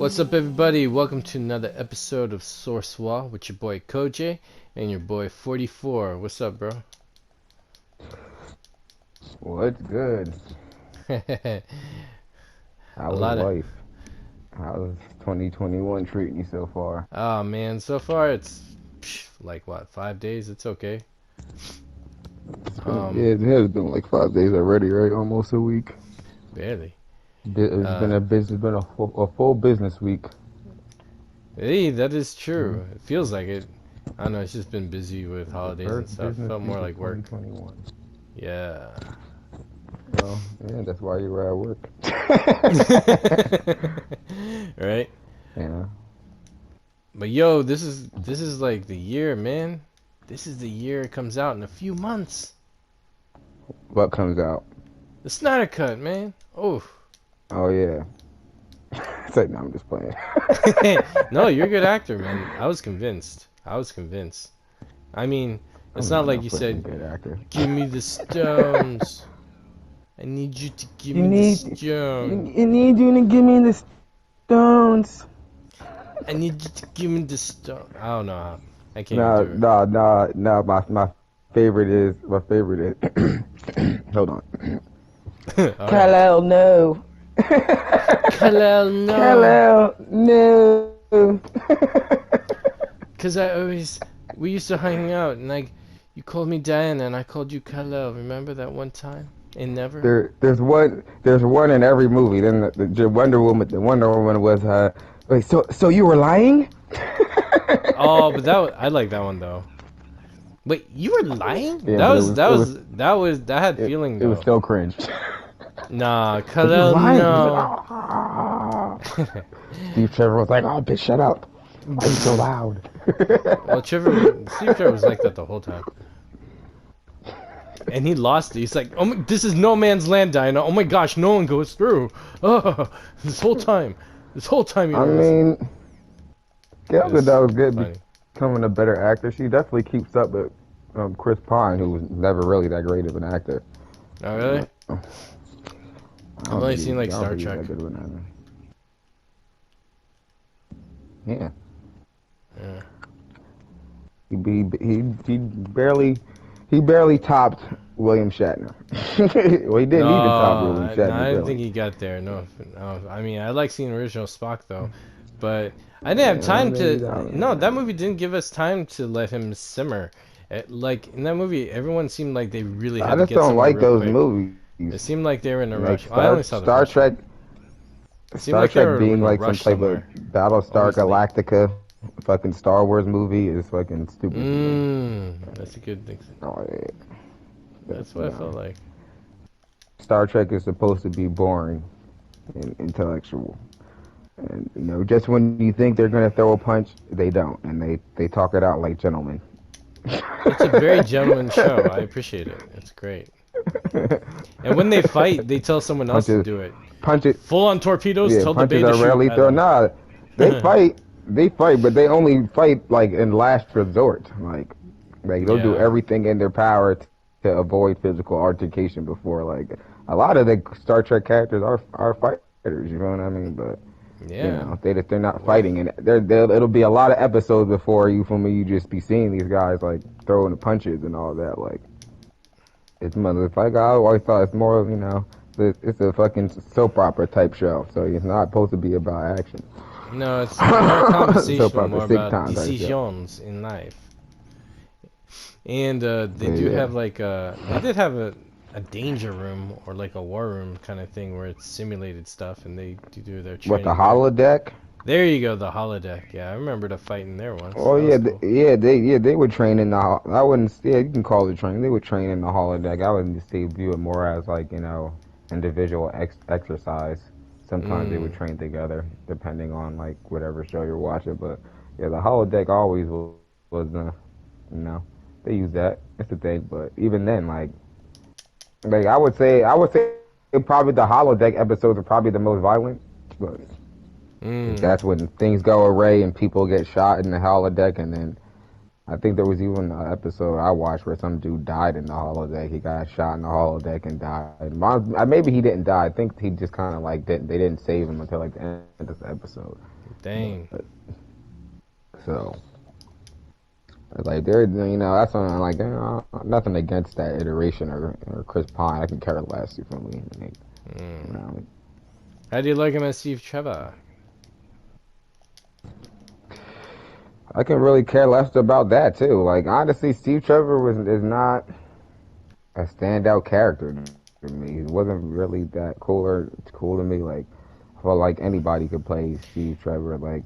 What's up, everybody? Welcome to another episode of Sourcewa with your boy Kojay and your boy 44. What's up, bro? What's good? A How was lot of life? How's 2021 treating you so far? oh man, so far it's like what, 5 days? It's okay. Yeah, it has been like 5 days already, right? Almost a week. Barely. It's been a full business week. Hey, that is Mhm. true. It feels like it. I don't know. It's just been busy with The holidays and first stuff. business Felt more week of like work. 2021. Yeah. Well, yeah, that's why you were at work. Right. Yeah. But yo, this is like the year, man. This is the year it comes out in a few months. What comes out? The Snyder Cut, man. Oh. Oh yeah. It's like, no, I'm just playing. No, you're a good actor, man. I was convinced. I was convinced. I mean, it's I'm not not like no you fucking said, good actor. "Give me the stones. I need you to give You me the need stone. you need you to give me the stones. I need you to give me the stone." I don't know how. I can't even No, do no, no, no. My favorite is. Hold on. it. All right. Kal-El, no. Kal-El, no. Kal-El, no. Cause we used to hang out, and like, you called me Diana, and I called you Kal-El. Remember that one time? And never. There's one in every movie. Then the Wonder Woman was. Wait, so you were lying? Oh, but I like that one though. Wait, you were lying? Yeah, That but it was was that it was was that was that had it, feeling it was though. still cringe. Nah, But you were Kal-El, lying. He's like, no. ah. Steve Trevor was like, oh, bitch, shut up. Why are you so loud? Well, Steve Trevor was like that the whole time, and he lost it. He's like, "Oh, this is no man's land, Dinah. Oh my gosh, no one goes through. Oh, this whole time you I don't listen." mean, It Gal was Gadot was good funny. becoming a better actor. She definitely keeps up with Chris Pine, who was never really that great of an actor. Oh really? But I I've only seen like don't Star think he's Trek. that good of an actor. Yeah, Yeah. he barely topped William Shatner. Well, he didn't even top No, William no, Shatner, I didn't really. think he got there. No, no. I mean, I like seeing original Spock though, but I didn't have Yeah, time maybe to. that No, that one. movie didn't give us time to let him simmer. Like in that movie, everyone seemed like they really I had to just get don't somewhere like real those quick. movies. It seemed like they were in a Like rush. I only saw the Star first one. Trek, It seemed Star like they Trek were being in a like some rush type of somewhere. Battlestar Always late. Galactica, fucking Star Wars movie is fucking stupid to me. That's a good thing. Oh, yeah. But, That's what I felt like. Star Trek is supposed to be boring and intellectual. And just when you think they're gonna throw a punch, they don't, and they talk it out like gentlemen. It's a very gentleman show. I appreciate it. It's great. And when they fight, they tell someone else to punches, do it. punches, Full on torpedoes, yeah, tell the punches bay to are shoot. rarely I don't thrown. know. Nah, they fight, but they only fight like in last resort. Like they'll do Yeah. everything in their power to avoid physical altercation before. Like a lot of the Star Trek characters are fighters. You know what I mean? But Yeah. they're not Well, fighting, and it'll be a lot of episodes before you just be seeing these guys like throwing the punches and all that. Like it's like I always thought it's more of it's a fucking soap opera type show, so it's not supposed to be about action. no, it's more Soap conversational, opera more about sitcom type show. decisions in life. And they do Yeah. have like they did have a danger room or like a war room kind of thing where it's simulated stuff and they do their What, the training there. holodeck? There you go, the holodeck. Yeah, I remember the fight in there once. Oh That was yeah, cool. they would train in the. I wouldn't. Yeah, you can call it training. They would train in the holodeck. I would just view it more as like individual exercise. Sometimes they would Mm. train together, depending on like whatever show you're watching. But yeah, the holodeck always was you know they use that. It's a thing. But even then, like I would say probably the holodeck episodes are probably the most violent. But Mm. that's when things go array and people get shot in the holodeck, and then I think there was even an episode I watched where some dude died in the holodeck. He got shot in the holodeck and died. Maybe he didn't die. I think he just kind of like didn't. They didn't save him until like the end of the episode. Dang. So, like, they're, that's when I'm like, nothing against that iteration or Chris Pine. I can care less, you feel me? Like, you Mm. know, How do you like him as Steve Trevor? I can really care less about that, too. Like, honestly, Steve Trevor is not a standout character to me. He wasn't really that cool to me. Like, I felt like anybody could play Steve Trevor, like,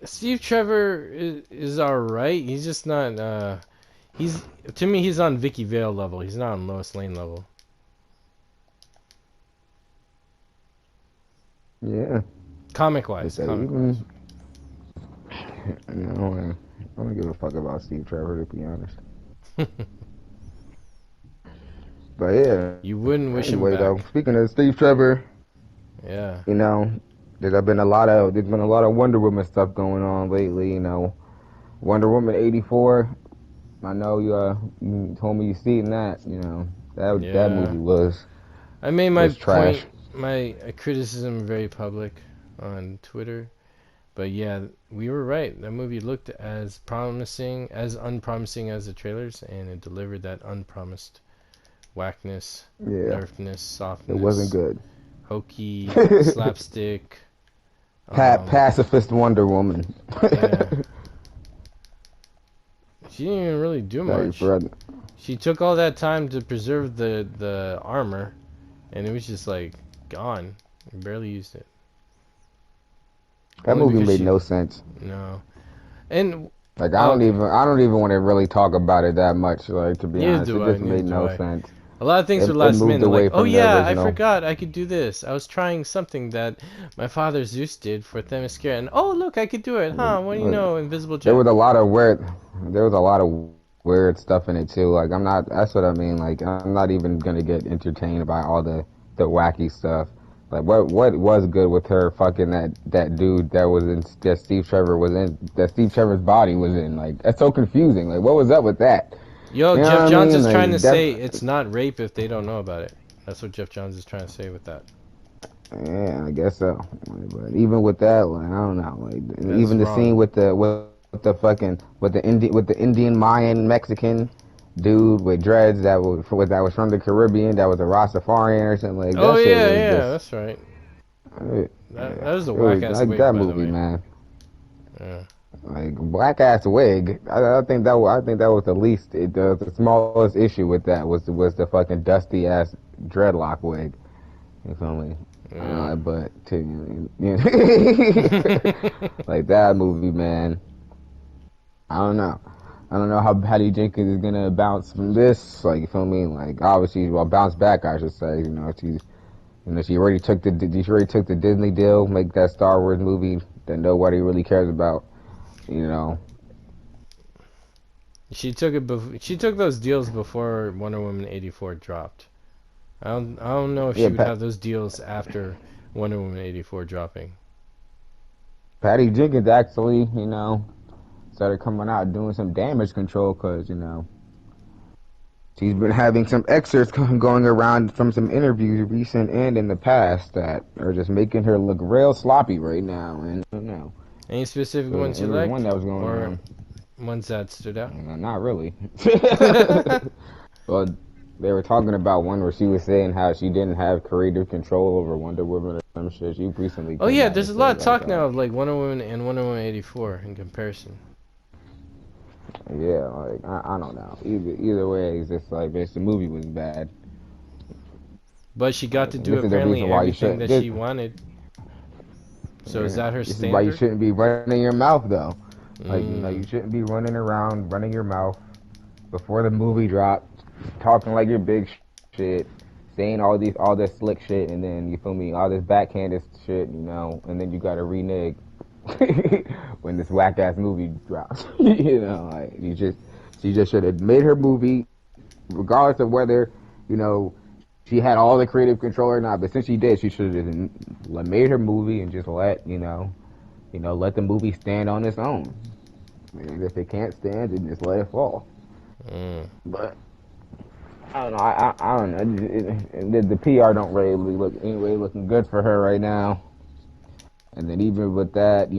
Steve Trevor is alright. He's just not. He's to me. He's on Vicky Vale level. He's not on Lois Lane level. yeah. Comic They wise, say comic wise. even, I don't give a fuck about Steve Trevor, to be honest. But yeah. You wouldn't wish him Anyway, though, back. speaking of Steve Trevor, Yeah. you know, there's been a lot of Wonder Woman stuff going on lately. Wonder Woman 84. I know you told me you seen that. That Yeah. movie was I made my was trash. point, my criticism very public on Twitter. But yeah, we were right. That movie looked as unpromising as the trailers, and it delivered that unpromised whackness, Yeah, nerfness, it wasn't softness, good. hokey, slapstick. Pacifist Wonder Woman. Yeah, she didn't even really do Sorry, much. brother. She took all that time to preserve the armor, and it was just like gone. Barely used it. That Only movie because made she no sense. no. And Like okay, I don't even want to really talk about it that much. Like, to be neither honest, do it I. just Neither made do no I. sense. A lot of things were It last moved minute. Like, away oh from the yeah, I original. forgot I could do this. I was trying something that my father Zeus did for Themyscira, and oh look, I could do it, huh? What do you know? Invisible There jet. was a lot of weird. There was a lot of weird stuff in it too. Like, I'm not. That's what I mean. Like, I'm not even gonna get entertained by all the wacky stuff. Like, what was good with her fucking that dude that was in that Steve Trevor's body was in? Like, that's so confusing. Like, what was up with that? Yo, You know Jeff what I Johns mean? is trying to Like, say it's not rape if they don't know about it. That's what Jeff Johns is trying to say with that. yeah, I guess so. But even with that, like, I don't know. Like, That's even the scene wrong. with the Indian Mayan Mexican dude with dreads that was from the Caribbean, that was a Rastafarian or something, like Oh that shit yeah, was yeah, just that's right. yeah, That was a it whack was ass like wig, that by the movie, way. man. Yeah. Like, black ass wig. I think that was the smallest issue with that was the fucking dusty ass dreadlock wig. You feel me? Yeah. But like that movie, man. I don't know. I don't know how Patty Jenkins is gonna bounce from this. Like, you feel me? Like, obviously, well, bounce back, I should say. She already took the Disney deal, make that Star Wars movie that nobody really cares about. You know, She took it. She took those deals before Wonder Woman 84 dropped. I don't know if yeah, she would have those deals after Wonder Woman 84 dropping. Patty Jenkins actually, started coming out doing some damage control because she's been having some excerpts going around from some interviews, recent and in the past, that are just making her look real sloppy right now. And I don't know. Any specific There ones you was one liked, that was going or around. ones that stood out? Not really. Well, they were talking about one where she was saying how she didn't have creative control over Wonder Woman or some shit. She recently Oh came yeah, out there's and a lot said of like, talk now of like Wonder Woman and Wonder Woman 84 in comparison. yeah, like I don't know. Either way, it's just like the movie was bad. But she got to And do this is the apparently reason why you everything shouldn't. that she wanted. So is Yeah, that her this is why you standard? shouldn't be running your mouth though. Like, you Mm. shouldn't be running around running your mouth before the movie drops, talking like you're big shit, saying all this slick shit, and then you feel me, all this backhanded shit, and then you gotta renege when this whack ass movie drops. Like, she just should have made her movie, regardless of whether you know she had all the creative control or not. But since she did, she should have just made her movie and just let the movie stand on its own. And if it can't stand, then just let it fall. Mm. But I don't know. I don't know. The PR don't really look anyway looking good for her right now. And then even with that,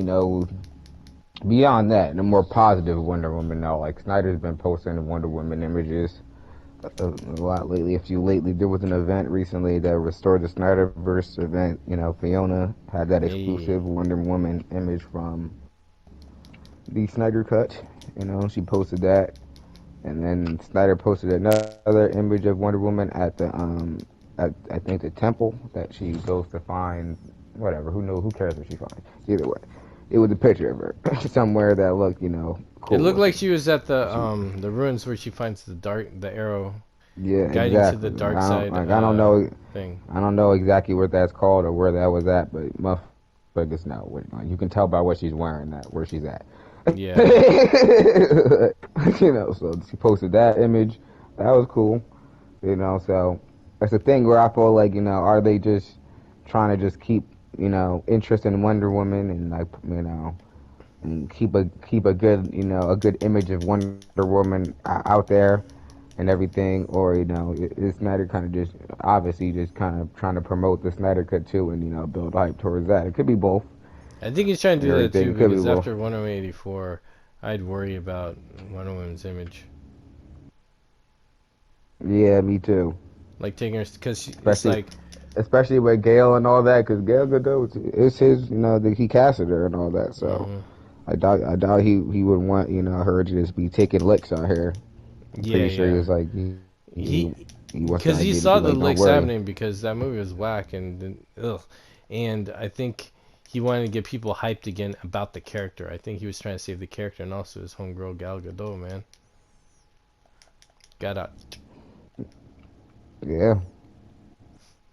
beyond that, the more positive Wonder Woman now, like Snyder's been posting Wonder Woman images a lot lately. There was an event recently that restored the Snyderverse event. Fiona had that Hey, exclusive Wonder Woman image from the Snyder cut. She posted that, and then Snyder posted another image of Wonder Woman at I think the temple that she goes to find. Whatever, who knows? Who cares what she finds? Either way, it was a picture of her somewhere that looked, it cool looked like looking. she was at She, the ruins where she finds the arrow yeah, guiding to the exactly. dark side I don't know, thing. I don't know exactly what that's called or where that was at, but motherfuckers know. You can tell by what she's wearing that where she's at. Yeah. So she posted that image. That was cool. So that's the thing where I feel like, are they just trying to just keep, interest in Wonder Woman and like, and keep a good, a good image of Wonder Woman out there and everything, or is Snyder kind of just obviously just kind of trying to promote the Snyder cut too, and build hype towards that. It could be both I think he's trying to and do that everything. too It could be because both. after 184, I'd worry about Wonder Woman's image. Yeah, me too. Like taking her, because it's Especially like, especially with Gale and all that, because Gale Gadot it's his, he casted her and all that. So hmm I doubt he would want her to just be taking licks out here. I'm yeah, pretty sure he yeah. was like he, He, he wants the because he idea to saw be the like, don't licks worry. happening because that movie was whack ugh. And I think he wanted to get people hyped again about the character. I think he was trying to save the character and also his homegirl Gal Gadot, man. Got out. Yeah,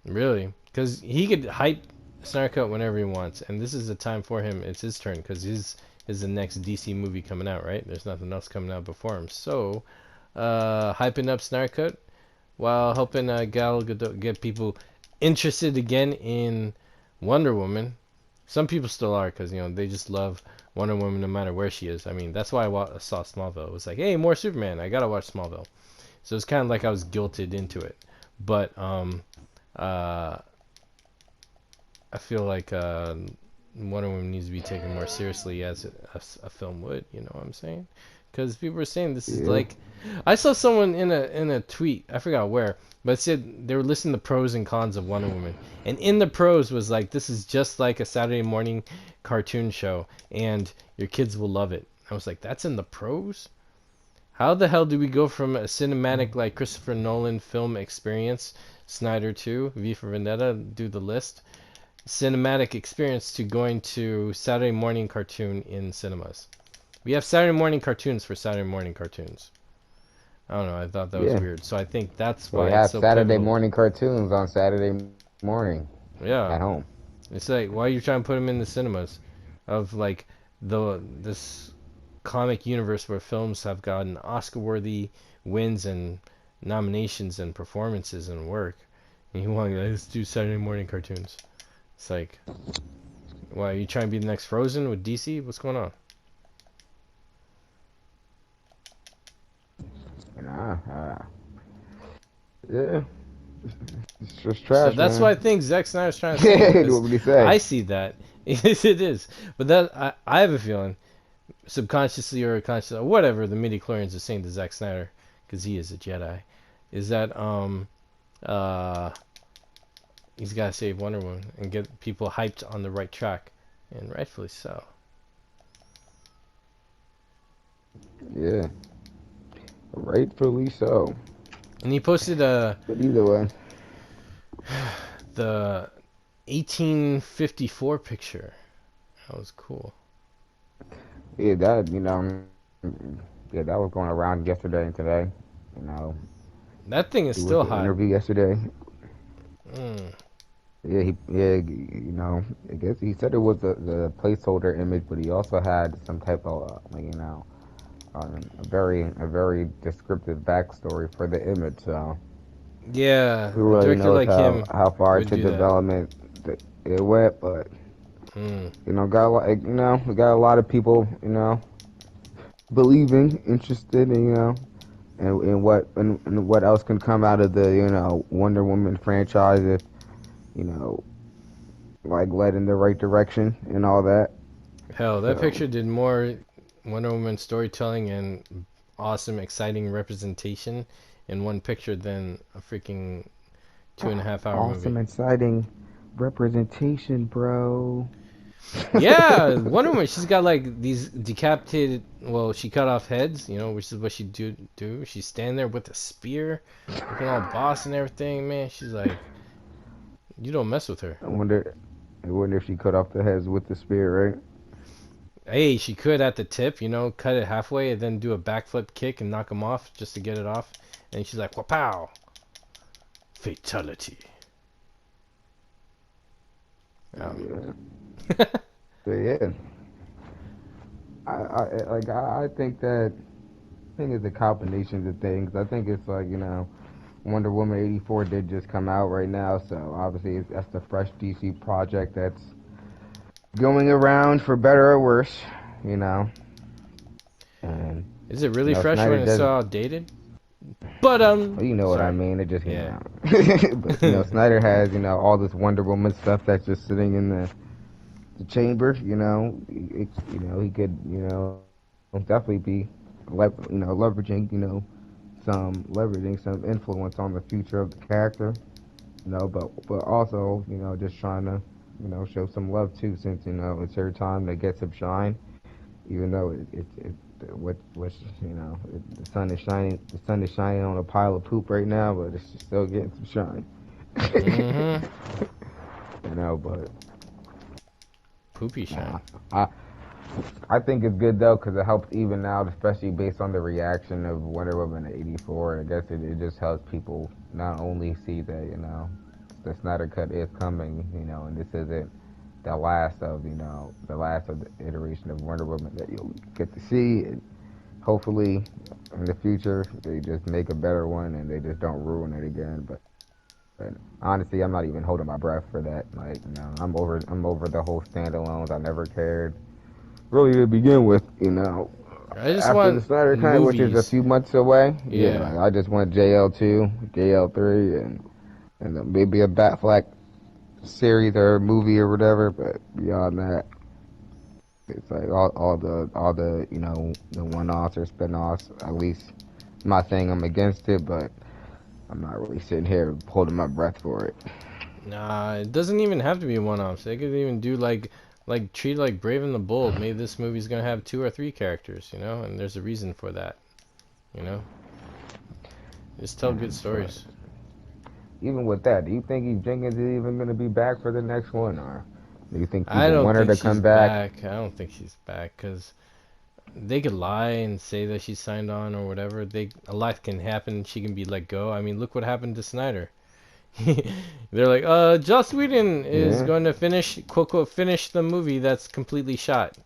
Really, because he could hype Snyder Cut whenever he wants, and this is the time for him. It's his turn because his is the next DC movie coming out, right? There's nothing else coming out before him, so hyping up Snyder Cut while helping Gal Gadot get people interested again in Wonder Woman. Some people still are because they just love Wonder Woman no matter where she is. I mean, that's why I saw Smallville. It was like, hey, more Superman. I gotta watch Smallville. So it's kind of like I was guilted into it, but uh, I feel like Wonder Woman needs to be taken more seriously as a film would. You know what I'm saying? Because people were saying this is yeah, like, I saw someone in a tweet, I forgot where, but it said they were listing the pros and cons of Wonder Woman, and in the pros was like, this is just like a Saturday morning cartoon show, and your kids will love it. I was like, that's in the pros. How the hell do we go from a cinematic like Christopher Nolan film experience, Snyder 2, V for Vendetta, do the list, cinematic experience to going to Saturday morning cartoon in cinemas? We have Saturday morning cartoons for Saturday morning cartoons. I don't know. I thought that was yeah. weird. So I think that's We why it's have so Saturday pivotal. morning cartoons on Saturday morning Yeah, at home. it's like why are you trying to put them in the cinemas, of like this comic universe where films have gotten Oscar-worthy wins and nominations and performances and work, and you want to let's do Saturday morning cartoons. It's like, why are you trying to be the next Frozen with DC? What's going on? Nah, yeah, it's just So trash, that's what I man. think Zack Snyder's trying to say because What would he say? I see that. Yes, it is. But that I have a feeling, subconsciously or consciously, or whatever, the midi-chlorians are saying to Zack Snyder, because he is a Jedi, is that uh he's got to save Wonder Woman and get people hyped on the right track, and rightfully so. Yeah, rightfully so. And he posted But either way, the 1854 picture. That was cool. yeah, that was going around yesterday and today. You know, That thing is he was still the hot. interview yesterday. Mm. I guess he said it was the placeholder image, but he also had some type of a very descriptive backstory for the image. So Yeah, who a really director knows like him how far would into do that. development it went, but Mm. got a lot, we got a lot of people, believing, interested, in, and what else can come out of the Wonder Woman franchise if you know, like led in the right direction and all that. Hell, that So picture did more Wonder Woman storytelling and awesome, exciting representation in one picture than a freaking 2.5 hour movie. awesome, exciting representation, bro. Yeah, Wonder Woman, she's got like these decapitated, well, she cut off heads, which is what she do. She's standing there with a spear, looking all boss and everything, man. She's like, you don't mess with her. I wonder, I wonder if she cut off the heads with the spear, right? Hey, she could at the tip, cut it halfway and then do a backflip kick and knock him off just to get it off. And she's like, "Wapow! Fatality." Um, Yeah. So yeah, I think that I think it's a combination of things. I think it's like Wonder Woman 84 did just come out right now, so obviously that's the fresh DC project that's going around for better or worse, you know. And is it really fresh Snyder when it's does, so outdated? But well, you know what I sorry. mean. It just came Yeah. out, but Snyder has all this Wonder Woman stuff that's just sitting in the chamber. He could definitely be leveraging some influence on the future of the character. But also just trying to show some love too, since it's her time to get some shine. Even though the sun is shining on a pile of poop right now, but it's still getting some shine. Mm-hmm. But Poopy nah, shine. I I think it's good though because it helps even out, especially based on the reaction of Wonder Woman '84. I guess it just helps people not only see that the Snyder cut is coming, and this isn't the last of the iteration of Wonder Woman that you'll get to see. And hopefully, in the future, they just make a better one and they just don't ruin it again. But honestly, I'm not even holding my breath for that. Like, I'm over the whole standalones. I never cared really to begin with. I just After the want Snyder Cut, which is a movies. few months away. Yeah, Yeah. like, I just want JL2, JL3, and maybe a Batfleck series or movie or whatever. But beyond that, it's like all the the one-offs or spin-offs. At least, I'm not saying I'm against it, but I'm not really sitting here holding my breath for it. Nah, it doesn't even have to be one-offs. They could even do like treat like Brave and the Bold. Maybe this movie's gonna have two or three characters, and there's a reason for that, you know. Just tell good But stories. even with that, do you think Eve Jenkins is even going to be back for the next one, or do you think I people don't want her think to she's come back? back. I don't think she's back because they could lie and say that she signed on or whatever. A lot can happen. She can be let go. I mean, look what happened to Snyder. They're like, Joss Whedon is Yeah. going to finish, quote, quote, finish the movie that's completely shot.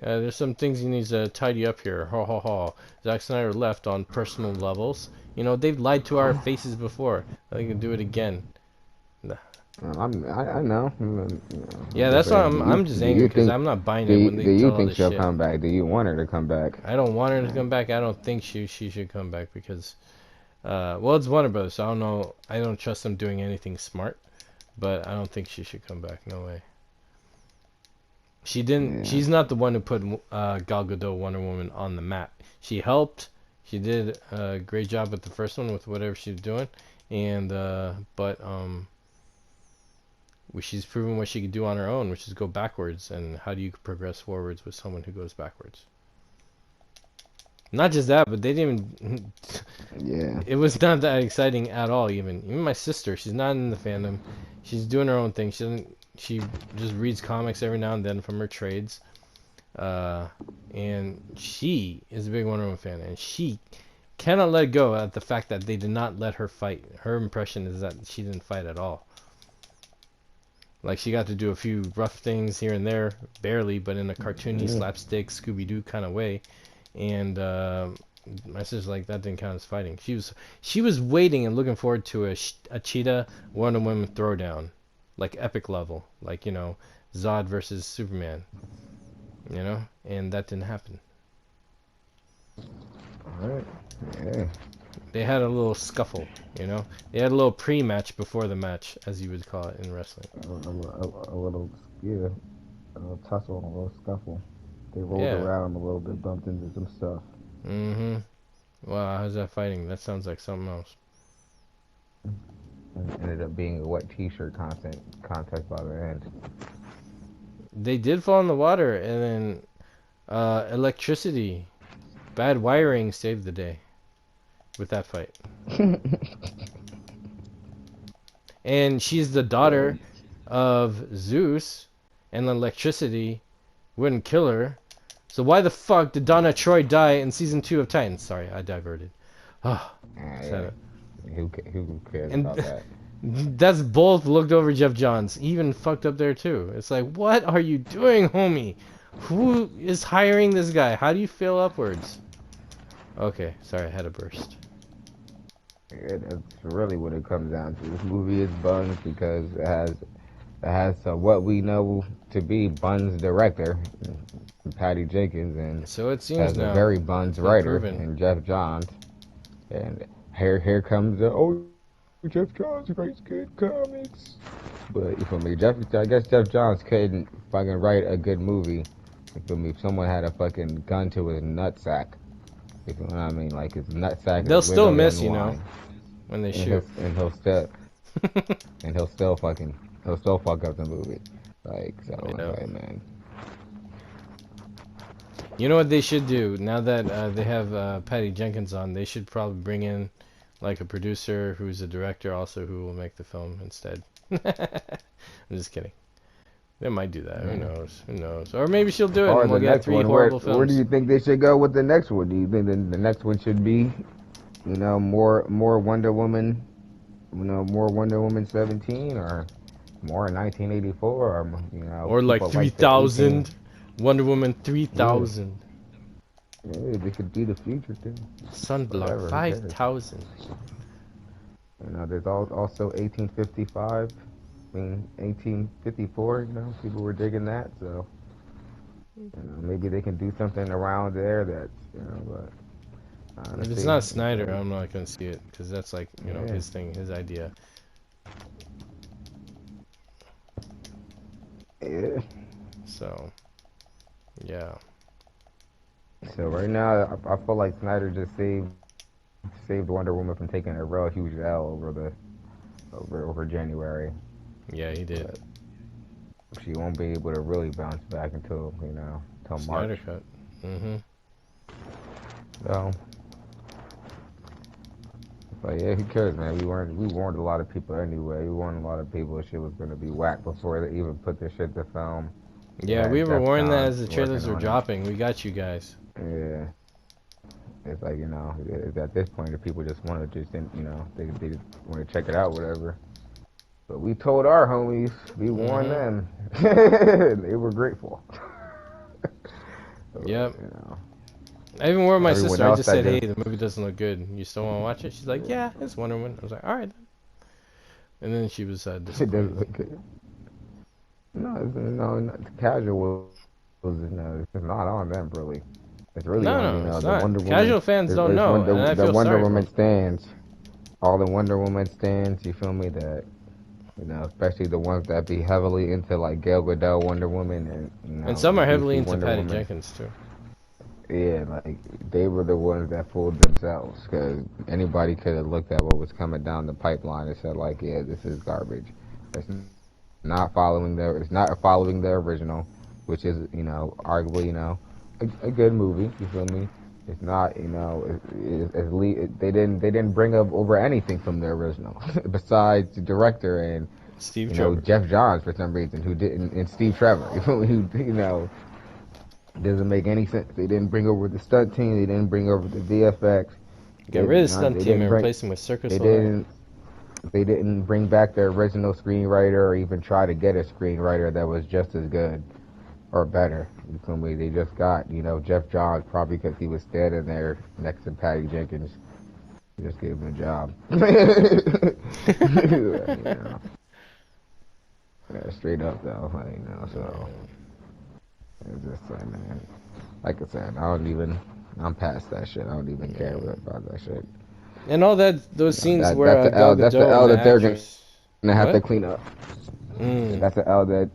There's some things he needs to tidy up here. Ha ha ha. Zack Snyder left on personal levels. They've lied to our faces before. They can do it again. Nah. I know. Yeah, Like I that's why said, I'm just do angry you because think I'm not buying do it you, when they do you tell all think this she'll shit. come back? Do you want her to come back? I don't want her to Yeah. come back. I don't think she should come back because, well, it's Warner Brothers, so I don't know. I don't trust them doing anything smart, but I don't think she should come back. No way. She didn't. Yeah. She's not the one who put Gal Gadot Wonder Woman on the map. She helped. She did a great job with the first one with whatever she was doing, and but she's proven what she could do on her own, which is go backwards. And how do you progress forwards with someone who goes backwards? Not just that, but they didn't even. Yeah. It was not that exciting at all. Even my sister, she's not in the fandom. She's doing her own thing. She doesn't. She just reads comics every now and then from her trades. Uh, and she is a big Wonder Woman fan, and she cannot let go at the fact that they did not let her fight. Her impression is that she didn't fight at all. Like she got to do a few rough things here and there, barely, but in a cartoony Yeah. slapstick Scooby-Doo kind of way. And my sister's like that didn't count as fighting. She was waiting and looking forward to a cheetah Wonder Woman throwdown, like epic level, like Zod versus Superman, and that didn't happen. All right. Yeah. They had a little scuffle, you know. They had a little pre-match before the match, as you would call it in wrestling. A little, yeah, a little tussle, a little scuffle. They rolled Yeah. around a little bit, bumped into some stuff. Mm-hmm. Wow, how's that fighting? That sounds like something else. And ended up being a wet t-shirt contest by the end. They did fall in the water, and then electricity, bad wiring saved the day with that fight. And she's the daughter of Zeus, and the electricity wouldn't kill her. So why the fuck did Donna Troy die in season 2 of Titans? Sorry, I diverted. Ah, Yeah. Who cares and about that? that's both looked over Jeff Johns. He even fucked up there too. It's like, what are you doing, homie? Who is hiring this guy? How do you feel upwards? Okay, sorry, I had a burst. Yeah, that's really what it comes down to. This movie is Buns because it has what we know to be Buns director, Patty Jenkins, and So it seems has a now. very Buns Been writer proven. in Jeff Johns. And here comes the Jeff Johns writes good comics. But you feel me? I guess Jeff Johns couldn't fucking write a good movie. You feel me? If someone had a fucking gun to his nutsack, you know what I mean? Like his nutsack They'll is still literally on miss, the you know, line, when they and shoot. he'll still fuck up the movie. Like so, it's Yeah. like man, You know what they should do now that they have Patty Jenkins on? They should probably bring in like a producer who's a director also who will make the film instead. I'm just kidding. They might do that. Who yeah. knows? Who knows? Or maybe she'll do it Or and we'll the get next three one, horrible where do films. you think they should go with the next one? Do you think the next one should be, more Wonder Woman, more Wonder Woman 17 or more 1984 or Or like people like the 18. 3000. Wonder Woman Yeah, 3000. yeah, they could be the future too. Sunblock Whatever, who cares? 5000. There's also 1855. I mean, 1854. People were digging that, so maybe they can do something around there. But If it's honestly, not it's Snyder, like, I'm not gonna see it because that's like, yeah. his thing, his idea. Yeah. So, yeah. So right now, I feel like Snyder just saved Wonder Woman from taking a real huge L over January. Yeah, he did. But she won't be able to really bounce back until March. Snyder cut. Mm-hmm. So, but yeah, who cares, man? We warned a lot of people anyway. We warned a lot of people shit was gonna be whack before they even put this shit to film. They Yeah, had we were Jeff warned that Johns as the trailers working were on it. dropping. We got you guys. Yeah. It's like, it's at this point, the people just want to they just want to check it out, whatever. But we told our homies, we warned Mm-hmm. them. They were grateful. So, Yep. I even wore my everyone sister. I else just that said, hey, just the movie doesn't look good. You still want to watch it? She's like, yeah, it's Wonder Woman. I was like, all right. And then she was it disappointed. doesn't look good. No, not casual. It's not on them really. It's really No, on no, it's the not. Wonder Woman. Casual fans don't It's when know, and I the feel Wonder sorry for Woman them. stands. All the Wonder Woman stands. You feel me? That especially the ones that be heavily into like Gal Gadot Wonder Woman and And some are heavily DC into Wonder Patty Woman. Jenkins, too. Yeah, like they were the ones that fooled themselves because anybody could have looked at what was coming down the pipeline and said like, yeah, this is garbage. It's it's not following the original, which is arguably a good movie. You feel me? It's not they didn't bring up over anything from the original besides the director and Steve Trevor. Jeff Johns for some reason who didn't and Steve Trevor who doesn't make any sense. They didn't bring over the stunt team. They didn't bring over the VFX. Get rid of the stunt team and replace him with Circus They Soleil. didn't. They didn't bring back the original screenwriter or even try to get a screenwriter that was just as good or better. You feel me? They just got Jeff Johns probably because he was standing there next to Patty Jenkins. He just gave him a job. Yeah, straight up though. So. It's just like, man, like I said, I'm past that shit. I don't even care about that shit. And all those scenes where That's the L. Gal That's the Gadot L and the that they're gonna actress. have to What? clean up. Mm. That's the L that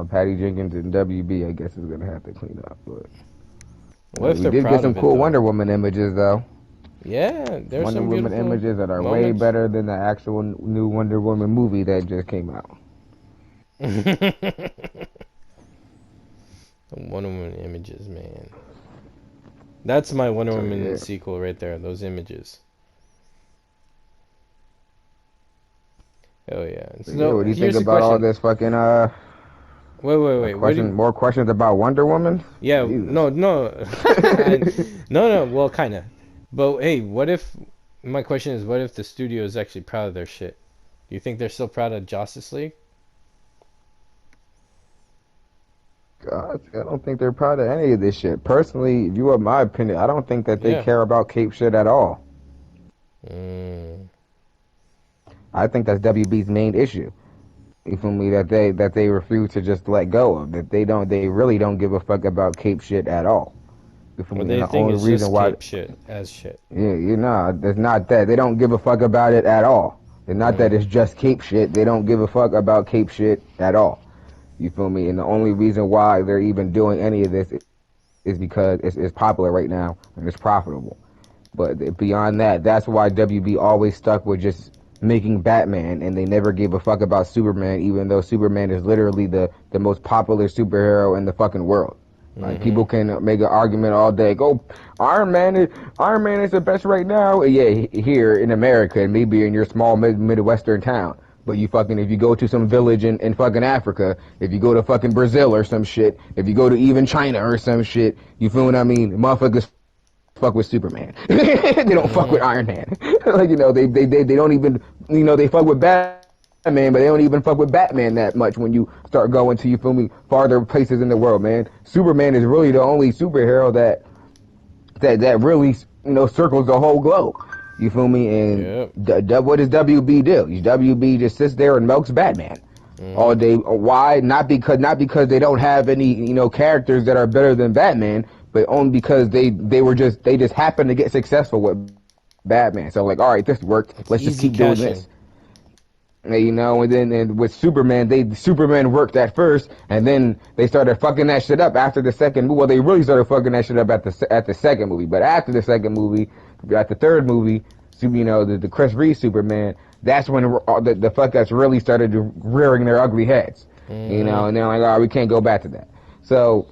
Patty Jenkins and WB I guess is gonna have to clean up. But What if we they're did get proud some of it cool though? Wonder Woman images though. Yeah, there's Wonder some Woman beautiful images that are way moments. better than the actual new Wonder Woman movie that just came out. Wonder Woman images, man. That's my Wonder So Woman yeah. sequel right there. Those images. Oh yeah. So, yeah, So what do you think here's a about all question. this fucking Wait. Where do? questions about Wonder Woman? Yeah. Jesus. No. No. Well, kind of. But hey, what if? My question is, what if the studio is actually proud of their shit? Do you think they're still proud of Justice League? God, I don't think they're proud of any of this shit. Personally, if you want my opinion, I don't think that they Yeah. care about Cape shit at all. Mm. I think that's WB's main issue. You feel me? That they refuse to just let go of. That they really don't give a fuck about Cape shit at all. You feel Or me? And they the think only it's reason just why, cape shit as shit. yeah, it's not that. They don't give a fuck about it at all. It's not that Mm. it's just Cape shit. They don't give a fuck about Cape shit at all. You feel me? And the only reason why they're even doing any of this is because it's popular right now and it's profitable. But beyond that, that's why WB always stuck with just making Batman, and they never gave a fuck about Superman, even though Superman is literally the most popular superhero in the fucking world. Like Mm-hmm. people can make an argument all day. Go, Iron Man is the best right now. Yeah, here in America, and maybe in your small midwestern town. But you fucking, if you go to some village in fucking Africa, if you go to fucking Brazil or some shit, if you go to even China or some shit, you feel what I mean? Motherfuckers fuck with Superman. They don't fuck with Mm-hmm. Iron Man. Like, they don't even, they fuck with Batman, but they don't even fuck with Batman that much when you start going to, you feel me, farther places in the world, man. Superman is really the only superhero that really, circles the whole globe. You feel me? And Yep. what does WB do? WB just sits there and milks Batman all Mm-hmm. day. Why? Not because they don't have any, characters that are better than Batman, but only because they just happened to get successful with Batman. So like, all right, this worked. It's Let's just easy keep doing cashing. this. And then with Superman, Superman worked at first, and then they started fucking that shit up after the second movie. Well, they really started fucking that shit up at the second movie, but after the second movie, at the third movie, the Chris Reeve Superman, that's when the fuck ups really started rearing their ugly heads. Mm-hmm. And they're like, oh, we can't go back to that. So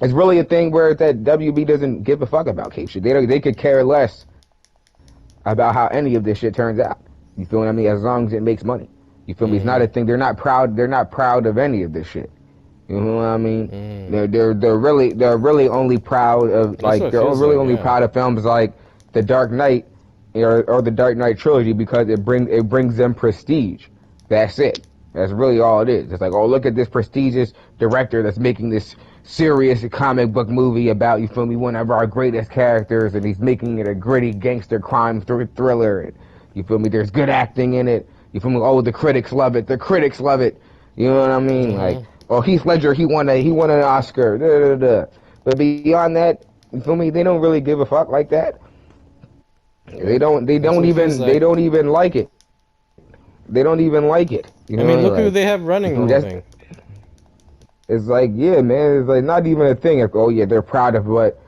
it's really a thing where that WB doesn't give a fuck about Cape shit. They could care less about how any of this shit turns out. You feel what I mean? As long as it makes money. You feel me? It's not Mm-hmm. a thing. They're not proud. They're not proud of any of this shit. You know what I mean? Mm. They're really only proud of That's what it they're feels really like, only yeah. proud of films like The Dark Knight or the Dark Knight trilogy because it brings them prestige. That's it. That's really all it is. It's like, oh, look at this prestigious director that's making this serious comic book movie about, you feel me, one of our greatest characters, and he's making it a gritty gangster crime thriller. And, you feel me? There's good acting in it. You feel me? Oh, the critics love it. The critics love it. You know what I mean? Like, Mm-hmm. oh, Heath Ledger, he won an Oscar. Da, da, da. But beyond that, you feel me? They don't really give a fuck like that. They Yep. don't. They That's don't what it feels even. They like. don't even like it. They don't even like it. You I know what I mean, mean? look who Like, they have running the whole that's, thing. it's like, yeah, man. It's like not even a thing. Like, oh yeah, they're proud of what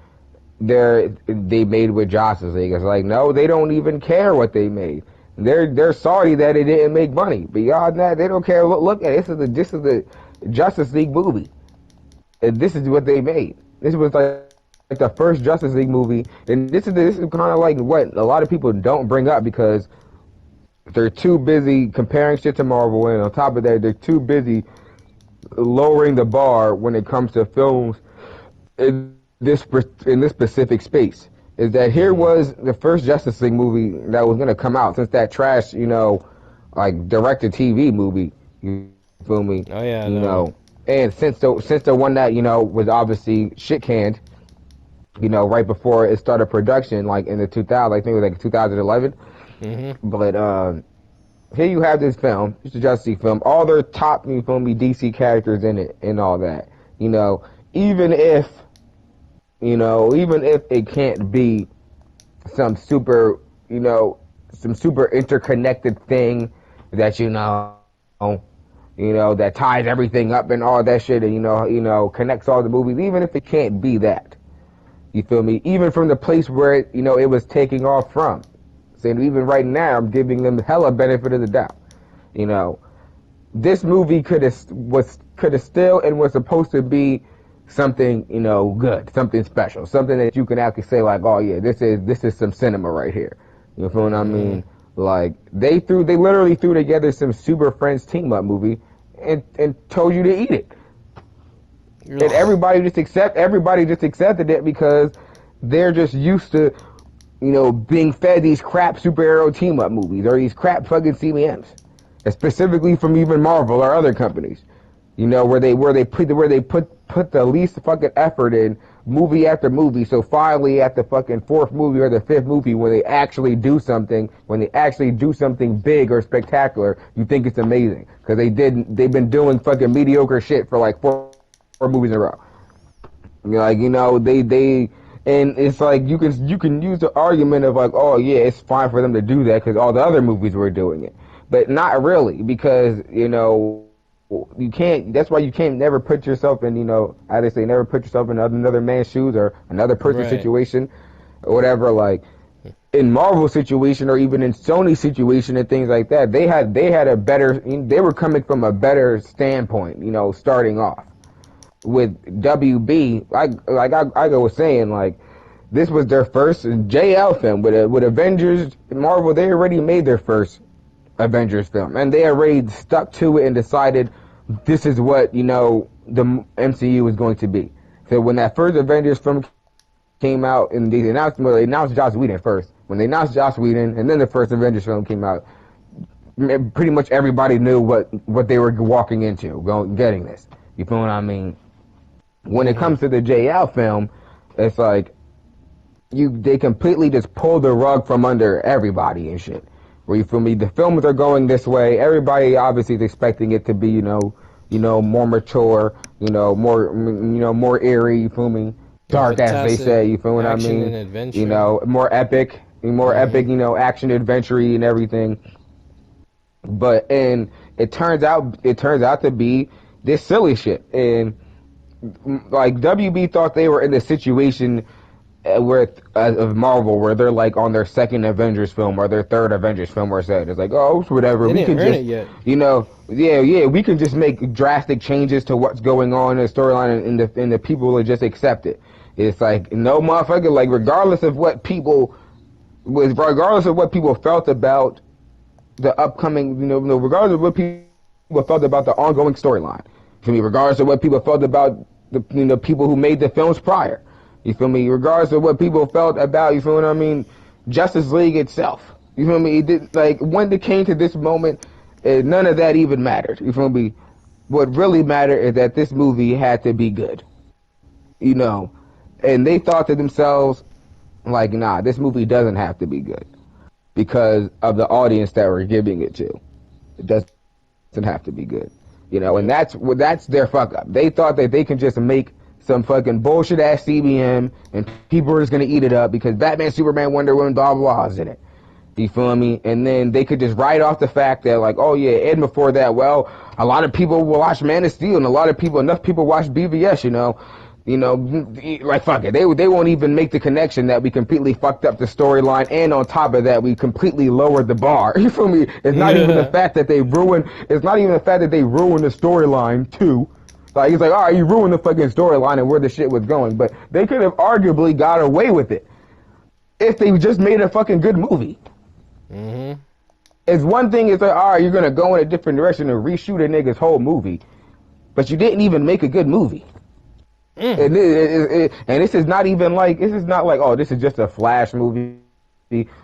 they made with Justice League. It's like, no, they don't even care what they made. They're sorry that it didn't make money. Beyond that, they don't care. Look at this is the Justice League movie, and this is what they made. This was like the first Justice League movie, and this is kind of like what a lot of people don't bring up because they're too busy comparing shit to Marvel, and on top of that, they're too busy lowering the bar when it comes to films in this specific space. Is that here Mm-hmm. was the first Justice League movie that was gonna come out since that trash, like direct-to-TV movie. You feel me? Oh yeah, You no. know, and since the one that was obviously shit canned, right before it started production, like in the 2000s, I think it was like 2011. Mm-hmm. But here you have this film, it's a Justice League film, all their top, you feel me, DC characters in it and all that. Even if it can't be some super some super interconnected thing that that ties everything up and all that shit, and connects all the movies, even if it can't be that. You feel me? Even from the place where it was taking off from. Saying even right now, I'm giving them hella benefit of the doubt. This movie could have still and was supposed to be something good, something special, something that you can actually say like, oh yeah, this is some cinema right here. You feel what I mean? Like they literally threw together some Super Friends team up movie and told you to eat it. And everybody just accepted it because they're just used to, being fed these crap superhero team up movies or these crap fucking CMMs, specifically from even Marvel or other companies, where they put the least fucking effort in movie after movie. So finally, at the fucking fourth movie or the fifth movie, when they actually do something big or spectacular, you think it's amazing because they've been doing fucking mediocre shit for like four movies in a row. And it's like you can use the argument of like, oh yeah, it's fine for them to do that because all the other movies were doing it, but not really, because you can't. That's why you can't never put yourself in how they say, never put yourself in another man's shoes or another person's situation or whatever. Like in Marvel's situation or even in Sony's situation and things like that, they had a better. They were coming from a better standpoint, starting off. With WB, like I was saying, like this was their first JL film with Avengers. Marvel, they already made their first Avengers film, and they already stuck to it and decided this is what the MCU was going to be. So when that first Avengers film came out, and they announced Joss Whedon first. When they announced Joss Whedon, and then the first Avengers film came out, pretty much everybody knew what they were walking into, getting this. You feel what I mean? When it comes to the JL film, it's like they completely just pull the rug from under everybody and shit. Where you feel me? The films are going this way. Everybody obviously is expecting it to be, more mature, more eerie. You feel me? Dark, as they say. You feel what I mean? And adventure. More epic, action adventure and everything. And it turns out to be this silly shit. And like WB thought they were in the situation of Marvel where they're like on their second Avengers film or their third Avengers film or so. It's like, oh, whatever. They didn't earn it yet. We can just make drastic changes to what's going on in the storyline and the people will just accept it. It's like, no, motherfucker, like regardless of what people felt about the upcoming, regardless of what people felt about the ongoing storyline. For me, regardless of what people felt about the people who made the films prior. You feel me? Regardless of what people felt about, you feel what I mean, Justice League itself. You feel me? It did, like when it came to this moment, none of that even mattered. You feel me? What really mattered is that this movie had to be good. And they thought to themselves, like, nah, this movie doesn't have to be good because of the audience that we're giving it to. It doesn't have to be good. And that's their fuck up. They thought that they can just make some fucking bullshit ass CBM and people are just gonna eat it up because Batman, Superman, Wonder Woman, blah blah blah is in it. You feel me? And then they could just write off the fact that like, oh yeah, and before that, well, a lot of people will watch Man of Steel and enough people watch BVS, like fuck it. They won't even make the connection that we completely fucked up the storyline, and on top of that, we completely lowered the bar. You feel me? It's not even the fact that they ruined. It's not even the fact that they ruined the storyline too. Like it's like, all right, you ruined the fucking storyline and where the shit was going, but they could have arguably got away with it if they just made a fucking good movie. Mm-hmm. It's one thing. It's like, all right, you're gonna go in a different direction and reshoot a nigga's whole movie, but you didn't even make a good movie. And this is not even like, this is not like, oh, this is just a Flash movie,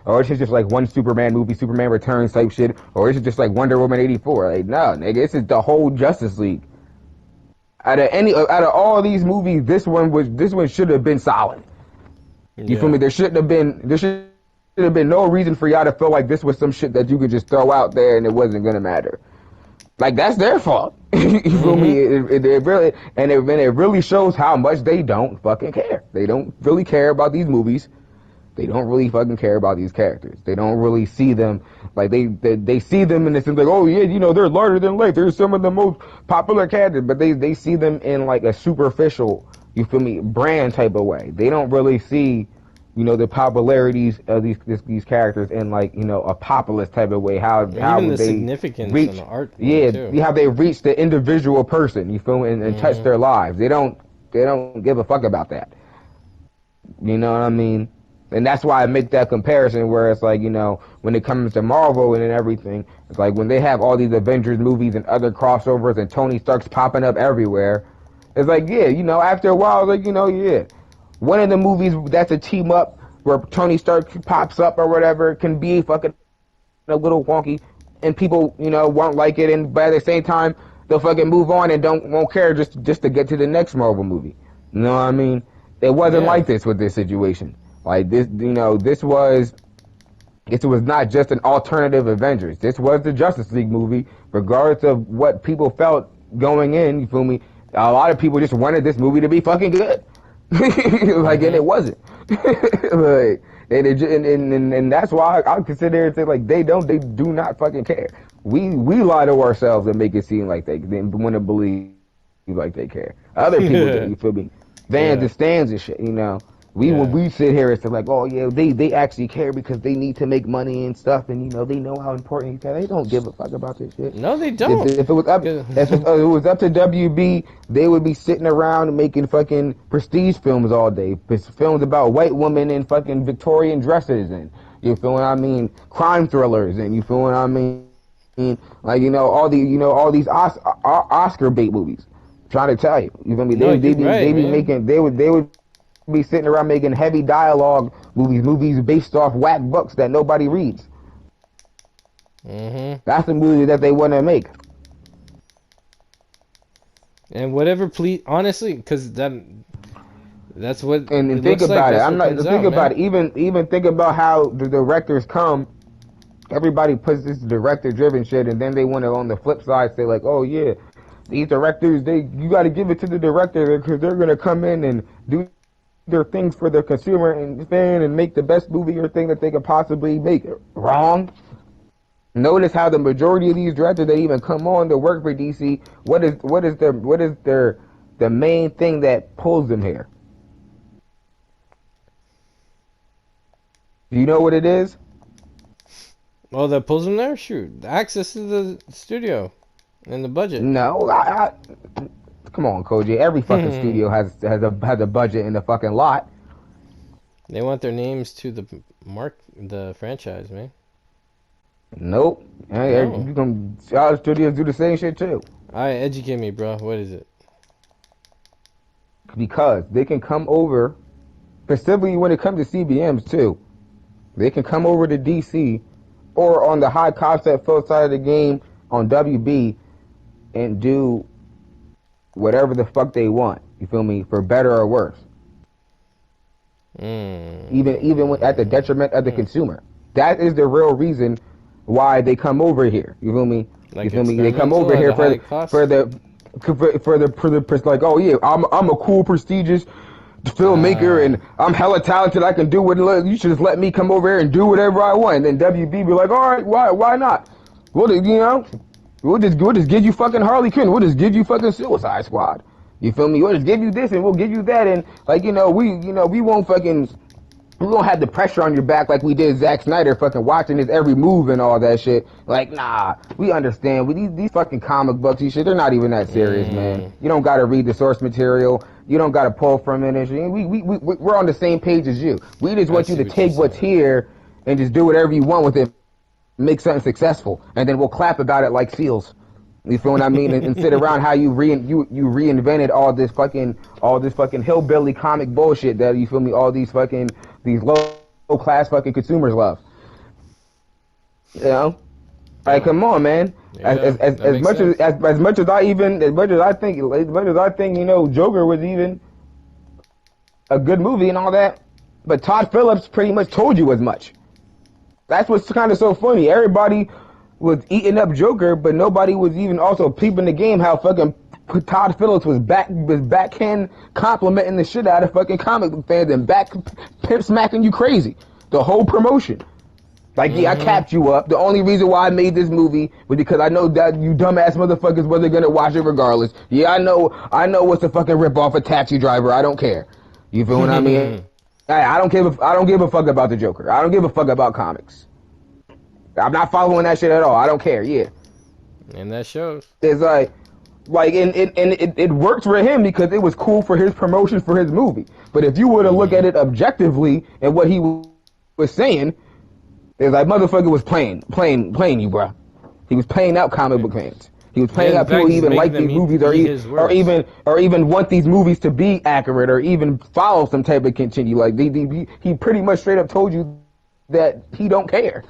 or this is just like one Superman movie, Superman Returns type shit, or this is just like Wonder Woman 84. Like, no, nigga, this is the whole Justice League. Out of all these movies, this one should have been solid. You feel me? There should have been no reason for y'all to feel like this was some shit that you could just throw out there and it wasn't gonna matter. Like, that's their fault. You feel me? It really shows how much they don't fucking care. They don't really care about these movies. They don't really fucking care about these characters. They don't really see them like they see them and it seems like, oh yeah, you know, they're larger than life. They're some of the most popular characters, but they see them in like a superficial, you feel me, brand type of way. They don't really see, you know, the popularities of these characters in like, you know, a populist type of way. How Even the they significance reach, in the art yeah, too. how they reach the individual person, you feel me, and touch their lives. They don't give a fuck about that. You know what I mean? And that's why I make that comparison where it's like, you know, when it comes to Marvel and everything, it's like when they have all these Avengers movies and other crossovers and Tony Stark's popping up everywhere, it's like, yeah, you know, after a while, it's like, you know, yeah. One of the movies that's a team up where Tony Stark pops up or whatever can be fucking a little wonky and people, you know, won't like it, and but at the same time, they'll fucking move on and won't care just to get to the next Marvel movie. You know what I mean? It wasn't Yeah. like this with this situation. Like this, you know, this was not just an alternative Avengers. This was the Justice League movie, regardless of what people felt going in. You feel me? A lot of people just wanted this movie to be fucking good, like, and it wasn't. Like, and that's why I consider it like they do not fucking care. We lie to ourselves and make it seem like they want to believe like they care. Other people do. You feel me? Vans and stands and shit. You know. We sit here and say like, oh yeah, they actually care because they need to make money and stuff, and you know they know how important you care. They don't give a fuck about this shit. No, they don't. If it was up, if it was up to WB, they would be sitting around and making fucking prestige films all day. Films about white women in fucking Victorian dresses, and you feel what I mean, crime thrillers, and you feel what I mean, like all these Oscar bait movies. I'm trying to tell you, you feel me? They would be sitting around making heavy dialogue movies based off whack books that nobody reads. That's the movie that they want to make. And whatever, please, honestly, because that's what. And think about it. I'm not think about it. Even think about how the directors come. Everybody puts this director-driven shit, and then they want to, on the flip side, say like, "Oh yeah, these directors, you got to give it to the director because they're gonna come in and do their things for the consumer and fan and make the best movie or thing that they could possibly make." Wrong. Notice how the majority of these directors that even come on to work for DC, what is the main thing that pulls them here? Do you know what it is? Well, that pulls them there. Shoot, the access to the studio and the budget. No, come on, Kojay. Every fucking studio has a budget in the fucking lot. They want their names to the franchise, man. Nope. No. You can other studios do the same shit too. Alright, educate me, bro. What is it? Because they can come over, specifically when it comes to CBMs too. They can come over to DC or on the high concept film side of the game on WB and do whatever the fuck they want. You feel me? For better or worse. Even at the detriment of the consumer. That is the real reason why they come over here. You feel me? Like, you feel me? They come over here for the like, oh yeah, I'm a cool prestigious filmmaker and I'm hella talented. I can do what you should just let me come over here and do whatever I want. And then WB be like, all right, why not? We'll just give you fucking Harley Quinn. We'll just give you fucking Suicide Squad. You feel me? We'll just give you this and we'll give you that, and like we won't have the pressure on your back like we did Zack Snyder fucking watching his every move and all that shit. Like, nah, we understand. These fucking comic books, these shit, they're not even that serious, man. You don't gotta read the source material. You don't gotta pull from it and shit. We're on the same page as you. We just want you to take what's here and just do whatever you want with it, make something successful, and then we'll clap about it like seals. You feel what I mean? And sit around how you reinvented all this fucking hillbilly comic bullshit that, you feel me, all these low class fucking consumers love. You know? Like, come on, man. Yeah, as much as I think, you know, Joker was even a good movie and all that, but Todd Phillips pretty much told you as much. That's what's kind of so funny. Everybody was eating up Joker, but nobody was even also peeping the game how fucking Todd Phillips was backhand complimenting the shit out of fucking comic book fans and pimp smacking you crazy. The whole promotion. Like, yeah, I capped you up. The only reason why I made this movie was because I know that you dumbass motherfuckers wasn't gonna watch it regardless. Yeah, I know what's a fucking rip off a Taxi Driver. I don't care. You feel what I mean? I don't give a fuck about the Joker. I don't give a fuck about comics. I'm not following that shit at all. I don't care. Yeah. And that shows. It's and it worked for him because it was cool for his promotion for his movie. But if you were to look at it objectively and what he was saying, it's like motherfucker was playing you, bro. He was playing out comic book fans. He was playing out people who even like these movies or even want these movies to be accurate or even follow some type of continue. Like he pretty much straight up told you that he don't care.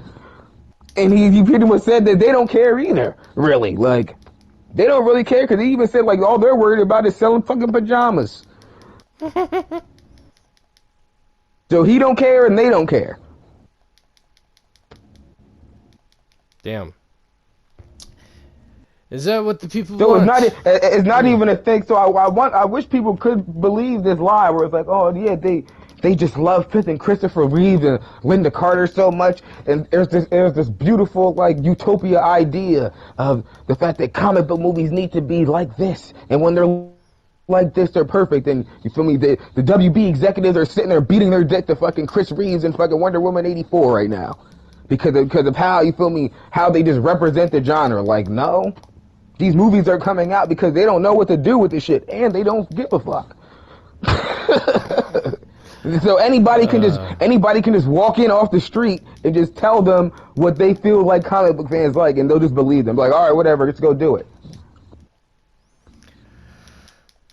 And he pretty much said that they don't care either, really. Like, they don't really care because he even said, like, all they're worried about is selling fucking pajamas. So he don't care and they don't care. Damn. Is that what the people so want? It's not even a thing. So I wish people could believe this lie where it's like, oh, yeah, they just love Fifth and Christopher Reeve and Linda Carter so much, and there's this beautiful like utopia idea of the fact that comic book movies need to be like this, and when they're like this, they're perfect. And you feel me? The WB executives are sitting there beating their dick to fucking Chris Reeves and fucking Wonder Woman 84 right now because of how you feel me? How they just represent the genre. Like, no, these movies are coming out because they don't know what to do with this shit, and they don't give a fuck. So anybody can just walk in off the street and just tell them what they feel like comic book fans like, and they'll just believe them. Like, all right, whatever, let's go do it.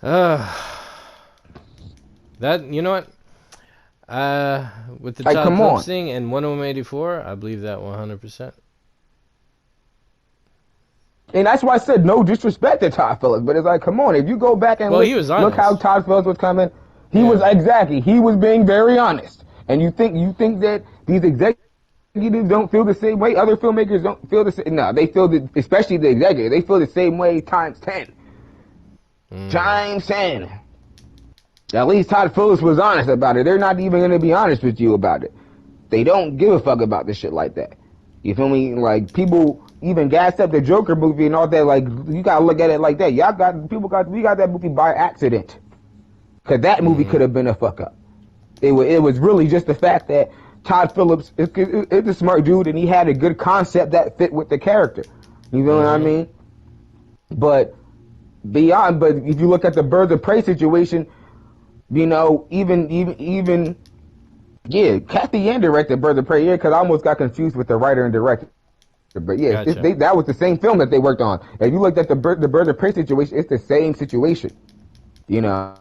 That, you know what? With the like, Todd Phillips thing and Wonder Woman 84, I believe that 100%. And that's why I said no disrespect to Todd Phillips, but it's like, come on, if you go back and look how Todd Phillips was coming. He was being very honest. And you think that these executives don't feel the same way? Other filmmakers don't feel the same? No, they feel that, especially the executives, they feel the same way times 10. Times 10. At least Todd Phillips was honest about it. They're not even going to be honest with you about it. They don't give a fuck about this shit like that. You feel me? Like, people even gassed up the Joker movie and all that. Like, you got to look at it like that. We got that movie by accident. Because that movie could have been a fuck up. It was really just the fact that Todd Phillips is a smart dude and he had a good concept that fit with the character. You know what I mean? But if you look at the Birds of Prey situation, you know, even Kathy Yan directed Birds of Prey, because I almost got confused with the writer and director. But yeah, gotcha. That was the same film that they worked on. If you looked at the Birds of Prey situation, it's the same situation. You know?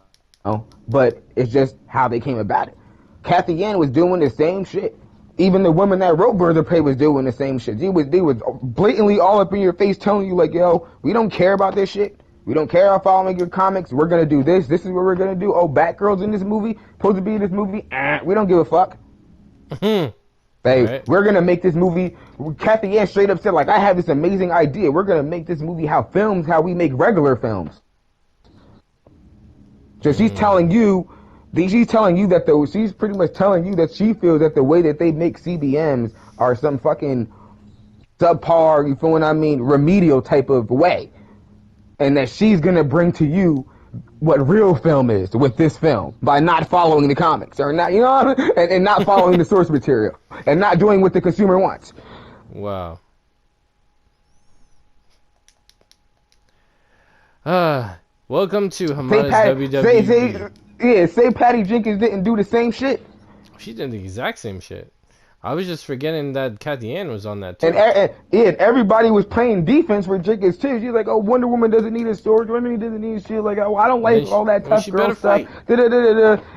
But it's just how they came about it. Kathy Yan was doing the same shit. Even the woman that wrote Birds of Prey was doing the same shit. They was blatantly all up in your face telling you like, yo, we don't care about this shit. We don't care about following your comics. We're gonna do this. This is what we're gonna do. Oh, Batgirl's in this movie. Supposed to be in this movie. We don't give a fuck. Right. We're gonna make this movie. Kathy Yan straight up said like, I have this amazing idea. We're gonna make this movie how we make regular films. So she's telling you that she's pretty much telling you that she feels that the way that they make CBMs are some fucking subpar, you feel what I mean, remedial type of way. And that she's gonna bring to you what real film is with this film by not following the comics or not, you know what I mean? And not following the source material and not doing what the consumer wants. Wow. Welcome to Hamada's WWE. Say Patty Jenkins didn't do the same shit. She did the exact same shit. I was just forgetting that Kathy Yan was on that too. And everybody was playing defense for Jenkins too. She's like, oh, Wonder Woman doesn't need a story. Wonder Woman doesn't need shit. Like, oh, I don't like all that tough girl stuff.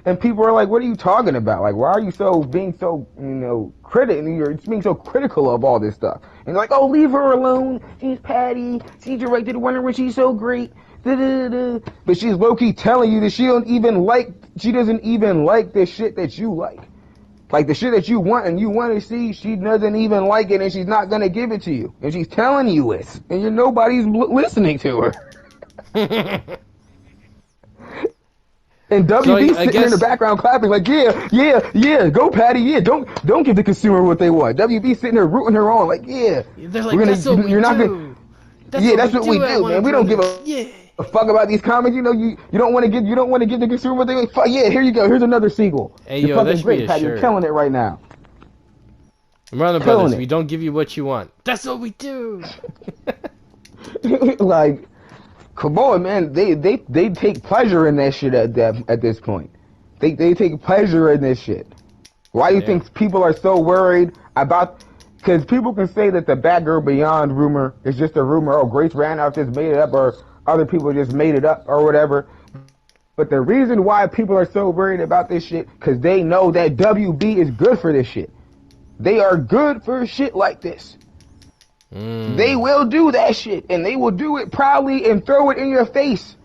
And people are like, what are you talking about? Like, why are you being so you're being so critical of all this stuff? And they're like, oh, leave her alone. She's Patty. She directed Wonder Woman. She's so great. But she's low-key telling you that she doesn't even like the shit that you like. Like the shit that you want and you want to see, she doesn't even like it and she's not going to give it to you. And she's telling you it. And nobody's listening to her. And So WB I sitting in the guess background clapping like, yeah, yeah, yeah, go Patty, yeah, don't give the consumer what they want. WB sitting there rooting her on like, yeah, they're we're like, gonna, that's what we you're not gonna, do. That's yeah, what that's we what we do at do, Warner man. We don't give Brothers. Yeah. a fuck about these comics. You know, you don't want to give the consumer what they want. Fuck yeah, here you go. Here's another sequel. Hey, You're yo, that fucking should be great, a Patty. You're shirt. killing it right now. Warner Killing Brothers, it. we don't give you what you want. That's what we do. Like, come on, man. They take pleasure in that shit at this point. They take pleasure in this shit. Why do you Yeah. think people are so worried about? Because people can say that the Batgirl Beyond rumor is just a rumor. Oh, Grace Randolph just made it up, or other people just made it up, or whatever. But the reason why people are so worried about this shit, because they know that WB is good for this shit. They are good for shit like this. They Mm. will do that shit, and they will do it proudly and throw it in your face.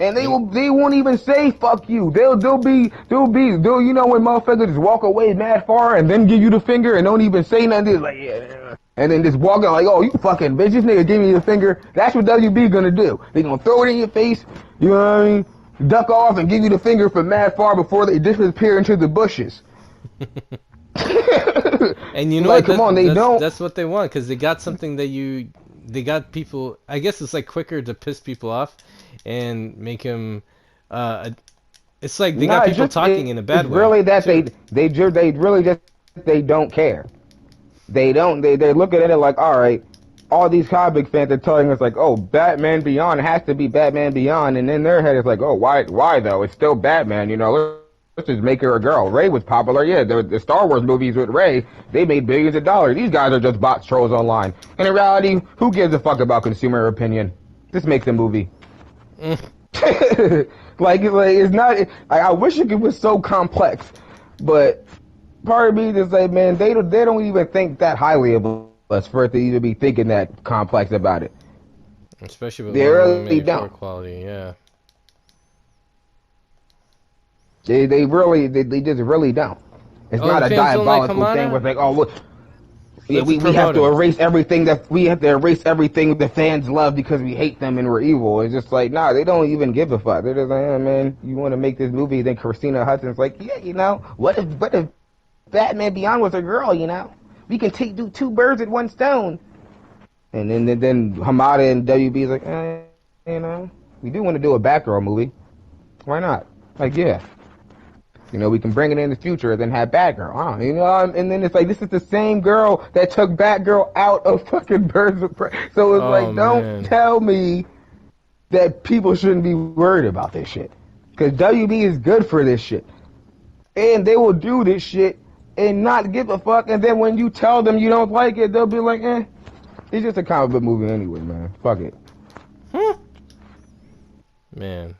And they won't even say fuck you. They'll you know when motherfuckers just walk away mad far and then give you the finger and don't even say nothing, like yeah, and then just walk out like, oh, you fucking bitch, this nigga give me the finger. That's what WB gonna do. They gonna throw it in your face, you know what I mean? Duck off and give you the finger from mad far before they disappear into the bushes. And you know Like, what? come on, they don't. That's what they want, because they got something that they got people. I guess it's like quicker to piss people off and make them. It's like they got Nah, people talking in a it's bad way really that too. they really just they don't care. They don't. They're looking at it like, all right, all these comic fans are telling us like, oh, Batman Beyond has to be Batman Beyond, and in their head it's like, oh, why though? It's still Batman, you know. Let's just make her a girl. Ray was popular, yeah. The Star Wars movies with Ray, they made billions of dollars. These guys are just bots trolls online. And in reality, who gives a fuck about consumer opinion? Just make the movie. like it's not. I wish it was so complex, but part of me just like, man, they don't even think that highly of us for it to even be thinking that complex about it. Especially with They Wonder really Woman 84 don't. quality, yeah. They just really don't. It's Oh, the not a fans don't like diabolical thing Hamada? where it's like, oh look, yeah, Let's we have promote to him. erase everything the fans love because we hate them and we're evil. It's just like, nah, they don't even give a fuck. They're just like, yeah, man, you want to make this movie? Then Christina Hudson's like, yeah, you know, what if Batman Beyond was a girl? You know, we can do two birds with one stone. And then Hamada and WB is like, you know, we do want to do a Batgirl movie. Why not? Like, yeah. You know, we can bring it in the future, then have Batgirl. You know, and then it's like, this is the same girl that took Batgirl out of fucking Birds of Prey. So it's Oh like, don't man. tell me that people shouldn't be worried about this shit. Because WB is good for this shit. And they will do this shit and not give a fuck. And then when you tell them you don't like it, they'll be like, it's just a comic book movie anyway, man. Fuck it. Man.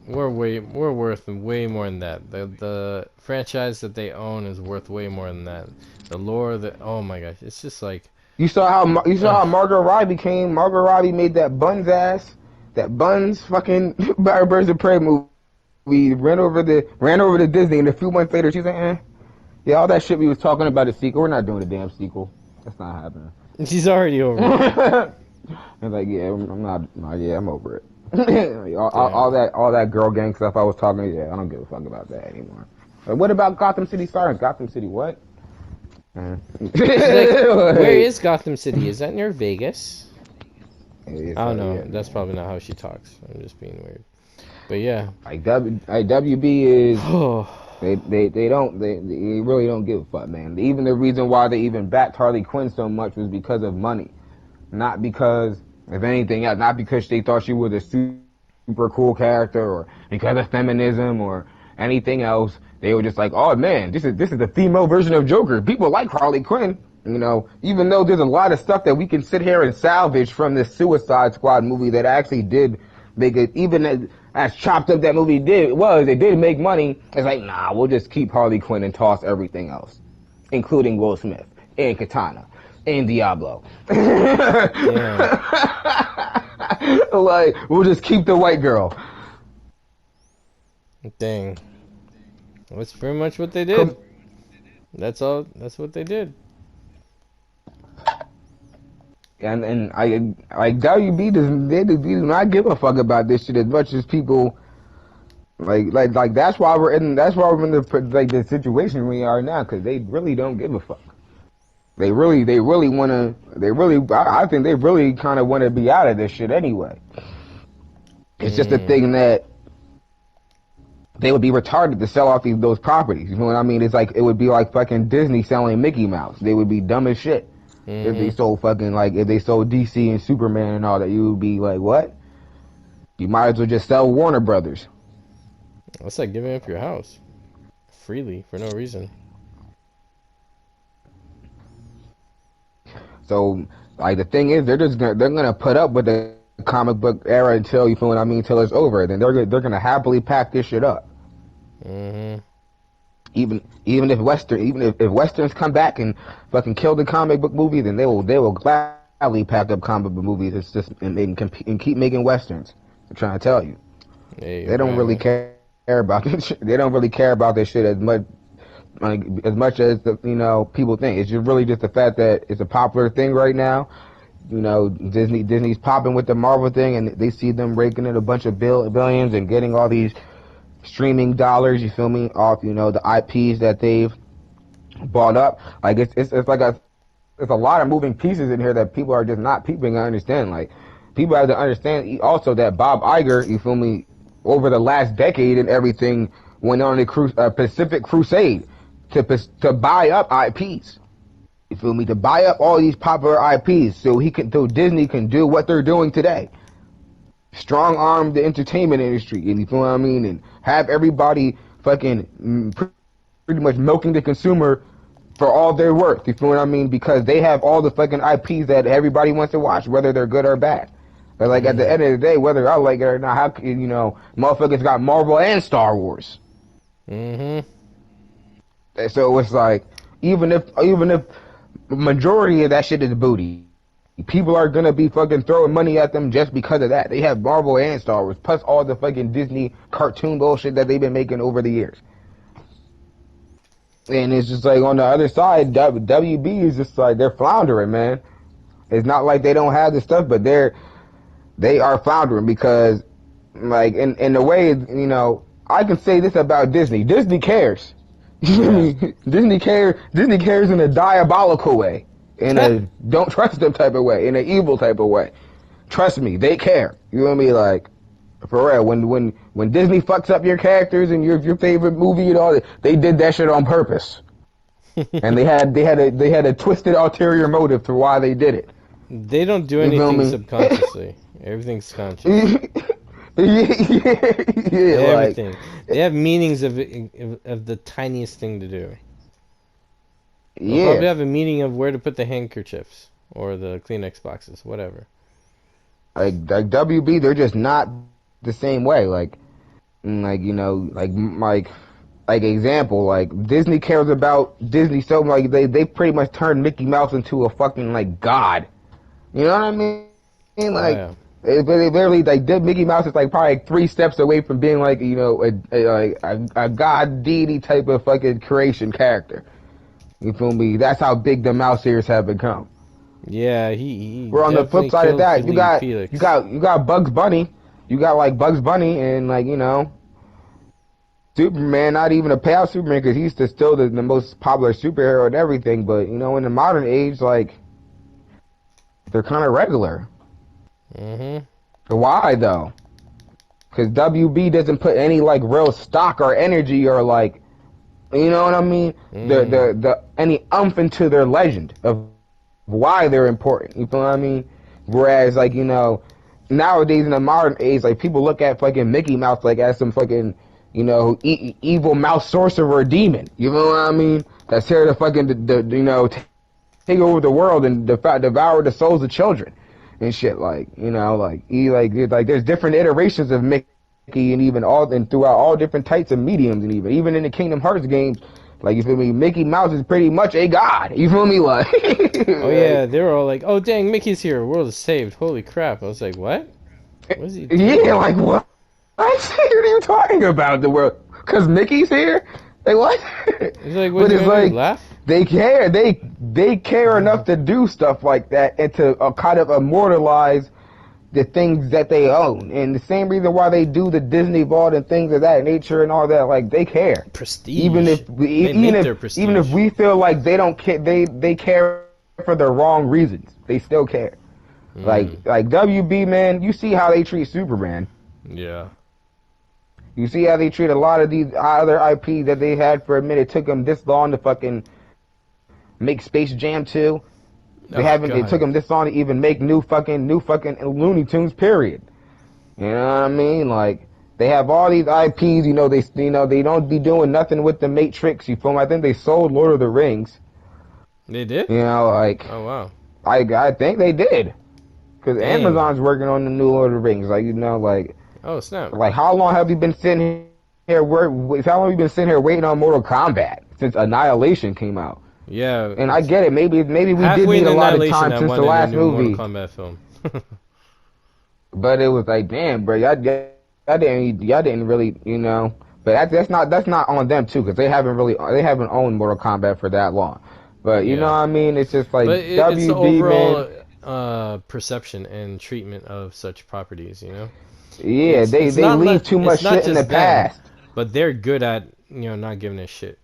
We're worth way more than that. The franchise that they own is worth way more than that. The lore that, oh my gosh, it's just like, You saw how Margot Robbie came. Margot Robbie made that Buns fucking Birds of Prey movie. We ran over to Disney, and a few months later, she's like, yeah, all that shit we was talking about a sequel. We're not doing a damn sequel. That's not happening. she's already over it. I was like, yeah, I'm not. No, yeah, I'm over it. all that girl gang stuff I was talking. Yeah, I don't give a fuck about that anymore. But what about Gotham City Sirens? Gotham City what? Like, where is Gotham City? Is that near Vegas? I don't know. Yeah. That's probably not how she talks. I'm just being weird. But yeah. Like WB is. Oh. They really don't give a fuck, man. Even the reason why they even backed Harley Quinn so much was because of money, not because of anything else. Not because they thought she was a super cool character or because of feminism or anything else. They were just like, oh man, this is the female version of Joker. People like Harley Quinn, you know. Even though there's a lot of stuff that we can sit here and salvage from this Suicide Squad movie that actually did make it, even as chopped up that movie it did make money. It's like, nah, we'll just keep Harley Quinn and toss everything else, including Will Smith and Katana and Diablo. Yeah. Like, we'll just keep the white girl. Dang. That's pretty much what they did. That's all. That's what they did. and I like WB do not give a fuck about this shit as much as people like that's why we're in the situation we are now, because they really don't give a fuck. They really wanna I think they really kind of want to be out of this shit anyway. It's just a thing that they would be retarded to sell off those properties. You know what I mean? It's like it would be like fucking Disney selling Mickey Mouse. They would be dumb as shit if they sold fucking if they sold DC and Superman and all that. You would be like, what? You might as well just sell Warner Brothers. That's like giving up your house freely for no reason. So like the thing is, they're gonna put up with the comic book era until you feel what I mean, until it's over. Then they're gonna happily pack this shit up. Even if westerns come back and fucking kill the comic book movie, then they will gladly pack up comic book movies. It's just and keep making westerns. I'm trying to tell you, they don't really care about this shit. They don't really care about this shit as much. As much as people think. It's just really just the fact that it's a popular thing right now. Disney's popping with the Marvel thing, and they see them raking in a bunch of billions and getting all these streaming dollars. You feel me? Off the IPs that they've bought up. Like it's like there's a lot of moving pieces in here that people are just not peeping. I understand. Like people have to understand also that Bob Iger, you feel me, over the last decade and everything went on a Pacific crusade to buy up IPs. You feel me? To buy up all these popular IPs so Disney can do what they're doing today. Strong arm the entertainment industry, and you feel what I mean? And have everybody fucking pretty much milking the consumer for all their worth. You feel what I mean? Because they have all the fucking IPs that everybody wants to watch, whether they're good or bad. But like at the end of the day, whether I like it or not, how motherfuckers got Marvel and Star Wars. So it's like even if majority of that shit is booty, people are gonna be fucking throwing money at them just because of that. They have Marvel and Star Wars, plus all the fucking Disney cartoon bullshit that they've been making over the years. And it's just like on the other side, WB is just like they're floundering, man. It's not like they don't have the stuff, but they are floundering because, like, in the way, I can say this about Disney. Disney cares. Disney cares in a diabolical way, in a don't trust them type of way, in an evil type of way. Trust me, they care. You know what I mean? Like, for real, when Disney fucks up your characters and your favorite movie and all, they did that shit on purpose, and they had a twisted ulterior motive for why they did it. They don't do anything subconsciously. Everything's conscious. Everything. Like, they have meanings of the tiniest thing to do. They'll probably have a meaning of where to put the handkerchiefs or the Kleenex boxes, whatever. Like WB, they're just not the same way. Like example, like Disney cares about Disney so much, they pretty much turned Mickey Mouse into a fucking like god. You know what I mean? Like. Oh, yeah. They literally Mickey Mouse is like probably 3 steps away from being like a god deity type of fucking creation character. You feel me? That's how big the mouse ears have become. Yeah, he we're on the flip side of that. You got Bugs Bunny. You got like Bugs Bunny and like Superman. Not even a pale Superman because he's still the most popular superhero and everything. But in the modern age, like they're kind of regular. Why though? Because WB doesn't put any like real stock or energy or like, you know what I mean? The any umph into their legend of why they're important. You feel what I mean? Whereas like nowadays in the modern age, like people look at fucking Mickey Mouse like as some fucking evil mouse sorcerer demon. You know what I mean? That's here to fucking take over the world and devour the souls of children. And shit, there's different iterations of Mickey, and even throughout all different types of mediums, and even in the Kingdom Hearts games, like you feel me, Mickey Mouse is pretty much a god. You feel me, like? Oh yeah, they were all like, "Oh dang, Mickey's here, world is saved." Holy crap! I was like, "What? What is he doing?" Yeah, like what? What are you talking about? The world? Because Mickey's here? Like what? It's like, what? Laugh? They care. they care enough to do stuff like that and to kind of immortalize the things that they own. And the same reason why they do the Disney Vault and things of that nature and all that, like, they care. Prestige. Even if we feel like they don't care, they care for the wrong reasons. They still care. Like WB, man, you see how they treat Superman. Yeah. You see how they treat a lot of these other IP that they had for a minute. It took them this long to fucking make Space Jam 2. It took them this long to even make new fucking Looney Tunes, period. You know what I mean? Like, they have all these IPs, they don't be doing nothing with the Matrix, you feel me? I think they sold Lord of the Rings. They did? Like, oh wow. I think they did. Because Amazon's working on the new Lord of the Rings, like, oh snap. Like, how long have you been sitting here waiting on Mortal Kombat since Annihilation came out? Yeah. And I get it. Maybe we did need a lot of time since the last movie. Mortal Kombat film. But it was like, damn, bro, y'all didn't really, But that's not on them too, because they haven't owned Mortal Kombat for that long. But you know what I mean? It's just like WB, it's the overall perception and treatment of such properties, Yeah, they leave too much shit in the past. But they're good at not giving a shit.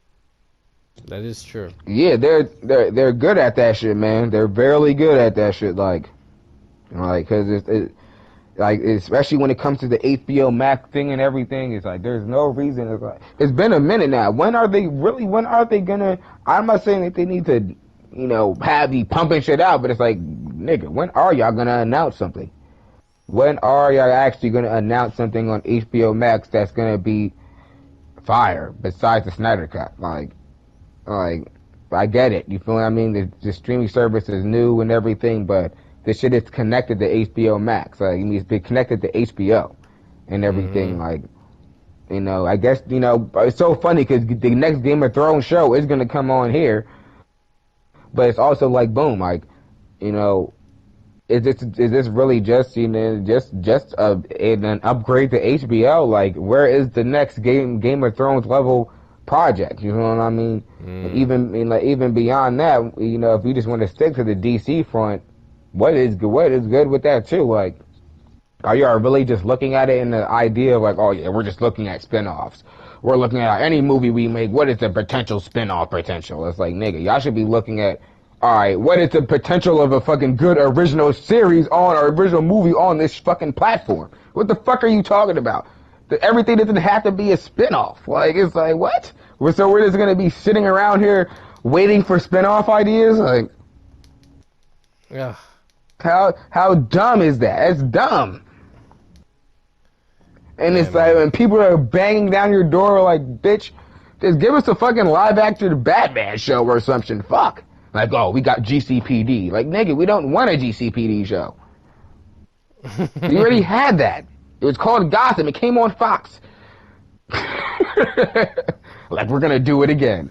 That is true. Yeah, they're good at that shit, man. They're very good at that shit, because especially when it comes to the HBO Max thing and everything, it's like there's no reason. It's been a minute now. When are they gonna? I'm not saying that they need to, have you pumping shit out, but it's like, nigga, when are y'all gonna announce something? When are y'all actually gonna announce something on HBO Max that's gonna be fire besides the Snyder Cut? Like, I get it. You feel what I mean? The streaming service is new and everything, but this shit is connected to HBO Max. Like, it's been connected to HBO and everything. Mm-hmm. I guess, it's so funny because the next Game of Thrones show is going to come on here, but it's also like, boom, like, is this really just, just an upgrade to HBO? Like, where is the next Game of Thrones level project? You know what I mean? Even beyond that, if you just want to stick to the DC front, what is good with that too? Like, are you really just looking at it in the idea of like, oh yeah, we're just looking at spin-offs. We're looking at any movie we make, what is the potential spin-off potential? It's like, nigga, y'all should be looking at, alright, what is the potential of a fucking good original series or original movie on this fucking platform? What the fuck are you talking about? Everything doesn't have to be a spin-off. Like, it's like, what? So we're just gonna be sitting around here waiting for spin-off ideas? Like, yeah. How dumb is that? It's dumb. And Yeah, it's like, when people are banging down your door like, bitch, just give us a fucking live action Batman show or something. Fuck. Like, oh, we got GCPD. Like, nigga, we don't want a GCPD show. We already had that. It was called Gotham. It came on Fox. Like, we're gonna do it again.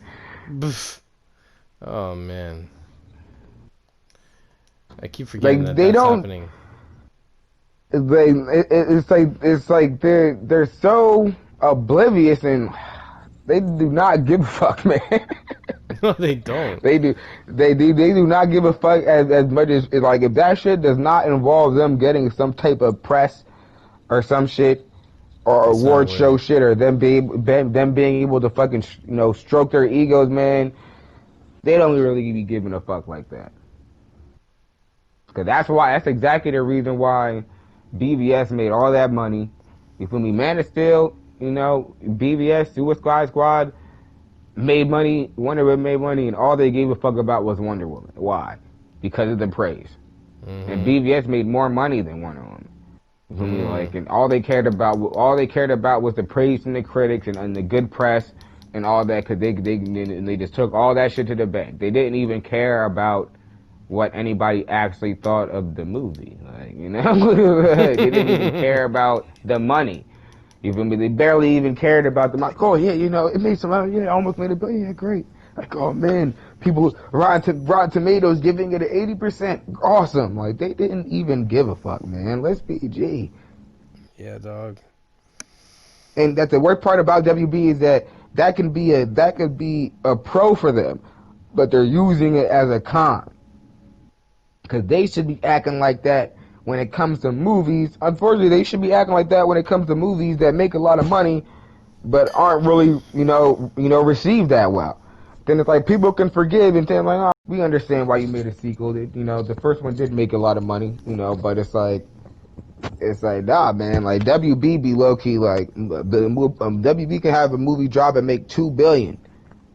Oh man, I keep forgetting like, that's happening. It's like they're so oblivious and they do not give a fuck, man. No, they don't. They do not give a fuck as much as, like, if that shit does not involve them getting some type of press or some shit or award show shit, or them being able to fucking stroke their egos, man, they don't really be giving a fuck like that. Cause that's exactly the reason why BVS made all that money. You feel me? Man of Steel, BVS, Suicide Squad made money, Wonder Woman made money, and all they gave a fuck about was Wonder Woman. Why? Because of the praise. Mm-hmm. And BVS made more money than Wonder Woman. You feel me? Like, and all they cared about was the praise from the critics and the good press and all that, because they just took all that shit to the bank. They didn't even care about what anybody actually thought of the movie. Like, they didn't even care about the money. You feel me? They barely even cared about the money. Oh yeah, it made some money. Yeah, almost made $1 billion. Yeah, great. Like, oh man, people, Rotten Tomatoes giving it an 80%. Awesome. Like, they didn't even give a fuck, man. Let's be G. Yeah, dog. And that's the worst part about WB is that could be a pro for them. but they're using it as a con. Because they should be acting like that when it comes to movies. Unfortunately, they should be acting like that when it comes to movies that make a lot of money, but aren't really, received that well. Then it's like people can forgive and say like, oh, we understand why you made a sequel. That, the first one did make a lot of money, but it's like, nah, man. Like WB be low key. Like WB can have a movie drop and make $2 billion,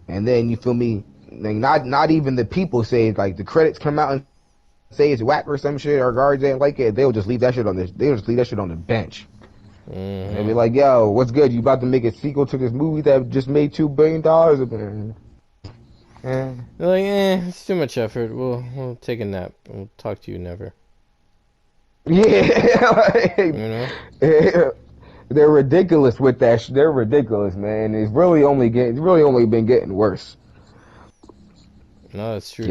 and then you feel me? Like not even the people say like the credits come out and say it's whack or some shit or guards ain't like it. They'll just leave that shit on the bench. And they'll be like, yo, what's good? You about to make a sequel to this movie that just made $2 billion? They're like, it's too much effort. We'll take a nap. We'll talk to you never. Yeah, they're ridiculous with that. They're ridiculous, man. It's really only been getting worse. No, that's true.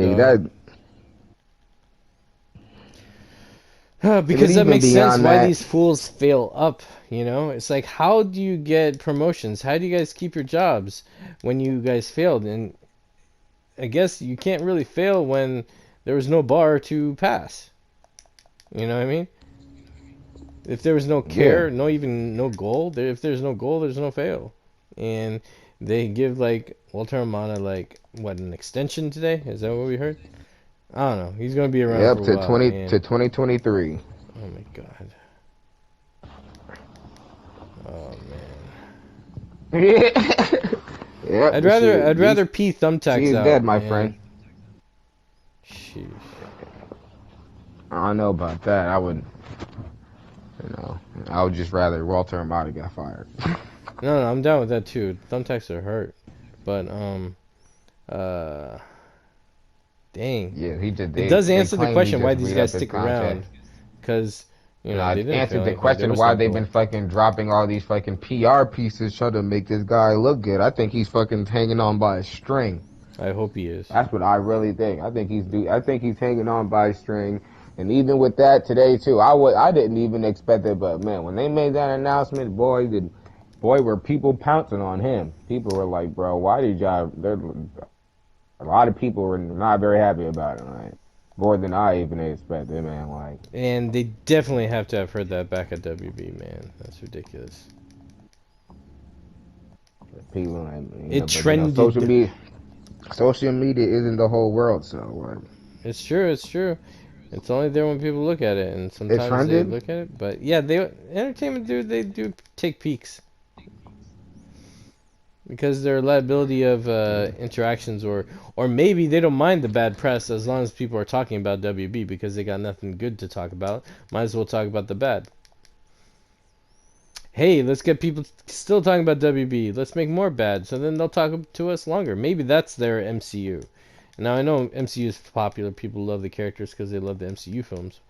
Yeah, because that makes sense why these fools fail up, It's like, how do you get promotions? How do you guys keep your jobs when you guys failed? And I guess you can't really fail when there was no bar to pass. You know what I mean? If there was no care, no goal, if there's no goal, there's no fail. And they give, like, Walter Amana, like, what, an extension today? Is that what we heard? I don't know. He's going to be around for a while. To 2023. Oh, my God. Oh, man. Yep, I'd rather pee thumbtacks he's out. He's dead, my friend. Sheesh. I don't know about that. I would just rather Walter Amada got fired. No, I'm down with that too. Thumbtacks are hurt, but dang. Yeah, he did. It does answer the question why these guys stick around, because they didn't answered the question why they've been fucking dropping all these fucking PR pieces trying to make this guy look good. I think he's fucking hanging on by a string. I hope he is. That's what I really think. I think he's hanging on by a string. And even with that today too, I didn't even expect it, but man, when they made that announcement, boy, were people pouncing on him. People were like, bro, why did y'all? A lot of people were not very happy about it, like more than I even expected, man. Like, and they definitely have to have heard that back at WB, man. That's ridiculous. People, it trended. Social media isn't the whole world, so like, it's true. It's only there when people look at it, and sometimes they look at it. But yeah, entertainment they do take peeks because their liability of interactions, or maybe they don't mind the bad press as long as people are talking about WB because they got nothing good to talk about. Might as well talk about the bad. Hey, let's get people still talking about WB. Let's make more bad, so then they'll talk to us longer. Maybe that's their MCU. Now, I know MCU is popular. People love the characters because they love the MCU films.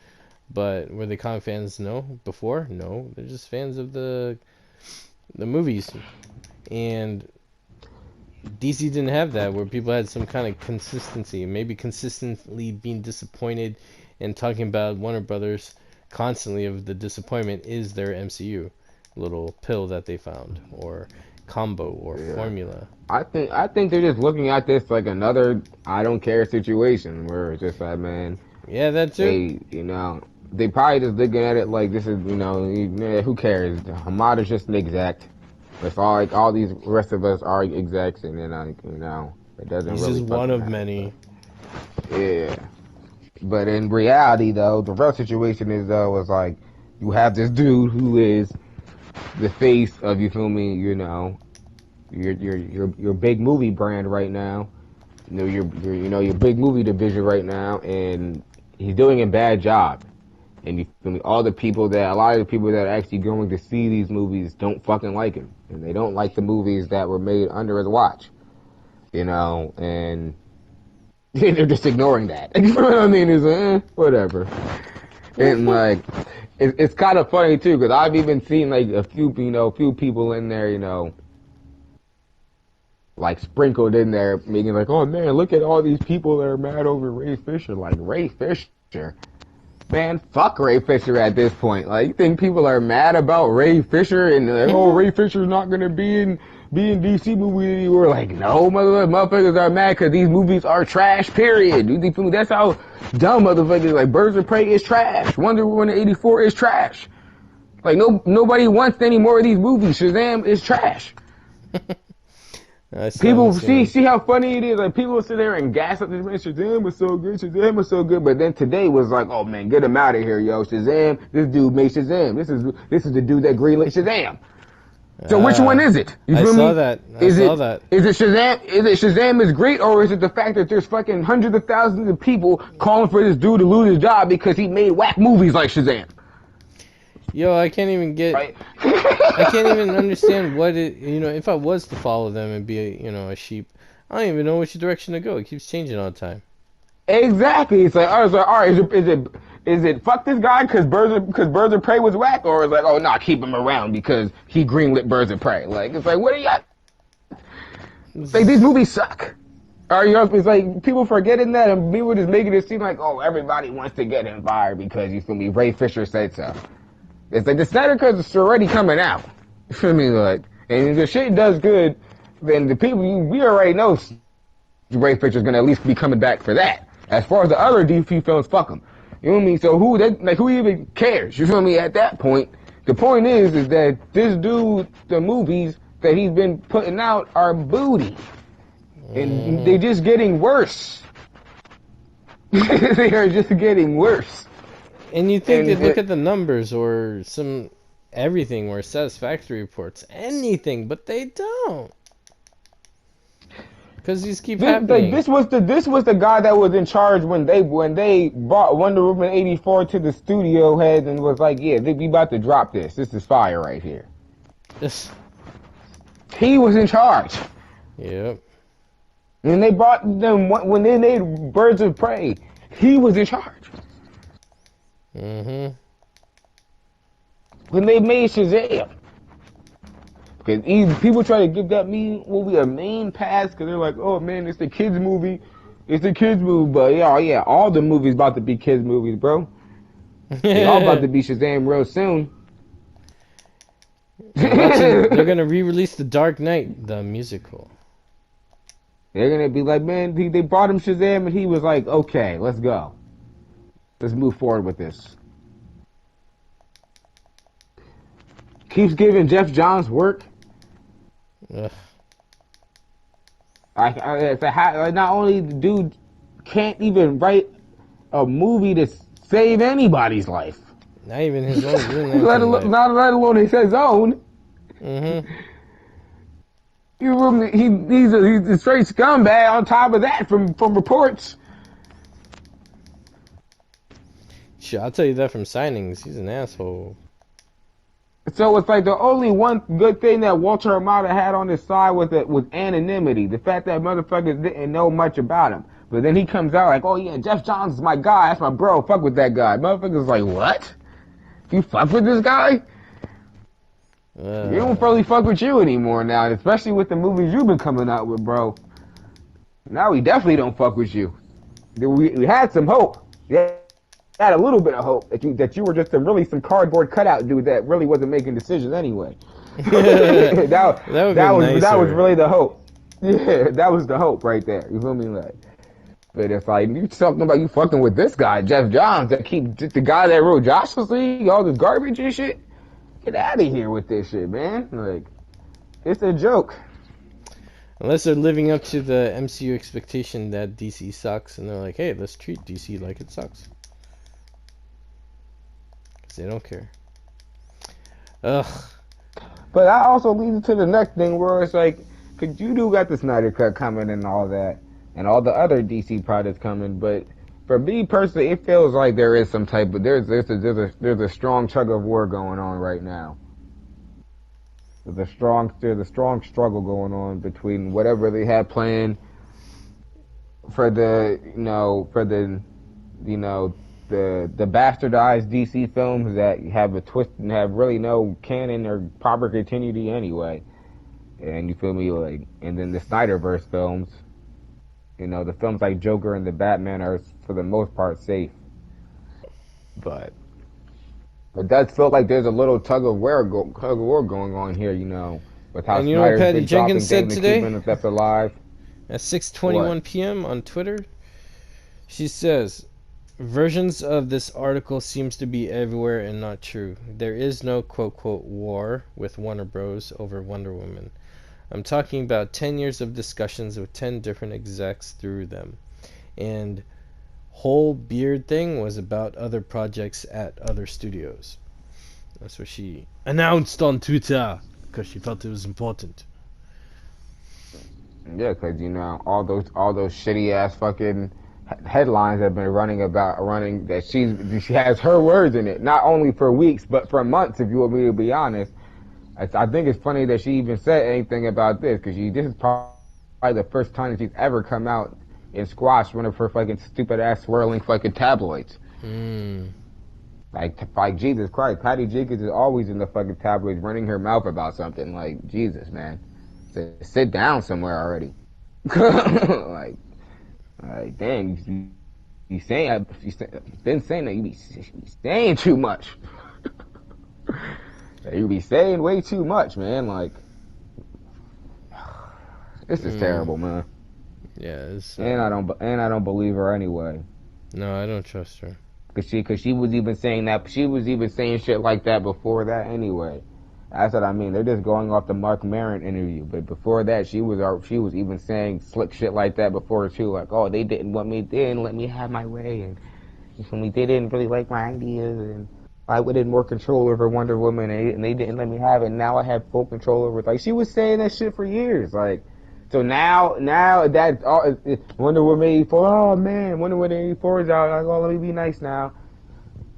But were they comic fans? No. Before? No. They're just fans of the movies. And DC didn't have that, where people had some kind of consistency. Maybe consistently being disappointed and talking about Warner Brothers constantly of the disappointment is their MCU. Little pill that they found, or combo, or formula. I think they're just looking at this like another I don't care situation where it's just like, man. Yeah, that too. They probably just looking at it like this is, who cares? Hamada's just an exec. It's all like all these rest of us are execs, and then it doesn't. He's really just one of many. Yeah, but in reality, though, the real situation is like you have this dude who is the face of, you feel me, your big movie brand right now, your big movie division right now, and he's doing a bad job. And you feel me, a lot of the people that are actually going to see these movies don't fucking like him, and they don't like the movies that were made under his watch, and they're just ignoring that. You know what I mean? It's whatever. And like, it's kind of funny too, because I've even seen like a few people in there, like sprinkled in there, making like, oh man, look at all these people that are mad over Ray Fisher. Like, Ray Fisher, man, fuck Ray Fisher at this point. Like, you think people are mad about Ray Fisher and like, oh, Ray Fisher's not gonna be in be in DC movies. We're like, no, motherfuckers are mad because these movies are trash, period. You feel me? That's how dumb motherfuckers, like, Birds of Prey is trash. Wonder Woman 84 is trash. Like, nobody wants any more of these movies. Shazam is trash. People see how funny it is. Like, people sit there and gas up this man. Shazam was so good. Shazam was so good. But then today was like, oh man, get him out of here, yo. Shazam. This dude made Shazam. This is the dude that greenlit Shazam. So which one is it? You feel I me? saw that. Is it Shazam? Is it Shazam is great, or is it the fact that there's fucking hundreds of thousands of people calling for this dude to lose his job because he made whack movies like Shazam? Yo, I can't even get. Right? I can't even understand what it. If I was to follow them and be a sheep, I don't even know which direction to go. It keeps changing all the time. Exactly. It's like, all right, is it fuck this guy because Birds of Prey was whack, or is it like, oh nah, keep him around because he greenlit Birds of Prey? Like, it's like, what are you? Like, these movies suck. It's like people forgetting that, and people just making it seem like, oh, everybody wants to get him fired because you feel me? Ray Fisher said so. It's like the Snyder Cut is already coming out. You feel me? Like, and if the shit does good, then the people we already know Ray Fisher's gonna at least be coming back for that. As far as the other DC films, fuck them. You know what I mean? So who even cares? You feel me? At that point, the point is that this dude, the movies that he's been putting out are booty, and they're just getting worse. They are just getting worse. And you think they'd look at the numbers or everything or satisfactory reports, anything, but they don't. Because these keep happening. Like, this was the guy that was in charge when they brought Wonder Woman 84 to the studio head and was like, yeah, we about to drop this. This is fire right here. He was in charge. Yep. And they brought them when they made Birds of Prey. He was in charge. Mm-hmm. When they made Shazam. Because people try to give that movie a main pass because they're like, oh man, it's the kids movie. It's a kids movie. But yeah, all the movies about to be kids movies, bro. They all about to be Shazam real soon. They're going to re-release The Dark Knight, the musical. They're going to be like, man, they brought him Shazam and he was like, okay, let's go. Let's move forward with this. Keeps giving Jeff Johns work. Ugh. Not only the dude can't even write a movie to save anybody's life. Not even his own. let alone his own. Mm-hmm. He's a straight scumbag on top of that from reports. Shit, I'll tell you that from signings. He's an asshole. So it's like the only one good thing that Walter Amada had on his side was anonymity. The fact that motherfuckers didn't know much about him. But then he comes out like, oh yeah, Jeff Johns is my guy. That's my bro. Fuck with that guy. Motherfuckers like, what? You fuck with this guy? He don't really fuck with you anymore now, especially with the movies you've been coming out with, bro. Now we definitely don't fuck with you. We had some hope. Yeah. Had a little bit of hope that you were just some cardboard cutout dude that really wasn't making decisions anyway. that was really the hope. Yeah, that was the hope right there. You feel me? Like, but it's like you talking about you fucking with this guy, Jeff Johns, the guy that wrote Justice League, all this garbage and shit. Get out of here with this shit, man. Like, it's a joke. Unless they're living up to the MCU expectation that DC sucks, and they're like, hey, let's treat DC like it sucks. They don't care. Ugh. But that also leads to the next thing where it's like, cause you do got the Snyder Cut coming and all that, and all the other DC projects coming. But for me personally, it feels like there is some type of there's a strong tug of war going on right now. There's a strong struggle going on between whatever they had planned for the bastardized DC films that have a twist and have really no canon or proper continuity anyway. And you feel me, like, and then the Snyderverse films, the films like Joker and the Batman are for the most part safe. But it does feel like there's a little tug of war going on here, with how And you know what Snyder's Patty been Jenkins dropping said things and today keeping us up alive. at What? 6:21 p.m. on Twitter? She says, versions of this article seems to be everywhere and not true. There is no quote war with Warner Bros. Over Wonder Woman. I'm talking about 10 years of discussions with 10 different execs through them. And whole beard thing was about other projects at other studios. That's what she announced on Twitter because she felt it was important. Yeah, because all those shitty ass fucking headlines have been running that she has her words in it, not only for weeks but for months. If you want me to be honest, I think it's funny that she even said anything about this because this is probably the first time that she's ever come out and squashed one of her fucking stupid ass swirling fucking tabloids. Like Jesus Christ, Patty Jenkins is always in the fucking tabloids running her mouth about something. Like, Jesus, man. Sit down somewhere already. like, damn, you've been saying that you be saying too much. You be saying way too much, man. Like, this is terrible, man. Yeah, it's, and I don't believe her anyway. No, I don't trust her. Cause she was even saying shit like that before that anyway. That's what I mean. They're just going off the Mark Maron interview, but before that, she was even saying slick shit like that before too. Like, oh, they didn't let me have my way, and they didn't really like my ideas, and I wanted more control over Wonder Woman, and they didn't let me have it. And now I have full control over it. Like, she was saying that shit for years. Like, so now that Wonder Woman 84, oh man, Wonder Woman 84 is out. Like, oh, let me be nice now.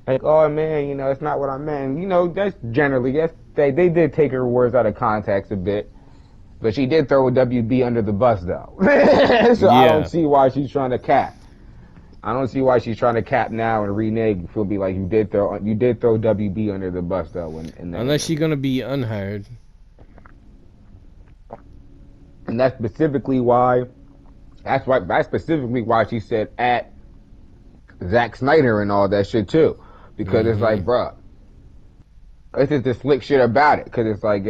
Like, oh man, it's not what I meant. That's generally, they did take her words out of context a bit. But she did throw a WB under the bus though. So yeah. I don't see why she's trying to cap. I don't see why she's trying to cap now and renege. Feel be like you did throw WB under the bus though. Unless she's gonna be unhired. And that's specifically why she said at Zack Snyder and all that shit too. Because it's like, bruh, this is the slick shit about it. Because it's like,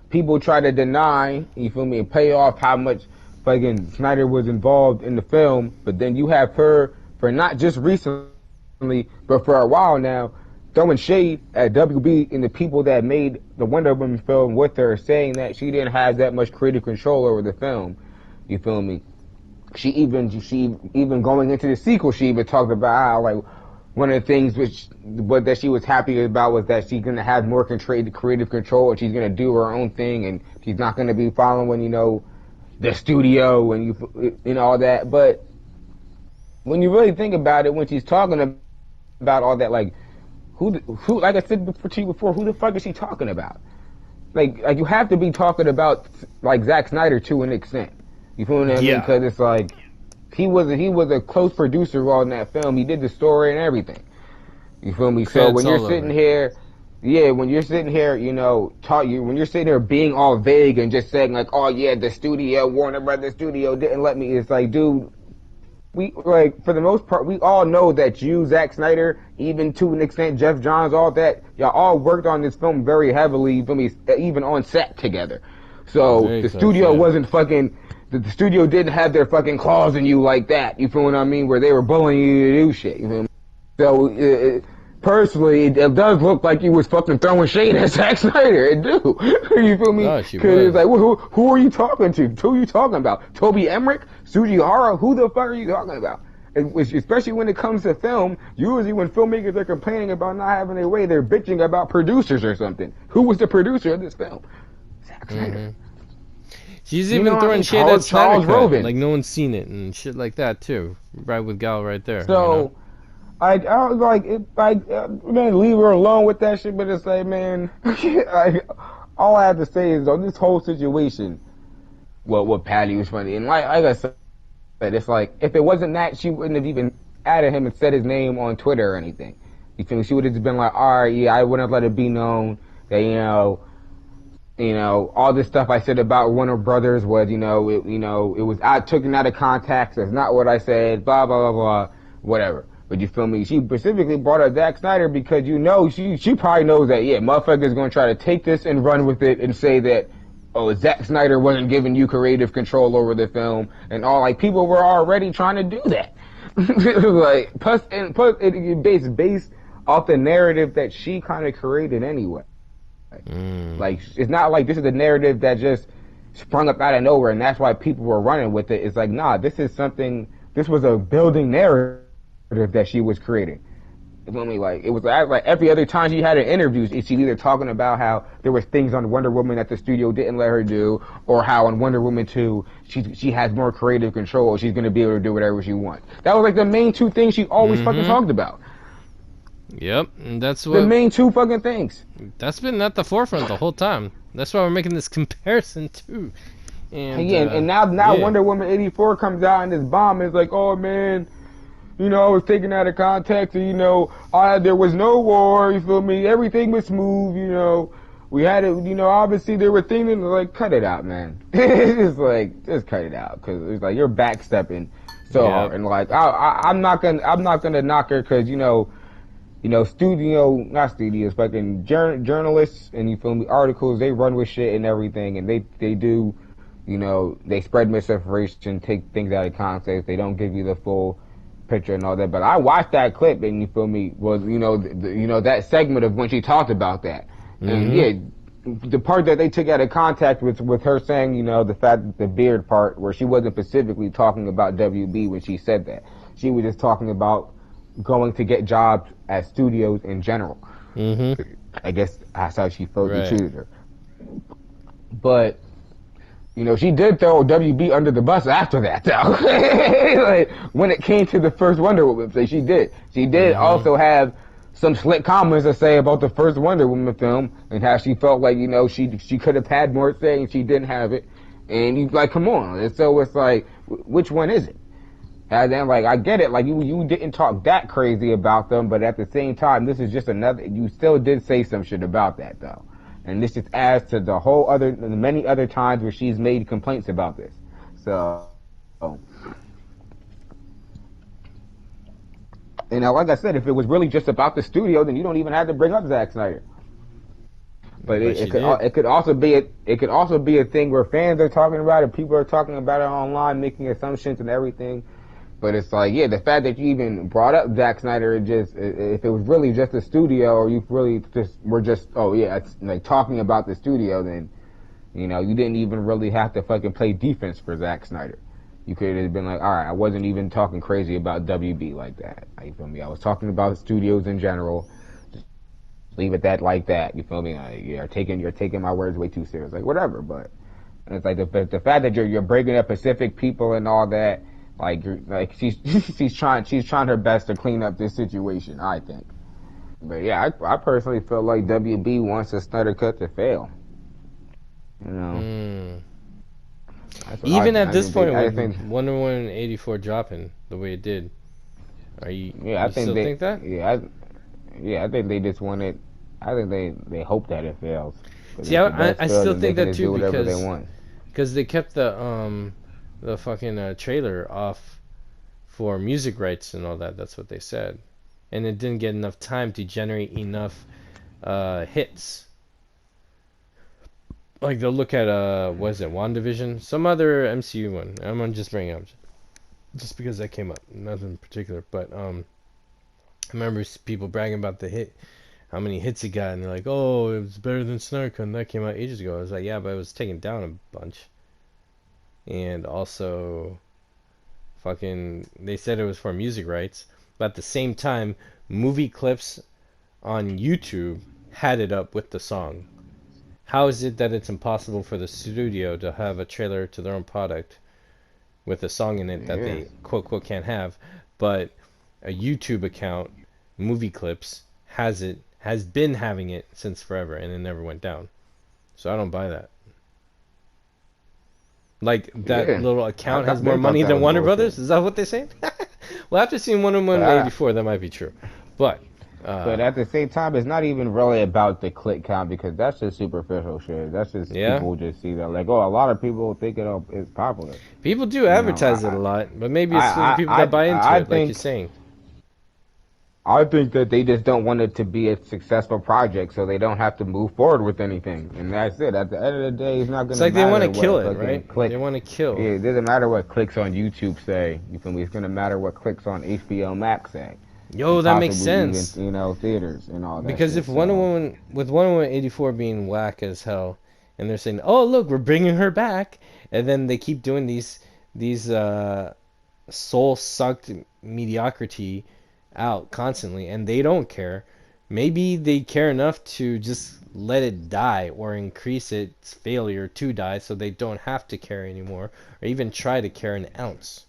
people try to deny, you feel me, and pay off how much fucking Snyder was involved in the film. But then you have her, for not just recently, but for a while now, throwing shade at WB and the people that made the Wonder Woman film with her, saying that she didn't have that much creative control over the film. You feel me? She even going into the sequel, she even talked about how, like, one of the things that she was happy about was that she's gonna have more creative control, and she's gonna do her own thing, and she's not gonna be following, the studio and all that. But when you really think about it, when she's talking about all that, like, who, like I said to you before, who the fuck is she talking about? Like you have to be talking about like Zack Snyder to an extent. You feel what I mean? Because it's like. He was a close producer on that film. He did the story and everything. You feel me? So when you're sitting here, when you're sitting here, when you're sitting here being all vague and just saying like, oh yeah, the studio, Warner Brothers studio didn't let me. It's like, dude, for the most part, we all know that you, Zack Snyder, even to an extent, Jeff Johns, all that, y'all all worked on this film very heavily, you feel me, even on set together. So the studio wasn't fucking. The studio didn't have their fucking claws in you like that. You feel what I mean? Where they were bullying you to do shit. You feel me? So, personally, it does look like you was fucking throwing shade at Zack Snyder. It do. You feel me? Because it's like, who are you talking to? Who are you talking about? Toby Emmerich? Sujihara? Who the fuck are you talking about? Especially when it comes to film, usually when filmmakers are complaining about not having their way, they're bitching about producers or something. Who was the producer of this film? Zack Snyder. She's even throwing shade at Snyder Cut, like no one's seen it and shit like that too. Right with Gal right there. So, I was like, man, leave her alone with that shit. But it's like, man, all I have to say is on this whole situation, what Patty was funny, and like I said, it's like if it wasn't that, she wouldn't have even added him and said his name on Twitter or anything. You feel me? She would have just been like, all right, yeah, I wouldn't have let it be known that all this stuff I said about Warner Brothers was, it was taken out of context. That's not what I said. Blah blah blah blah, whatever. But you feel me? She specifically brought up Zack Snyder because she probably knows that motherfuckers gonna try to take this and run with it and say that oh, Zack Snyder wasn't giving you creative control over the film and all. Like people were already trying to do that. Like plus it based off the narrative that she kind of created anyway. Mm. Like it's not like this is a narrative that just sprung up out of nowhere and that's why people were running with it. It's like nah, this is something. This was a building narrative that she was creating. You feel me? Like it was like every other time she had an interview, she either talking about how there was things on Wonder Woman that the studio didn't let her do, or how on Wonder Woman 2 she has more creative control. She's gonna be able to do whatever she wants. That was like the main two things she always fucking talked about. Yep, and that's The what main two fucking things. that's been at the forefront the whole time. That's why we're making this comparison too. And Yeah, and now yeah. Wonder Woman 84 comes out and this bomb is like, oh man, you know, I was taken out of context, and, you know, there was no war, you feel me? Everything was smooth, you know. We had it, you know, obviously there were things that like, cut it out, man. It's like, just cut it out, cause it's like, you're backstepping so hard. And like, I'm not gonna knock her, cause, not studios, fucking journalists, and you feel me, articles, they run with shit and everything, and they do, you know, they spread misinformation, take things out of context, they don't give you the full picture and all that. But I watched that clip, and you feel me, was that segment of when she talked about that, and yeah, the part that they took out of context with her saying, you know, the fact that the beard part, where she wasn't specifically talking about WB when she said that, she was just talking about going to get jobs at studios in general. I guess that's how she felt they treated her. But you know, she did throw WB under the bus after that, though. Like, when it came to the first Wonder Woman film, she did. She did also have some slick comments to say about the first Wonder Woman film and how she felt like, you know, she could have had more say and she didn't have it. And you like, come on. And so it's like, which one is it? And then, like, I get it. Like, you didn't talk that crazy about them, but at the same time, this is just another. You still did say some shit about that, though. And this just adds to the many other times where she's made complaints about this. So, you know, like I said, if it was really just about the studio, then you don't even have to bring up Zack Snyder. But it could also be a thing where fans are talking about it, people are talking about it online, making assumptions and everything. But it's like, yeah, the fact that you even brought up Zack Snyder, if it was really just the studio, or you really it's like talking about the studio, then, you know, you didn't even really have to fucking play defense for Zack Snyder. You could have been like, alright, I wasn't even talking crazy about WB like that. You feel me? I was talking about studios in general. Just leave it that like that. You feel me? You're taking my words way too serious. Like, whatever, but it's like the fact that you're breaking up Pacific people and all that. Like she's trying her best to clean up this situation, I think. But yeah, I personally feel like WB wants a Snyder cut to fail. You know. Even at this point, with Wonder Woman 84 dropping the way it did, I think that? Yeah, I think they just want it. I think they hope that it fails. See, I still think that too, because they kept the fucking trailer off for music rights and all that. That's what they said, and it didn't get enough time to generate enough hits. Like they'll look at what is it, WandaVision, some other MCU one. I'm gonna just bring it up just because that came up, nothing in particular. But I remember people bragging about the hit, how many hits it got, and they're like, oh, it was better than Snyder Cut, and that came out ages ago. I was like, yeah, but it was taken down a bunch. And also, they said it was for music rights, but at the same time, movie clips on YouTube had it up with the song. How is it that it's impossible for the studio to have a trailer to their own product with a song in it that they quote can't have, but a YouTube account, movie clips, has been having it since forever, and it never went down. So I don't buy that. Like, that little account has more money than Warner Brothers? Is that what they're saying? Well, after seeing Wonder Woman 84, that might be true. But at the same time, it's not even really about the click count, because that's just superficial shit. That's just people just see that. Like, oh, a lot of people think it's popular. People do advertise it a lot, but maybe it's the people that buy into it, like you're saying. I think that they just don't want it to be a successful project, so they don't have to move forward with anything, and that's it. At the end of the day, it's not It's gonna like they want matter to kill what it, fucking right? They clicks. want to kill. Yeah, it doesn't matter what clicks on YouTube say. You feel me? It's gonna matter what clicks on HBO Max say, Yo, and that makes possibly even sense. theaters and all that Because shit. if Wonder So Woman, with Wonder Woman 84 being whack as hell, and they're saying, "Oh, look, we're bringing her back," and then they keep doing these soul-sucked mediocrity out constantly, and they don't care. Maybe they care enough to just let it die or increase its failure to die so they don't have to care anymore or even try to care an ounce.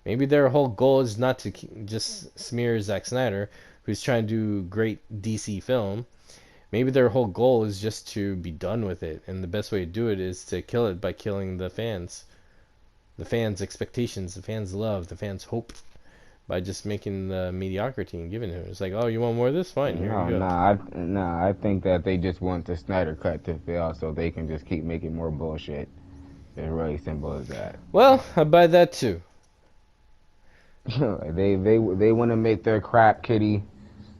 Maybe their whole goal is not to just smear Zack Snyder, who's trying to do great DC film. Maybe their whole goal is just to be done with it, and the best way to do it is to kill it by killing the fans' expectations, the fans' love, the fans' hope, by just making the mediocrity and giving it. It's like, oh, you want more of this? Fine, here you no, go. I think that they just want the Snyder cut to fail, so they can just keep making more bullshit. It's really simple as that. Well, I buy that too. They want to make their crap kitty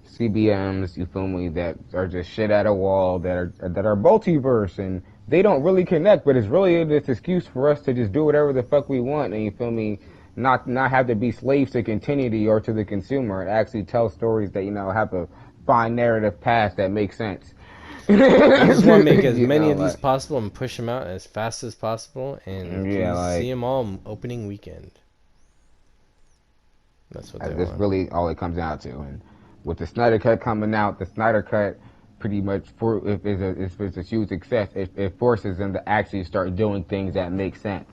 CBMs, you feel me, that are just shit at a wall, that are multiverse, and they don't really connect, but it's really this excuse for us to just do whatever the fuck we want, and you feel me, not have to be slaves to continuity or to the consumer, and actually tell stories that, have a fine narrative path that makes sense. I just want to make as You many know, of these like, possible and push them out as fast as possible, and yeah, please see like, them all opening weekend. That's what they that's want. really all it comes down to, and with the Snyder Cut coming out, the Snyder Cut pretty much, if it's a huge success, it forces them to actually start doing things that make sense.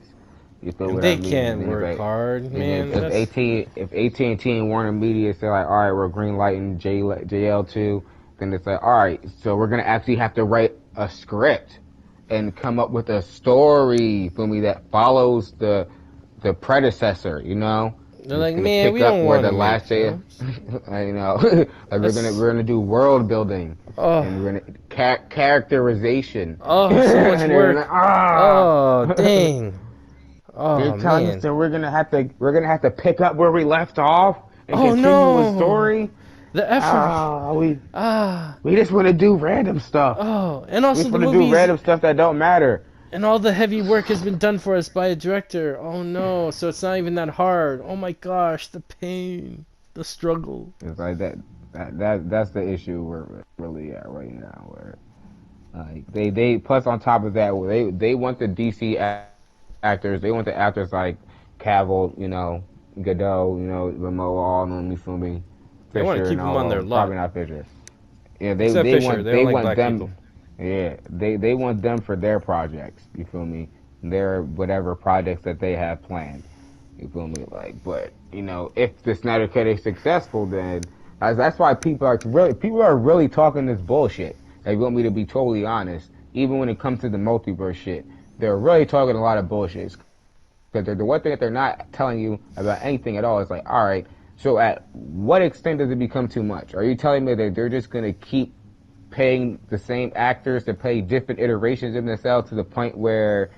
You feel And what I they mean? And can't then work hard, man. That's if AT&T and Warner Media say like, all right, we're greenlighting JL2, then it's like, all right, so we're gonna actually have to write a script and come up with a story, you feel me, that follows the predecessor, they're and it's like, gonna man, pick we up don't where want the to make last day, films. like That's we're gonna do world building, and oh we're gonna characterization, so much and they're like, work. Oh dang. they're Oh telling us man. that we're gonna have to pick up where we left off and Oh continue a no. story. The effort. We Ah. we just want to do random stuff. Oh, and We also just the want to do movies random stuff that don't matter. and all the heavy work has been done for us by a director. Oh no, so it's not even that hard. Oh my gosh, the pain, the struggle. It's like that's the issue we're really at right now. Where they plus on top of that, they want the DC actors. They want the actors like Cavill, Godot, Remo, all of them. You feel me? They want to Fisher keep and them all on of their them. Probably lot. not Fisher. Yeah, they Except they Fisher, want they don't they like want black people. them. Yeah, they want them for their projects. You feel me? Their whatever projects that they have planned. You feel me? Like, but if the Snyder Cut is successful, then that's why people are really talking this bullshit. They want me to be totally honest. Even when it comes to the multiverse shit, they're really talking a lot of bullshit. Because the one thing that they're not telling you about anything at all is like, all right, so at what extent does it become too much? Are you telling me that they're just gonna keep paying the same actors to play different iterations of themselves to the point where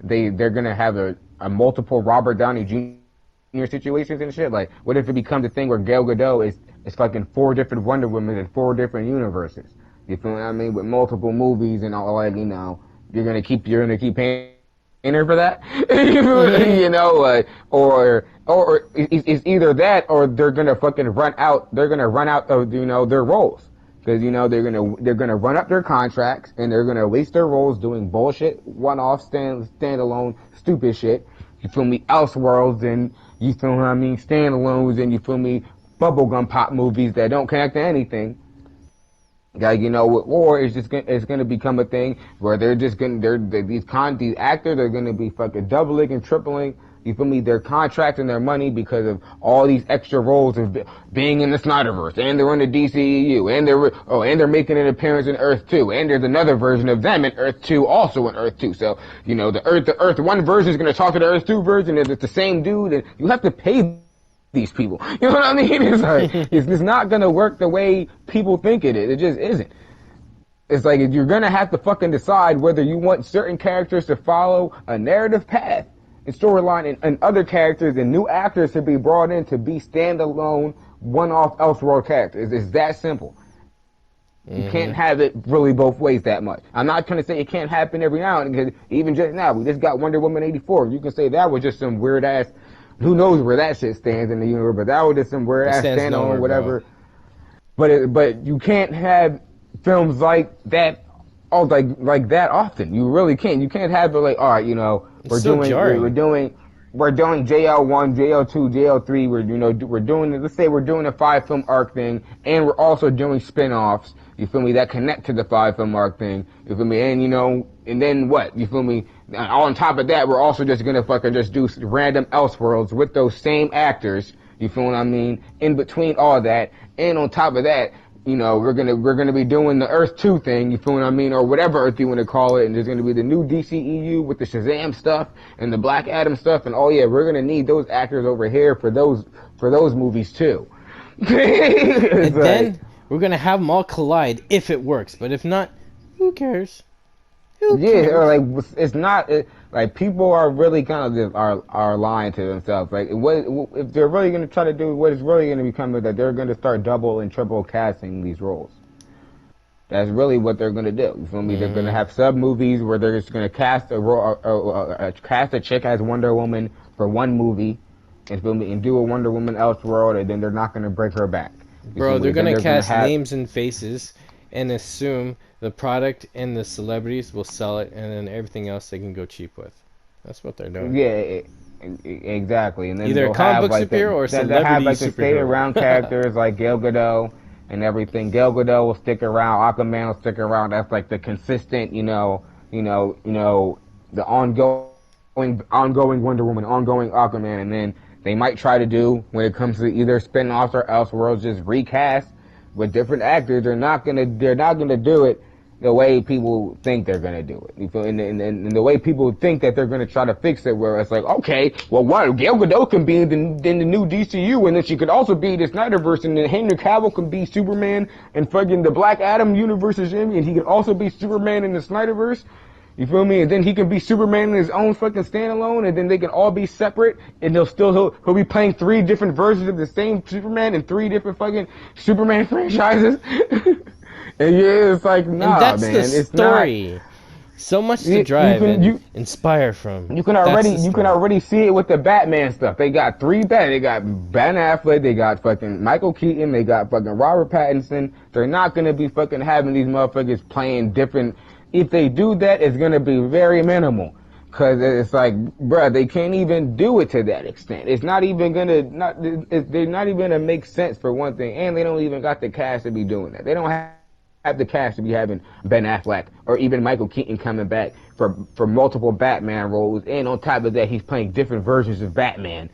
they're gonna have a multiple Robert Downey Jr. situations and shit? Like, what if it becomes a thing where Gal Gadot is fucking 4 different Wonder Women in 4 different universes? You feel what I mean? With multiple movies and all, like, you're gonna keep paying her for that. Or it's either that or they're gonna fucking run out. They're gonna run out of their roles. Because they're gonna run up their contracts and they're gonna waste their roles doing bullshit, one-off, standalone, stupid shit. You feel me? Elseworlds, and you feel what I mean? Standalones, and you feel me? Bubblegum pop movies that don't connect to anything. Like, or it's gonna become a thing where these actors are gonna be fucking doubling and tripling. You feel me? Their contracts and their money because of all these extra roles of being in the Snyderverse, and they're in the DCEU, and they're making an appearance in Earth 2, and there's another version of them in Earth 2, also in Earth 2. So the Earth 1 version is gonna talk to the Earth 2 version, and it's the same dude, and you have to pay these people. You know what I mean? It's like, it's not gonna work the way people think it is. It just isn't. It's like, you're gonna have to fucking decide whether you want certain characters to follow a narrative path and storyline and other characters and new actors to be brought in to be standalone, one-off Elseworld characters. It's that simple. You can't have it really both ways that much. I'm not trying to say it can't happen every now and then, because even just now, we just got Wonder Woman 84. You can say that was just some weird ass, who knows where that shit stands in the universe, but that was just some weird ass standalone, whatever. But you can't have films like that, like that often. You really can't. You can't have it like, all right, we're doing JL1, JL2, JL3. We're doing. Let's say we're doing a 5-film arc thing, and we're also doing spin-offs. You feel me? That connect to the 5-film arc thing. You feel me? And and then what? You feel me? On top of that, we're also just gonna fucking just do random Elseworlds with those same actors. You feel what I mean? In between all that, and on top of that, we're gonna be doing the Earth 2 thing, you feel what I mean, or whatever Earth you want to call it, and there's gonna be the new DCEU with the Shazam stuff and the Black Adam stuff, and we're gonna need those actors over here for those movies too. And then we're gonna have them all collide if it works, but if not, who cares? Who cares? Or like it's not like people are really kind of just are lying to themselves. Like if they're really gonna try to do what is really gonna become is that they're gonna start double and triple casting these roles. That's really what they're gonna do. You feel me? They're gonna have sub movies where they're just gonna cast cast a chick as Wonder Woman for one movie, and do a Wonder Woman Elseworld, and then they're not gonna bring her back. Bro, they're gonna cast names and faces and assume the product and the celebrities will sell it, and then everything else they can go cheap with. That's what they're doing. Yeah, exactly. And then either a comic book superhero or celebrity have like the superhero. stay around characters like Gal Gadot and everything. Gal Gadot will stick around. Aquaman will stick around. That's like the consistent, the ongoing Wonder Woman, ongoing Aquaman, and then they might try to do, when it comes to either spin-offs or Elseworlds, just recast with different actors. They're not gonna do it the way people think they're gonna do it. You feel? And the way people think that they're gonna try to fix it, where it's like, okay, well, what? Gal Gadot can be in the new DCU, and then she could also be the Snyderverse, and then Henry Cavill can be Superman, and fucking the Black Adam universe is in, and he can also be Superman in the Snyderverse. You feel me? And then he can be Superman in his own fucking standalone, and then they can all be separate, and he'll be playing 3 different versions of the same Superman in 3 different fucking Superman franchises. And it's like, nah, and that's man, the story. So much to drive and inspire from. You can already see it with the Batman stuff. They got 3 They got Ben Affleck, they got fucking Michael Keaton, they got fucking Robert Pattinson. They're not gonna be fucking having these motherfuckers playing different. If they do that, it's gonna be very minimal, cause it's like, bruh, they can't even do it to that extent. It's not even gonna they're not even gonna make sense for one thing, and they don't even got the cash to be doing that. They don't have the cash to be having Ben Affleck or even Michael Keaton coming back for multiple Batman roles, and on top of that, he's playing different versions of Batman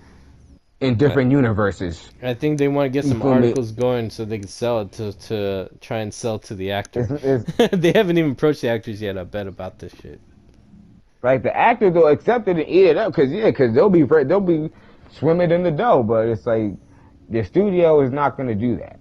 in different universes. I think they want to get some articles going so they can sell it to try and sell to the actors. They haven't even approached the actors yet, I bet, about this shit. Like, the actors will accept it and eat it up, cause they'll be swimming in the dough, but it's like, the studio is not gonna do that.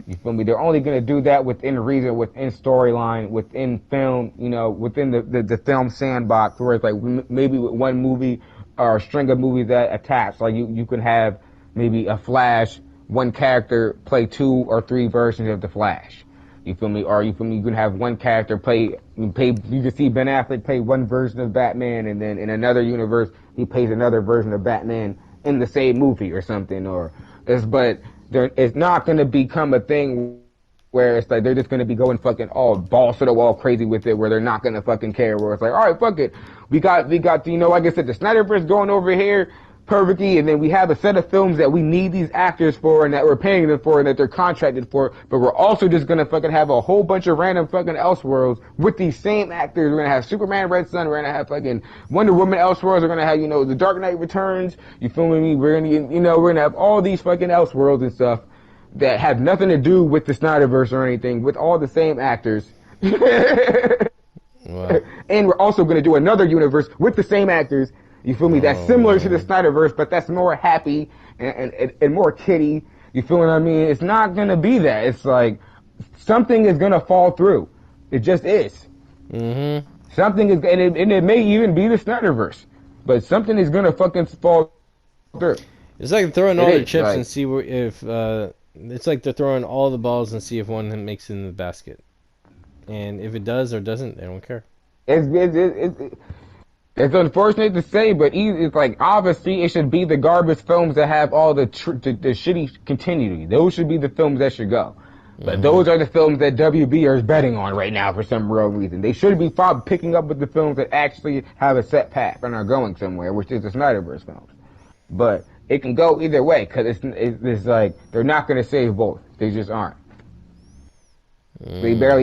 You feel me? They're only gonna do that within reason, within storyline, within film, within the film sandbox, where it's like, maybe with one movie, or a string of movies that attach. Like you can have maybe a Flash, one character play 2 or 3 versions of the Flash. You feel me? Or you can have one character play. You can see Ben Affleck play one version of Batman, and then in another universe he plays another version of Batman in the same movie or something. It's not going to become a thing where it's like they're just going to be going fucking all balls to the wall crazy with it, where they're not going to fucking care, where it's like, all right, fuck it. We got like I said, the Snyderverse going over here perfectly, and then we have a set of films that we need these actors for, and that we're paying them for, and that they're contracted for, but we're also just going to fucking have a whole bunch of random fucking Elseworlds with these same actors. We're going to have Superman Red Sun, we're going to have fucking Wonder Woman Elseworlds, we're going to have, The Dark Knight Returns, you feel me? We're going to, we're going to have all these fucking Elseworlds and stuff that have nothing to do with the Snyderverse or anything, with all the same actors. Wow. And we're also going to do another universe with the same actors, you feel me, that's similar to the Snyderverse, but that's more happy and more kiddie, you feel what I mean? It's not going to be that. It's like, something is going to fall through. It just is. Mm-hmm. Something is, and it may even be the Snyderverse. but something is gonna fucking fall through. It's like throwing It all the is chips like and see if it's like they're throwing all the balls and see if one makes it in the basket. And if it does or doesn't, they don't care. it's it's it's, it's unfortunate to say, but it's like obviously it should be the garbage films that have all the shitty continuity. Those should be the films that should go. But Hmm. those are the films that WB is betting on right now for some real reason. They should be picking up with the films that actually have a set path and are going somewhere, which is the Snyderverse films. But it can go either way because it's like they're not going to save both. They just aren't. They don't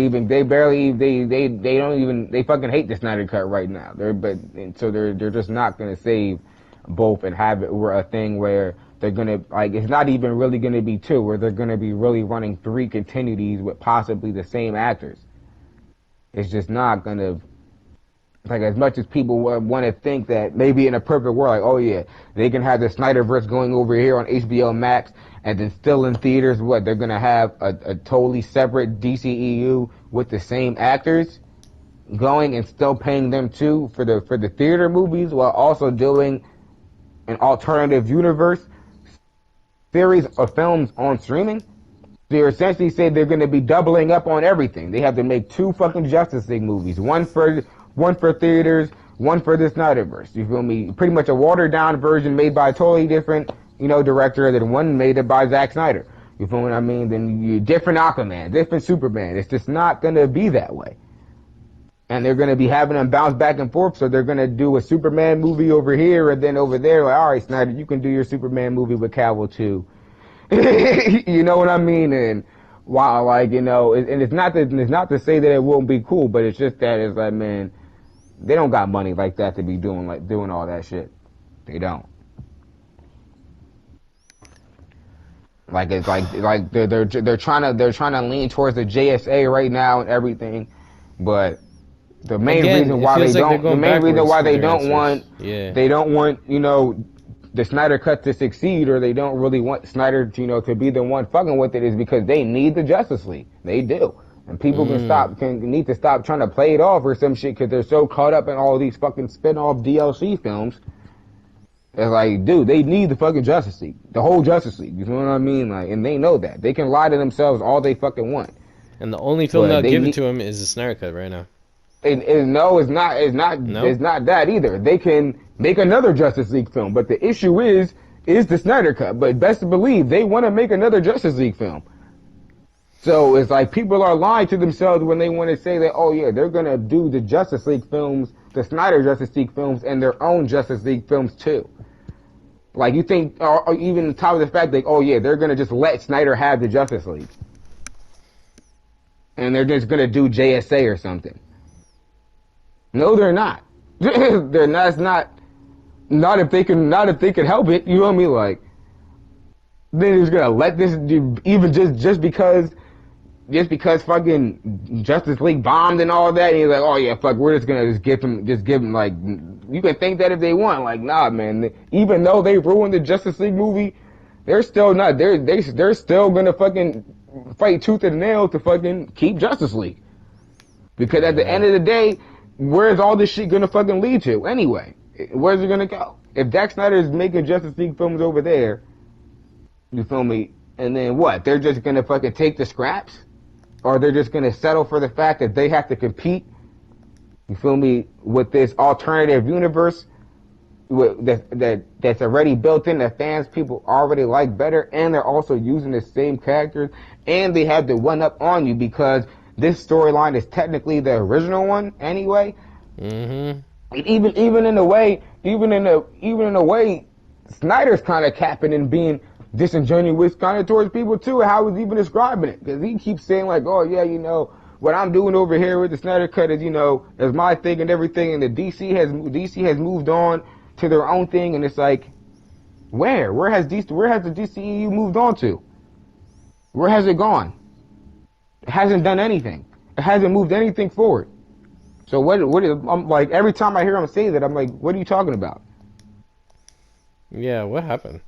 even they fucking hate the Snyder cut right now. They're just not gonna save both and have it where a thing where they're gonna like it's not even really gonna be two where they're gonna be really running three continuities with possibly the same actors. It's just not gonna like as much as people want to think that maybe in a perfect world, like, oh yeah, they can have the Snyderverse going over here on HBO Max, and then still in theaters, what they're gonna have a totally separate DCEU with the same actors going and still paying them too for the theater movies while also doing an alternative universe series of films on streaming. They essentially say they're going to be doubling up on everything. They have to make two fucking Justice League movies, one for theaters, one for the Snyderverse. You feel me? Pretty much a watered down version made by a totally different, director than one made by Zack Snyder. You feel what I mean? Then you different Aquaman, different Superman. It's just not going to be that way. And they're going to be having them bounce back and forth, so they're going to do a Superman movie over here and then over there. Like, all right, Snyder, you can do your Superman movie with Cavill too. You know what I mean? And while and it's not to say that it won't be cool, but it's just that it's like, man, they don't got money like that to be doing all that shit. They don't. Like it's like they're trying to lean towards the JSA right now and everything, but the main Again, reason it why feels they like they're don't the going main reason backwards why for they their don't answers. want Yeah. they don't want the Snyder cut to succeed, or they don't really want Snyder to be the one fucking with it, is because they need the Justice League. They do. And people need to stop trying to play it off or some shit because they're so caught up in all these fucking spin-off DLC films. It's like, dude, they need the fucking Justice League. The whole Justice League. You know what I mean? Like, and they know that. They can lie to themselves all they fucking want. And the only film But that'll they give it need to him is the Snyder Cut right now. no, No? it's not that either. They can make another Justice League film, but the issue is the Snyder Cut. But best to believe they want to make another Justice League film. So it's like people are lying to themselves when they want to say that, oh yeah, they're gonna do the Justice League films, the Snyder Justice League films, and their own Justice League films too. Like you think, or even on top of the fact that, oh yeah, they're gonna just let Snyder have the Justice League, and they're just gonna do JSA or something. No, they're not. They're not. It's not. Not if they can. Not if they can help it. You know what I mean? Like, they're just gonna let this even just because fucking Justice League bombed and all that. And he's like, oh yeah, fuck, we're just gonna give him like. You can think that if they want. Like, nah, man. Even though they ruined the Justice League movie, they're still not. They're still gonna fucking fight tooth and nail to fucking keep Justice League. Because at the end of the day, where's all this shit gonna fucking lead to anyway? Where's it gonna go? If Zack Snyder is making Justice League films over there, you feel me? And then what? They're just gonna fucking take the scraps? Or they're just gonna settle for the fact that they have to compete, you feel me, with this alternative universe that's already built in, that people already like better, and they're also using the same characters, and they have the one up on you because this storyline is technically the original one anyway. Mm-hmm. Even in a way, Snyder's kind of capping and being disingenuous kind of towards people too. How he's even describing it, because he keeps saying like, oh yeah, what I'm doing over here with the Snyder Cut is is my thing and everything, and the DC has moved on to their own thing, and it's like, where has the DCEU moved on to? Where has it gone? It hasn't done anything. It hasn't moved anything forward. So I'm like, every time I hear him say that, I'm like, what are you talking about? Yeah, what happened?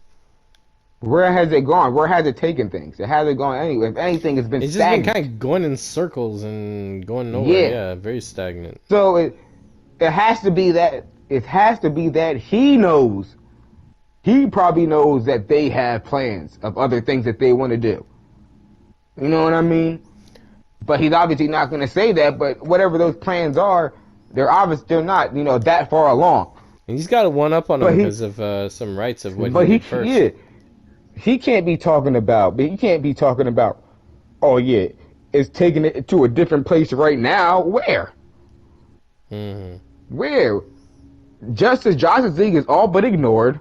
Where has it gone? Where has it taken things? It hasn't gone anywhere. If anything, it's been stagnant. Just been kind of going in circles and going nowhere. Yeah, very stagnant. So it has to be that it has to be that he knows. He probably knows that they have plans of other things that they want to do. You know what I mean? But he's obviously not going to say that. But whatever those plans are, they're not, that far along. And he's got a one up on him because of some rights of what he did first. Yeah, he can't be talking about. But he can't be talking about. Oh yeah, it's taking it to a different place right now. Where? Mm-hmm. Where? Justice League is all but ignored.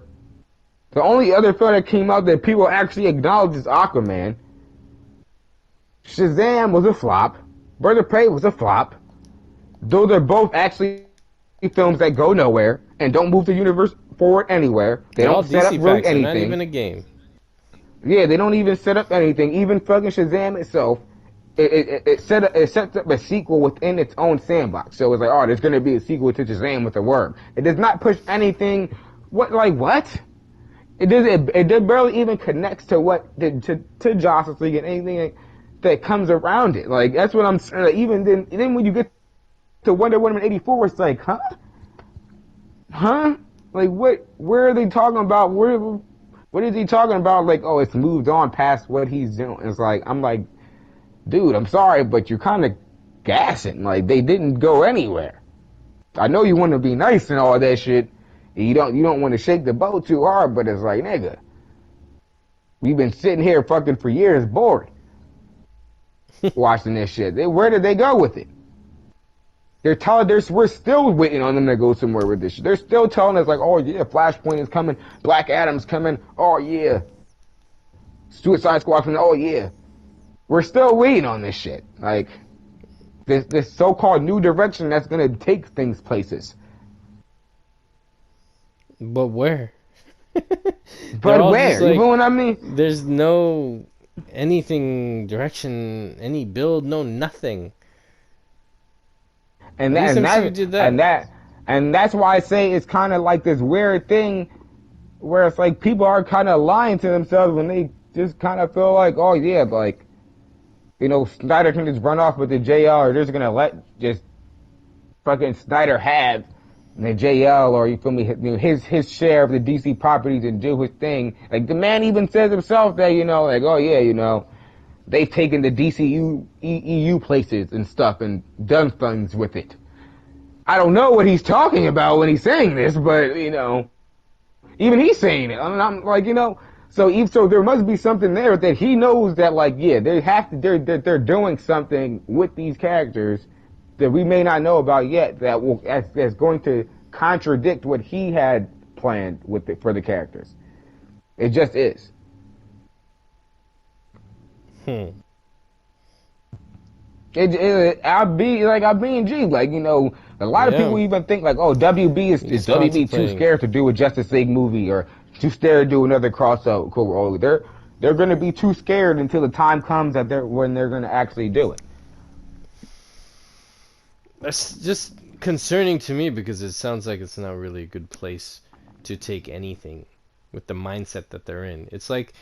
The only other film that came out that people actually acknowledge is Aquaman. Shazam was a flop. Birds of Prey was a flop. Those are both actually films that go nowhere and don't move the universe forward anywhere. They don't set up really anything. Not even a game. Yeah, they don't even set up anything. Even fucking Shazam itself, it sets up a sequel within its own sandbox. So it's like, oh, there's going to be a sequel to Shazam with a worm. It does not push anything. What? It barely even connects to Justice League and anything that comes around it. Like, that's what I'm saying. Like, even then when you get to Wonder Woman 84, it's like, huh? Like, where are they talking about? What is he talking about? Like, oh, it's moved on past what he's doing. It's like, I'm like, dude, I'm sorry, but you're kind of gassing. Like, they didn't go anywhere. I know you want to be nice and all that shit. You don't want to shake the boat too hard, but it's like, nigga, we've been sitting here fucking for years bored watching this shit. Where did they go with it? We're still waiting on them to go somewhere with this shit. They're still telling us like, oh yeah, Flashpoint is coming, Black Adam's coming, oh yeah, Suicide Squad coming, oh yeah. We're still waiting on this shit. Like, this so-called new direction that's gonna take things places. But where? But where? Like, you know what I mean? There's no anything, direction, any build, no nothing. And that's why I say it's kind of like this weird thing where it's like people are kind of lying to themselves when they just kind of feel like, oh yeah, like, Snyder can just run off with the JL, or they're just gonna let just fucking Snyder have the JL, or you feel me, his share of the DC properties and do his thing. Like, the man even says himself that, like, oh yeah, they've taken the DCU EU places and stuff and done things with it. I don't know what he's talking about when he's saying this, but even he's saying it. I'm like, so there must be something there that he knows that, like, yeah, they're doing something with these characters that we may not know about yet that's going to contradict what he had planned for the characters. It just is. I'll be in G. Like, a lot of people even think like, oh, WB is WB too scared to do a Justice League movie or too scared to do another crossover. They're going to be too scared until the time comes when they're going to actually do it. That's just concerning to me because it sounds like it's not really a good place to take anything with the mindset that they're in. It's like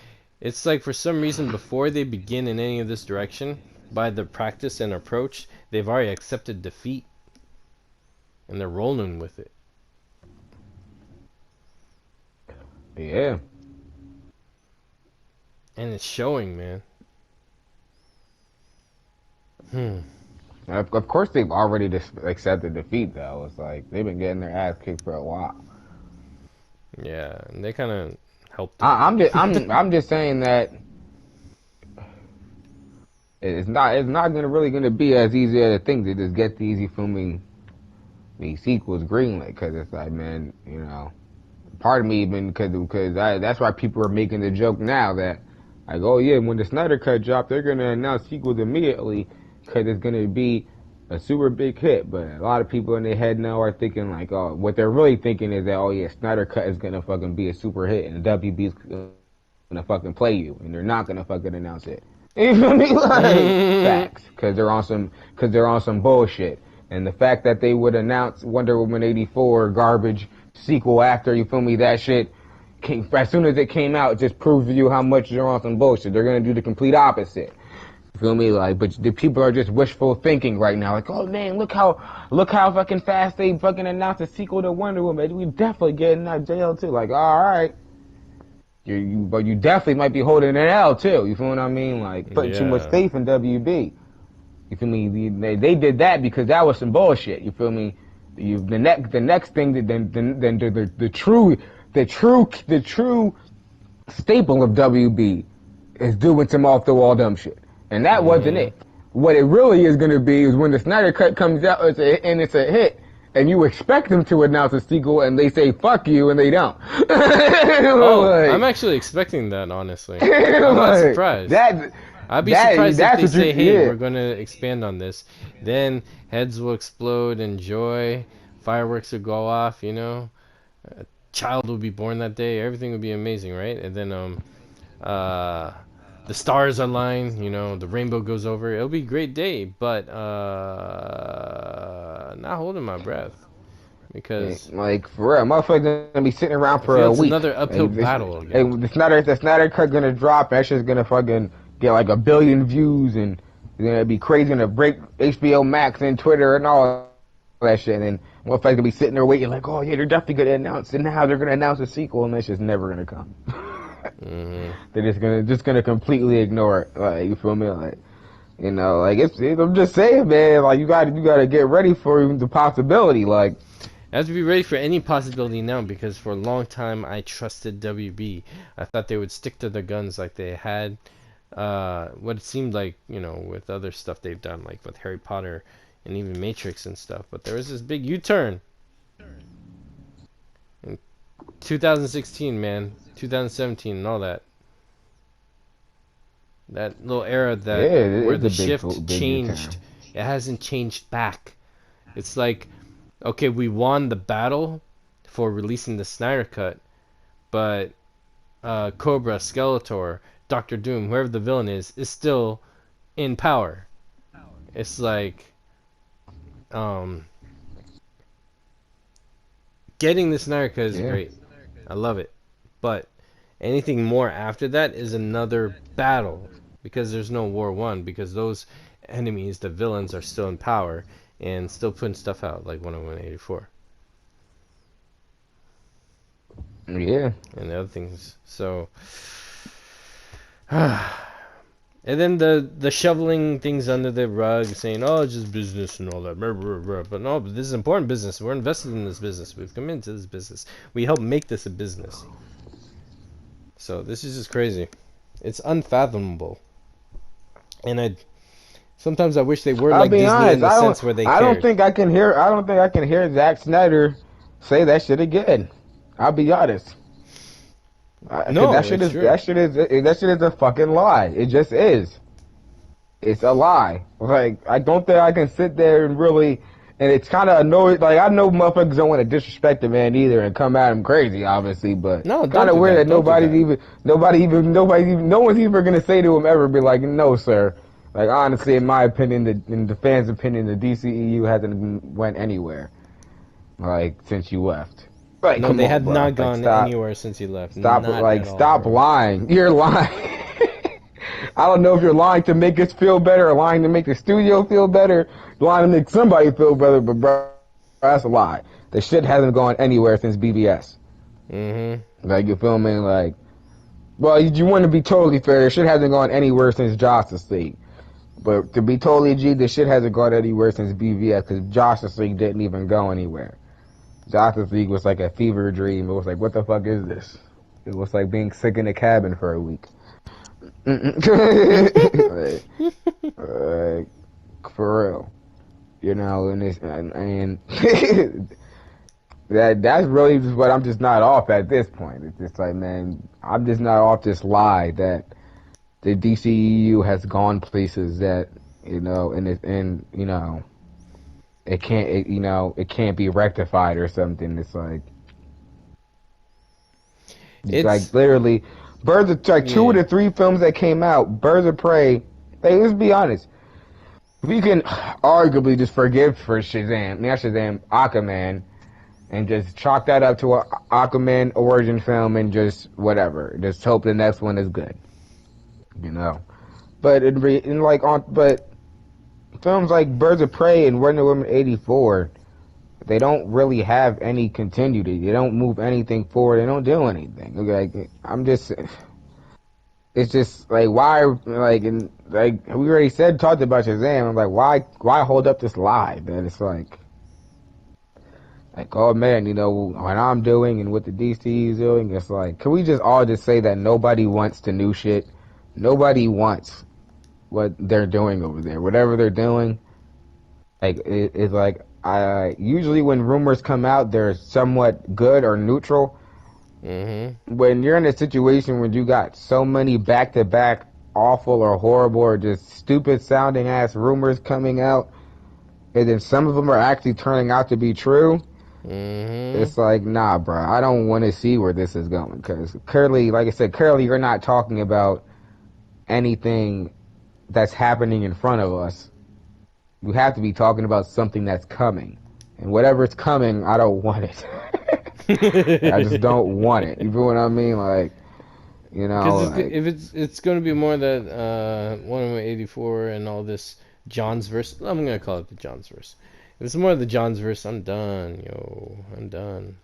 for some reason before they begin in any of this direction, by the practice and approach, they've already accepted defeat and they're rolling with it. Yeah. And it's showing, man. Of course, they've already accepted defeat, though. It's like they've been getting their ass kicked for a while. Yeah, and they kind of helped. I'm just saying that it's not really gonna be as easy as I think to just get these filming these sequels greenlit, because it's like, man, part of me even because that's why people are making the joke now that like, oh yeah, when the Snyder Cut dropped, they're gonna announce sequels immediately because it's gonna be a super big hit. But a lot of people in their head now are thinking like, oh, what they're really thinking is that, oh yeah, Snyder Cut is gonna fucking be a super hit and WB is gonna fucking play you, and they're not gonna fucking announce it. You feel me? Like, facts, because they're on some bullshit. And the fact that they would announce Wonder Woman 84 garbage sequel after, you feel me, that shit as soon as it came out, it just proves to you how much they're on some bullshit. They're gonna do the complete opposite. You feel me? Like, but the people are just wishful thinking right now. Like, oh man, look how fucking fast they fucking announced a sequel to Wonder Woman. We definitely getting out of jail too. Like, all right, but you definitely might be holding an L too. You feel what I mean? Like, putting too much Yeah. faith in WB. You feel me? They did that because that was some bullshit. You feel me? The next thing that then the true staple of WB is doing some off the wall dumb shit, and that wasn't Mhm. it. What it really is going to be is when the Snyder Cut comes out and it's a hit, and you expect them to announce a sequel, and they say "fuck you" and they don't. Oh, I'm like, actually expecting that, honestly. I'm not like surprised. that I'd be surprised if that's they what you say, "Hey, yeah. we're going to expand on this." Then heads will explode in joy, fireworks will go off, a child will be born that day, everything will be amazing, right? And then uh the stars align, the rainbow goes over. It'll be a great day, but not holding my breath because Like for real, motherfuckers gonna be sitting around I for feel a it's week. another uphill Like this, battle again. the Snyder Cut gonna drop. That shit's gonna fucking get like 1 billion views, and it's gonna be crazy. Gonna break HBO Max and Twitter and all that shit. And motherfuckers gonna be sitting there waiting, like, oh yeah, they're definitely gonna announce it now. They're gonna announce a sequel, and that shit's never gonna come. Hmm. They're just gonna completely ignore it. Like, you feel me? Like, like I'm just saying, man. Like, you gotta get ready for the possibility. Like. I have to be ready for any possibility now because for a long time I trusted WB. I thought they would stick to their guns like they had what it seemed like, with other stuff they've done, like with Harry Potter and even Matrix and stuff. But there was this big U-turn in 2016, man, 2017, and all that. That little era Yeah, that it where is the a shift big changed. U-turn. It hasn't changed back. It's like, okay, we won the battle for releasing the Snyder Cut, but Cobra, Skeletor, Doctor Doom, whoever the villain is still in power. It's like, um, getting the Snyder Cut is Yeah. great. I love it. But anything more after that is another battle because there's no War One because those enemies, the villains, are still in power and still putting stuff out like 10184 Yeah. and the other things. So, and then the shoveling things under the rug, saying, "Oh, it's just business and all that." But no, but this is important business. We're invested in this business. We've come into this business. We help make this a business. So this is just crazy. It's unfathomable. And sometimes I wish they were I'll like be Disney in honest. the sense where they cared. I don't think I can hear Zack Snyder say that shit again. I'll be honest. Cause No, it's true. that shit is a fucking lie. It just is. It's a lie. Like, I don't think I can sit there and really, and it's kind of annoying. Like, I know motherfuckers don't want to disrespect the man either and come at him crazy, obviously, but No, don't kind of do weird that. that Don't do that. no one's even gonna say to him ever, be like, no, sir. Like, honestly, in my opinion, in the fans' opinion, the DCEU hasn't went anywhere, like, since you left. Like, No, come they on, have bro. not Like, gone anywhere since he left. Not at all, stop bro. lying. You're lying. I don't know if you're lying to make us feel better or lying to make the studio feel better, lying to make somebody feel better, but bro, that's a lie. The shit hasn't gone anywhere since BBS. Mm-hmm. Like, you feel me? Like, well, you want to be totally fair, the shit hasn't gone anywhere since Justice League. But to be totally G, the shit hasn't gone anywhere since BVS, because Justice League didn't even go anywhere. Justice League was like a fever dream. It was like, what the fuck is this? It was like being sick in a cabin for a week. like, for real, and that's really just what I'm just not off at this point. It's just like, man, I'm just not off this lie that the DCEU has gone places that it can't be rectified or something. It's It's like literally, two of yeah. the three films that came out, Birds of Prey. Hey, let's be honest. We can arguably just forgive for Aquaman, and just chalk that up to a Aquaman origin film and just whatever. Just hope the next one is good. but in like on but films like Birds of Prey and Wonder Woman 84, they don't really have any continuity. They don't move anything forward. They don't do anything. Like I'm just, it's just like why like and like we already said talked about Shazam. I'm like why hold up this lie? That it's like oh man, you know what I'm doing and what the DC is doing. It's like can we just all just say that nobody wants the new shit? Nobody wants what they're doing over there. Whatever they're doing, like it's like I usually when rumors come out, they're somewhat good or neutral. When you're in a situation where you got so many back-to-back awful or horrible or just stupid sounding ass rumors coming out, and then some of them are actually turning out to be true, it's like, nah, bro, I don't want to see where this is going. Because clearly, like I said, clearly you're not talking about anything that's happening in front of us. You have to be talking about something that's coming. And whatever's coming, I don't want it. I just don't want it. You feel what I mean? Like, you know, Because like, if it's going to be more that 184 and all this John's verse, I'm gonna call it the John's verse. If it's more of the John's verse, I'm done, yo. I'm done.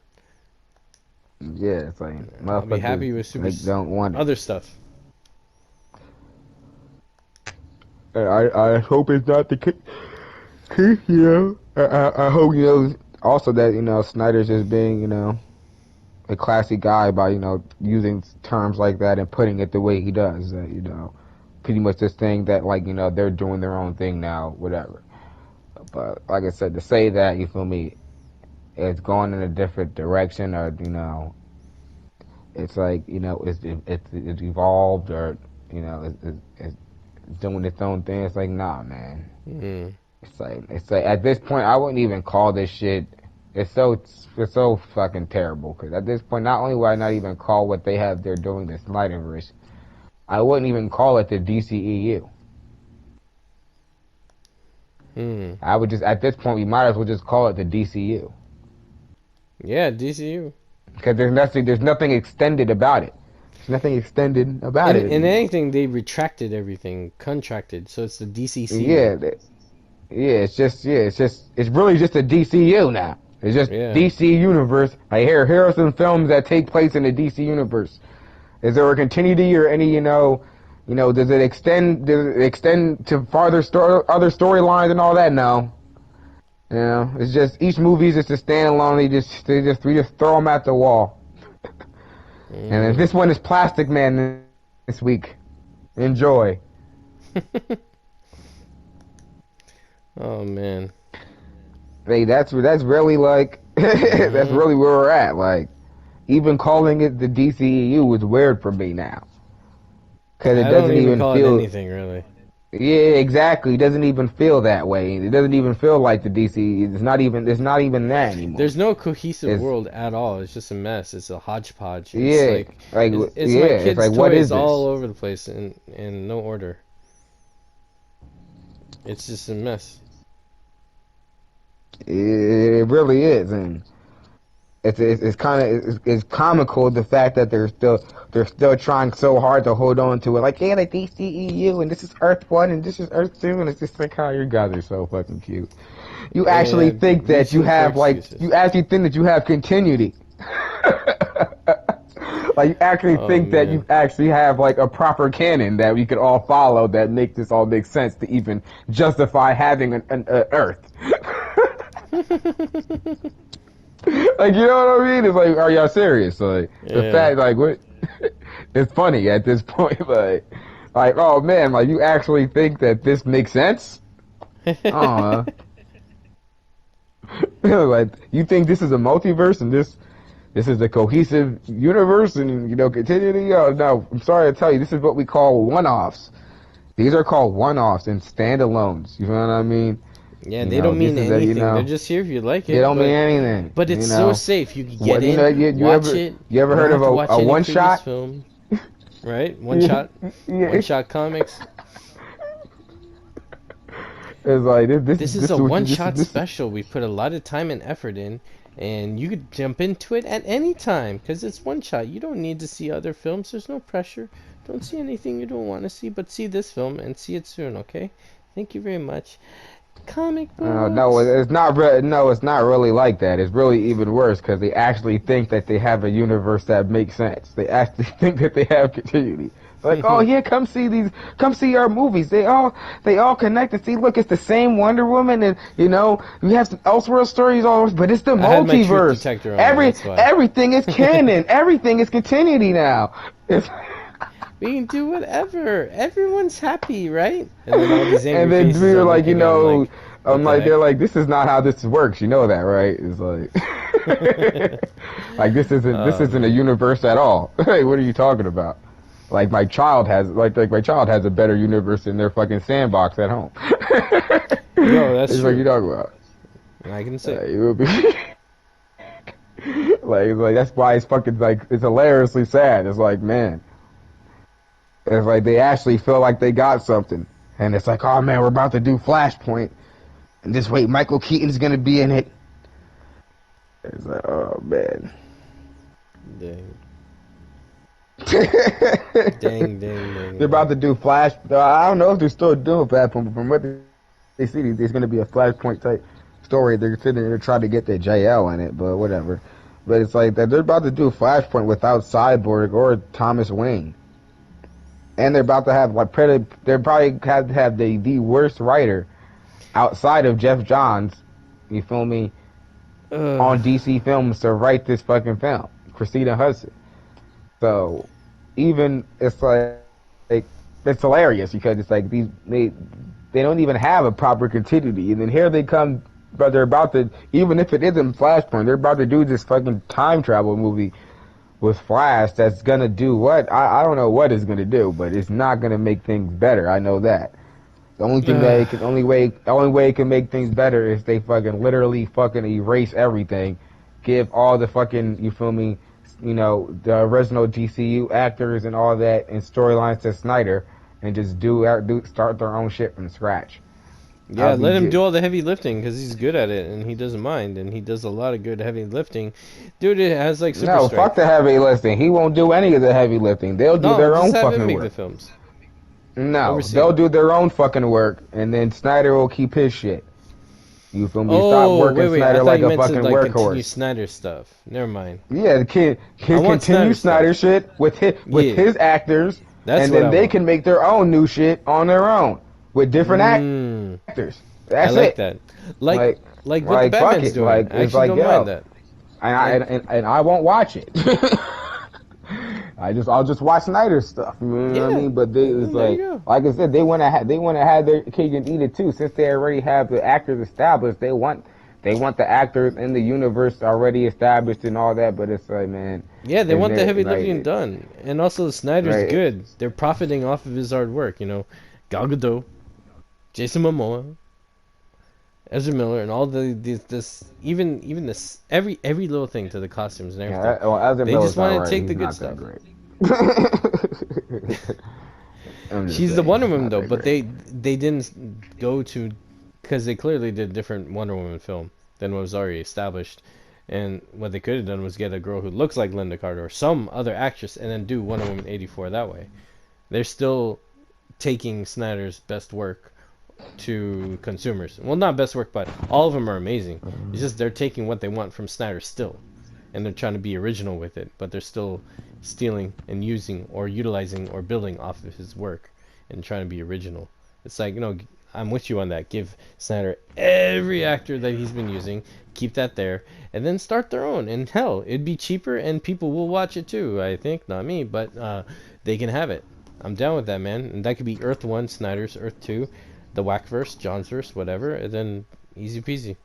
yeah, it's like I'll be motherfuckers happy with super like don't want it. other stuff. I hope it's not the case. You know, I hope you know also that you know Snyder's just being you know a classy guy by you know using terms like that and putting it the way he does. That you know, pretty much this thing that like you know they're doing their own thing now, whatever. But like I said, to say that you feel me, it's going in a different direction, or you know, it's like you know it's evolved, or you know it's doing its own thing. It's like nah, man. It's like at this point, I wouldn't even call this shit. It's so fucking terrible. Because at this point, not only would I not even call what they have they're doing the Snyderverse, I wouldn't even call it the DCEU. I would just at this point we might as well just call it the DCU. Yeah, DCU. Because there's nothing extended about it. There's nothing extended about And it in anymore. anything, they retracted everything, contracted. So it's the DCCU. Yeah, it's really just a DCU now. It's just Yeah. DC universe. Here are some films that take place in the DC universe. Is there a continuity or any does it extend to other storylines and all that? No. You know, it's just each movie's just a standalone. We just throw them at the wall. And if this one is Plastic Man this week, enjoy. Oh man. Hey, that's really like that's really where we're at. Like, even calling it the DCEU is weird for me now, because it I don't doesn't even even call it feel. anything really. Yeah, exactly. It doesn't even feel that way. It doesn't even feel like the DC. It's not even. It's not even that anymore. There's no cohesive It's world at all. It's just a mess. It's a hodgepodge. It's yeah, like like it's yeah. my It's kids' like what toys is all this? over the place in no order. It's just a mess. It really is, and it's kind of it's comical the fact that they're still trying so hard to hold on to it. Like yeah, the DCEU and this is Earth 1 and this is Earth 2 and it's just like how you guys are so fucking cute. You actually Yeah, think that you reaching for have like excuses. you actually think that you have continuity. Like you actually Oh think that man. you actually have like a proper canon that we could all follow that makes this all make sense to even justify having an Earth. Like you know what I mean? It's like, are y'all serious? Like the Yeah. fact, like what? It's funny at this point, like oh man, like you actually think that this makes sense? Oh, like you think this is a multiverse and this is a cohesive universe and you know continuity? Oh no, I'm sorry to tell you, this is what we call one-offs. These are called one-offs and standalones. You know what I mean? Yeah, You they know, don't this mean is a anything. They're just here if you like they it, don't mean anything. but it's You so know, safe. You can get what you in, know? You watch ever it. you ever You don't heard of have to watch a any one previous shot? film, right? Yeah, One yeah. shot comics. It's like This is this a is what you one this is shot this. special. We put a lot of time and effort in, and you could jump into it at any time because it's one shot. You don't need to see other films. There's no pressure. Don't see anything you don't want to see, but see this film and see it soon, okay? Thank you very much. Comic No, books. it's not. No, it's not really like that. It's really even worse because they actually think that they have a universe that makes sense. They actually think that they have continuity. Like, oh yeah, come see our movies. They all connected. See, look, it's the same Wonder Woman, and we have some Elseworld stories, but it's the I had my truth multiverse. detector on, that's why. Everything is canon. Everything is continuity now. It's, We can do whatever. Everyone's happy, right? And then all these and angry then faces we're are like, looking at him like, I'm what the like, they're heck? like, this is not how this works. You know that, right? It's like, like this Oh isn't a man. universe at all. Like, what are you talking about? Like my child has, my child has a better universe in their fucking sandbox at home. Yo, that's It's like you true. talking about. I can say. It would be like that's why it's fucking like it's hilariously sad. It's like, man, it's like they actually feel like they got something, and it's like, oh man, we're about to do Flashpoint. And just wait, Michael Keaton's gonna be in it. It's like, oh man. Dang. They're Dang, dang, dang, about dang. to do Flash. I don't know if they're still doing Flashpoint, but from what they see, there's gonna be a Flashpoint type story. They're sitting there trying to get the JL in it, but whatever. But it's like that they're about to do Flashpoint without Cyborg or Thomas Wayne, and they're about to have they're probably have the worst writer outside of Jeff Johns. You feel me? Ugh. On DC Films to write this fucking film, Christina Hudson. So even like it's hilarious because it's like they don't even have a proper continuity, and then here they come, but they're about to, even if it isn't Flashpoint, they're about to do this fucking time travel movie with Flash that's gonna do what I don't know what it's gonna do, but it's not gonna make things better. I know that. The only thing that Ugh. it can the only way it can make things better is they fucking literally fucking erase everything, give all the fucking, you feel me, the original DCU actors and all that and storylines to Snyder, and just start their own shit from scratch. Yeah, I'll be let him do good. all the heavy lifting because he's good at it and he doesn't mind and he does a lot of good heavy lifting. Dude, it has like super No, fuck the strength. heavy lifting. He won't do any of the heavy lifting. They'll do No, their just own have him fucking make the work. films. No, Oversee they'll them. do their own fucking work, and then Snyder will keep his shit. You feel me? Stop Oh, working wait, wait. I Snyder thought like you a meant to fucking like continue workhorse. Snyder stuff. Never mind. Yeah, the kid I can want continue Snyder Snyder stuff. shit with Yeah, his actors, that's and what then I they want. can make their own new shit on their own with different Mmm. actors. I That's like it. that. Like Like, like what the like fuck Batman's it. doing. Like I it's actually like don't mind yo, that. and I Like, and I won't watch it. I'll just watch Snyder stuff. You know what I yeah. mean? But it's There you go. like I said, they want to have their cake and eat it too. Since they already have the actors established, they want the actors in the universe already established and all that. But it's like, man, Yeah, they it's want the ne- heavy lifting like done. And also Snyder's like good. They're profiting off of his hard work, you know. Gal Gadot, Jason Momoa, Ezra Miller, and all this even this every little thing to the costumes and everything. well, Ezra They just Miller's want to alright. take the He's good not that stuff. great. I'm just She's the saying, Wonder he's Woman not though, that but great. they didn't go to because they clearly did a different Wonder Woman film than what was already established. And what they could have done was get a girl who looks like Linda Carter or some other actress and then do Wonder Woman 84 that way. They're still taking Snyder's best work to consumers. Well, not best work, but all of them are amazing. It's just they're taking what they want from Snyder still, and they're trying to be original with it, but they're still stealing and using or utilizing or building off of his work and trying to be original. It's like, I'm with you on that. Give Snyder every actor that he's been using, keep that there, and then start their own. And hell, it'd be cheaper and people will watch it too, I think. Not me, but they can have it. I'm down with that, man. And that could be Earth 1, Snyder's Earth 2, the Whackverse, John's verse, whatever, and then easy peasy.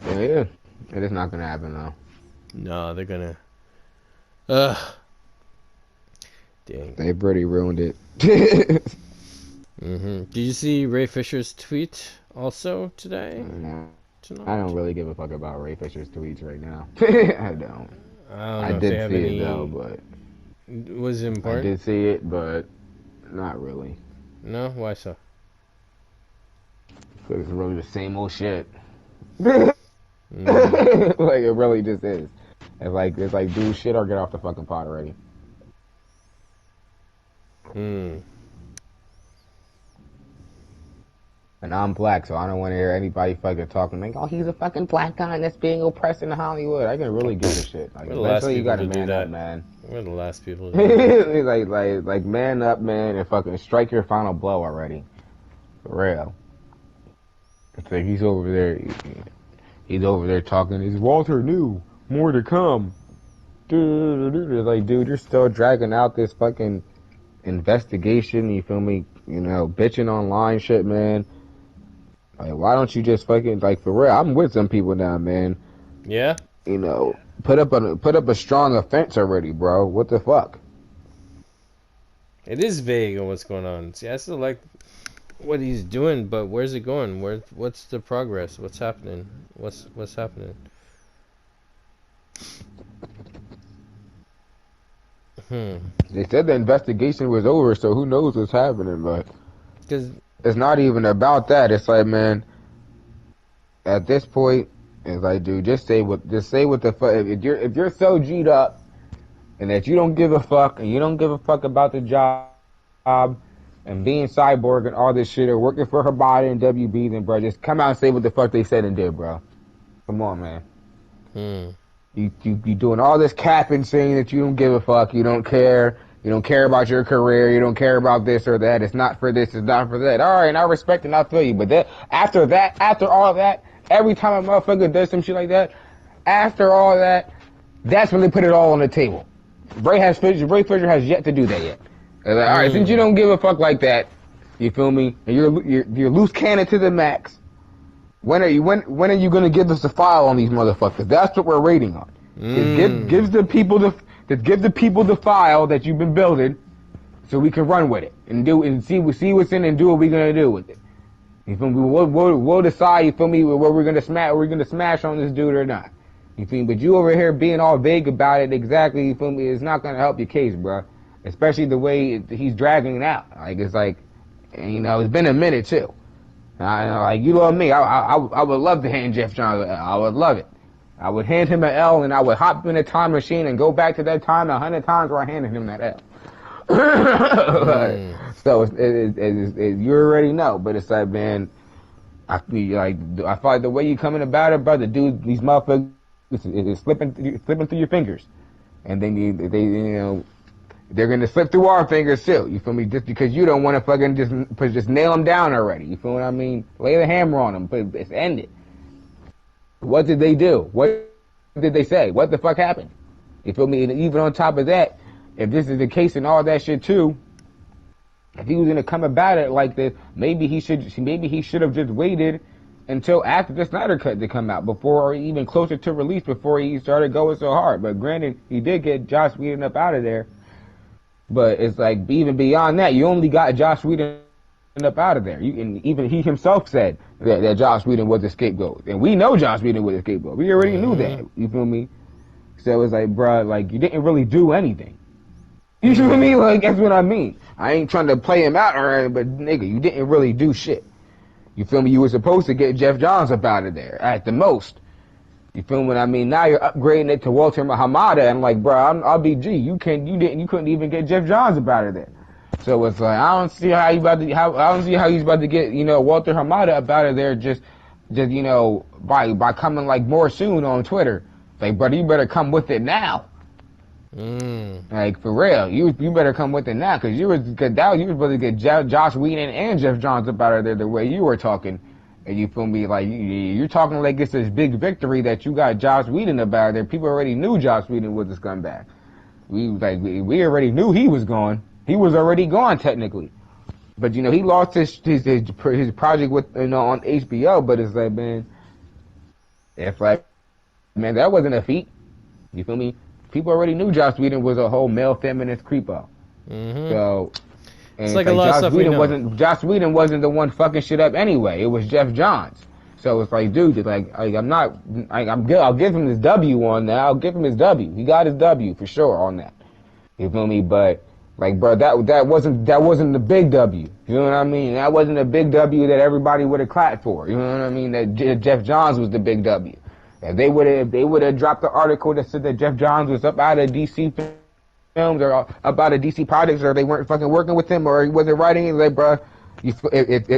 Yeah, yeah. It is not gonna happen though. No, they're gonna. Ugh. Dang. They've already ruined it. Did you see Ray Fisher's tweet also today? No, I don't Tonight? really give a fuck about Ray Fisher's tweets right now. I don't. I don't I know if they did have see it though, any. but Was it I important? did see it, but not really. No? Why so? Because it's really the same old shit. Mm. Like it really just is. It's like do shit or get off the fucking pot already. Hmm. And I'm black, so I don't want to hear anybody fucking talking like, oh, he's a fucking black guy that's being oppressed in Hollywood. I can really give a shit. Like, We're the last eventually you people gotta to do man up, that. man. We're the last people to do that. like man up, man, and fucking strike your final blow already. For real. It's like he's over there. He's over there talking. Is Walter new? More to come. Dude, like, dude, you're still dragging out this fucking investigation. You feel me? You know, bitching online shit, man. Like, why don't you just fucking, like, for real? I'm with some people now, man. Yeah? You know, put up a strong offense already, bro. What the fuck? It is vague on what's going on. See, I still like what he's doing, but where's it going? What's the progress? What's happening? What's happening? They said the investigation was over, so who knows what's happening, but Because it's not even about that. It's like, man, at this point, it's like, dude, just say what the fuck. If you're so G'd up, and that you don't give a fuck, and you don't give a fuck about the job, and being cyborg and all this shit, or working for her body and WB, then bro, just come out and say what the fuck they said and did, bro. Come on, man. You doing all this capping, saying that you don't give a fuck, you don't care about your career, you don't care about this or that, it's not for this, it's not for that. Alright, and I respect and I feel you, but after all that, every time a motherfucker does some shit like that, after all that, that's when they put it all on the table. Ray Fisher has yet to do that yet. Like, alright, since you don't give a fuck like that, you feel me, and you're loose cannon to the max, when are you gonna give us a file on these motherfuckers? That's what we're rating on. Give the people the file that you've been building, so we can run with it and see what's in it and do what we're gonna do with it. You feel me? We'll decide. You feel me? Where we're gonna smash on this dude or not. You feel me? But you over here being all vague about it, exactly. You feel me? It's not gonna help your case, bro. Especially the way he's dragging it out. Like it's like, you know, it's been a minute too. Like, you love me. I would love to hand Jeff Johns an L. I would love it. I would hand him an L, and I would hop in a time machine and go back to that time 100 times where I handed him that L. So you already know, but it's like, man, I feel like the way you coming about it, brother, dude, these motherfuckers is slipping through your fingers, and then they you know. They're gonna slip through our fingers too. You feel me? Just because you don't want to fucking just nail them down already. You feel what I mean? Lay the hammer on them, but it's ended. What did they do? What did they say? What the fuck happened? You feel me? And even on top of that, if this is the case and all that shit too, if he was gonna come about it like this, maybe he should have just waited until after the Snyder Cut to come out, before or even closer to release, before he started going so hard. But granted, he did get Joss Whedon up out of there. But it's like, even beyond that, you only got Joss Whedon up out of there. And even he himself said that Joss Whedon was a scapegoat. And we know Joss Whedon was a scapegoat. We already knew that. You feel me? So it's like, bruh, like, you didn't really do anything. You feel me? Like, that's what I mean. I ain't trying to play him out or anything, but nigga, you didn't really do shit. You feel me? You were supposed to get Jeff Johns up out of there, at the most. You feel what I mean? Now you're upgrading it to Walter Hamada, and like, bro, I'll be G. You couldn't even get Jeff Johns up out of there. So it's like, I don't see how he's about to get, you know, Walter Hamada up out of there just you know, by coming like more soon on Twitter. Like, brother, you better come with it now. Like, for real, you better come with it now, cause you was supposed to get Joss Whedon and Jeff Johns up out of there the way you were talking. And you feel me? Like, you're talking like it's this big victory that you got Joss Whedon about there. People already knew Joss Whedon was a scumbag. We already knew he was gone. He was already gone technically. But you know, he lost his project with, you know, on HBO. But it's like, man, that wasn't a feat. You feel me? People already knew Joss Whedon was a whole male feminist creepo. So. And it's like a lot of stuff we know. Joss Whedon wasn't the one fucking shit up anyway. It was Jeff Johns. So it's like, dude, I'll give him his W on that. I'll give him his W. He got his W for sure on that. You feel me? But like, bro, that wasn't the big W. You know what I mean? That wasn't a big W that everybody would have clapped for. You know what I mean? That Jeff Johns was the big W. If they would have dropped the article that said that Jeff Johns was up out of DC films or up out of DC projects, or they weren't fucking working with him, or he wasn't writing it, like, bruh,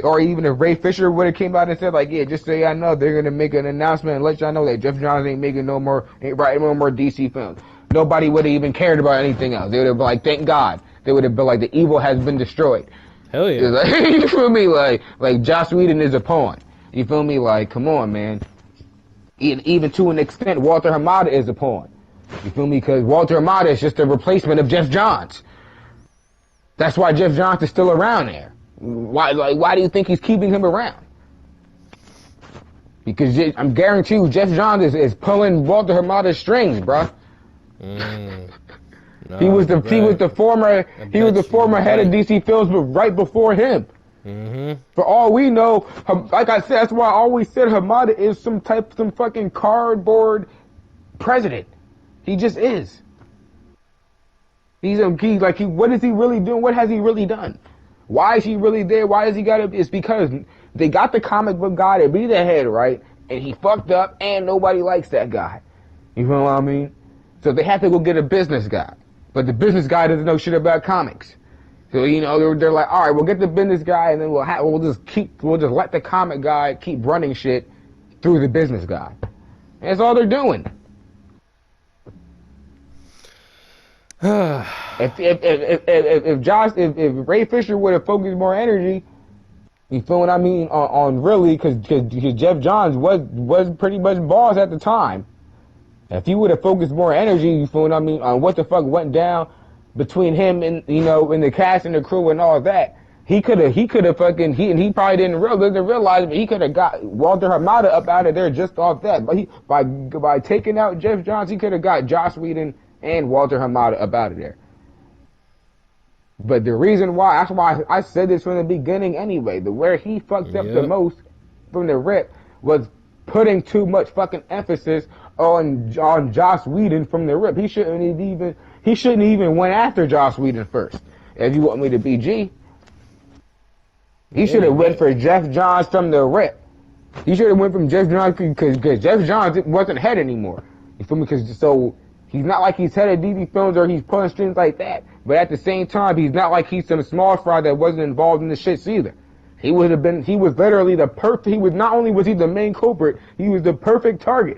or even if Ray Fisher would have came out and said, like, yeah, just so y'all know, they're gonna make an announcement and let y'all know that Jeff Johns ain't writing no more DC films. Nobody would have even cared about anything else. They would have been like, thank God. They would have been like, the evil has been destroyed. Hell yeah. Like, you feel me? Like Joss Whedon is a pawn. You feel me? Like, come on, man. Even to an extent, Walter Hamada is a pawn. You feel me? Because Walter Hamada is just a replacement of Jeff Johns. That's why Jeff Johns is still around there. Why do you think he's keeping him around? Because I'm guarantee you, Jeff Johns is pulling Walter Hamada's strings, bruh. No, he was the former head of DC Films, but right before him. Mm-hmm. For all we know, like I said, that's why I always said Hamada is some fucking cardboard president. He just is. What is he really doing? What has he really done? Why is he really there? Why has he got to? It's because they got the comic book guy to be the head, right? And he fucked up, and nobody likes that guy. You know what I mean? So they have to go get a business guy. But the business guy doesn't know shit about comics. So, you know, they're like, all right, we'll get the business guy, and then we'll just let the comic guy keep running shit through the business guy. And that's all they're doing. if Ray Fisher would have focused more energy, you feel what I mean, on really, because Jeff Johns was pretty much boss at the time. If he would have focused more energy, you feel what I mean, on what the fuck went down between him and, you know, and the cast and the crew and all that, he probably didn't realize, but he could have got Walter Hamada up out of there just off that. But by taking out Jeff Johns, he could have got Joss Whedon and Walter Hamada up out of there. But the reason why, that's why I said this from the beginning anyway, where he fucked up the most from the rip was putting too much fucking emphasis on Joss Whedon from the rip. He shouldn't even went after Joss Whedon first. If you want me to be G, he should have went for Jeff Johns from the rip. He should have went from Jeff Johns because Jeff Johns wasn't head anymore. You feel me? So he's not like he's head of DC Films or he's pulling strings like that. But at the same time, he's not like he's some small fry that wasn't involved in the shits either. He was literally not only was he the main culprit, he was the perfect target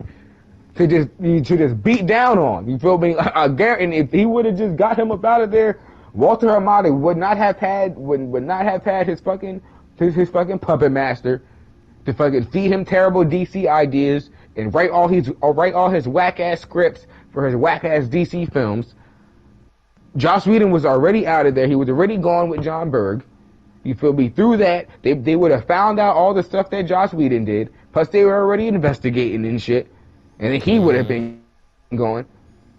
to just beat down on. You feel me? And if he would have just got him up out of there, Walter Hamada would not have had his fucking puppet master to fucking feed him terrible DC ideas and write all his whack ass scripts for his whack ass DC films. Joss Whedon was already out of there. He was already gone with John Berg. You feel me? Through that, they would have found out all the stuff that Joss Whedon did. Plus, they were already investigating and shit. And then he would have been going.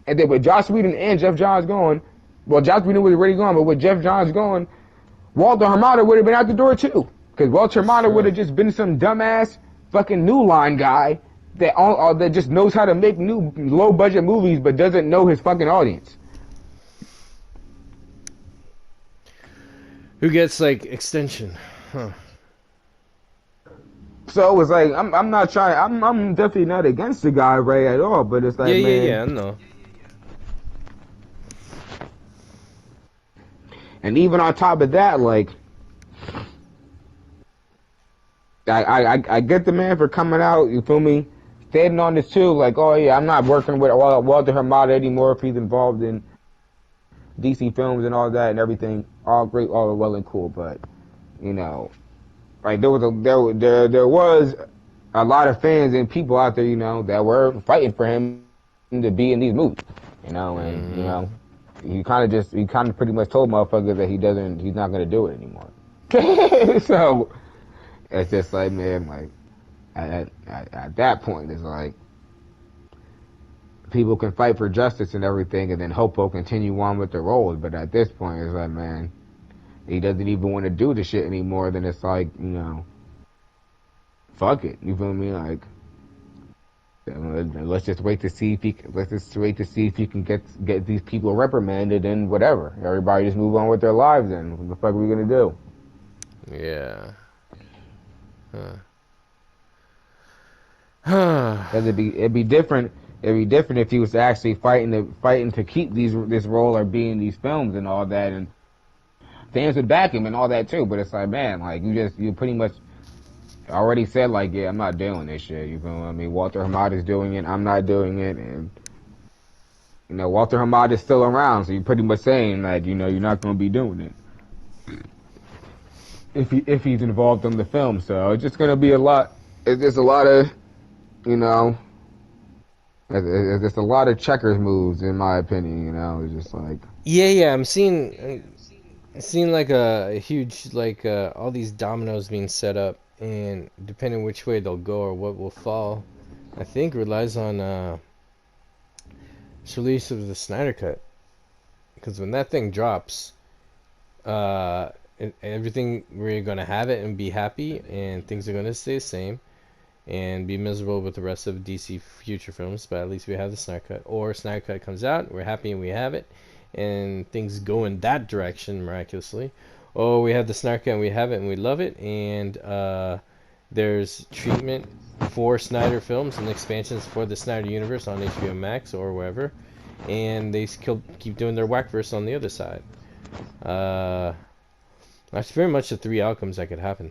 And then with Joss Whedon and Jeff Johns going, well, Joss Whedon was already gone, but with Jeff Johns going, Walter Hamada would have been out the door too. Because Walter Hamada would have just been some dumbass fucking New Line guy that just knows how to make new low budget movies but doesn't know his fucking audience. Who gets like extension? Huh. So it was like I'm not trying. I'm definitely not against the guy Ray at all. But it's like yeah, I know. And even on top of that, like I get the man for coming out. You feel me? Standing on this too. Like, oh yeah, I'm not working with Walter Hamada anymore if he's involved in DC Films and all that and everything. All great, all well and cool, but you know. Like there was a lot of fans and people out there, you know, that were fighting for him to be in these movies, you know, and you know, he kind of pretty much told motherfuckers that he's not gonna do it anymore. So it's just like, man, like at that point, it's like people can fight for justice and everything, and then hope will continue on with their roles, but at this point, it's like, man, he doesn't even want to do the shit anymore, then it's like, you know, fuck it. You feel me? Like, let's just wait to see if he can get these people reprimanded and whatever. Everybody just move on with their lives then. What the fuck are we gonna do? Yeah. Huh. Because it'd be different. It'd be different if he was actually fighting to keep this role or be in these films and all that, and fans would back him and all that too. But it's like, man, like you pretty much already said, like, yeah, I'm not doing this shit. You feel what I mean? Walter Hamada's doing it. I'm not doing it, and Walter Hamada's still around, so you're pretty much saying that you're not going to be doing it if he's involved in the film. So it's just going to be a lot. It's just a lot of you know. It's just a lot of checkers moves, in my opinion. It's just like Yeah, I'm seeing like a huge like all these dominoes being set up, and depending which way they'll go or what will fall, I think relies on release of the Snyder Cut. Because when that thing drops, everything we're gonna have it and be happy, and things are gonna stay the same, and be miserable with the rest of DC future films. But at least we have the Snyder Cut. Or Snyder Cut comes out, we're happy and we have it, and things go in that direction miraculously. Oh, we have the Snyder Cut and we have it and we love it, and there's treatment for Snyder films and expansions for the Snyder universe on HBO Max or wherever, and they keep doing their whackverse on the other side. That's very much the three outcomes that could happen.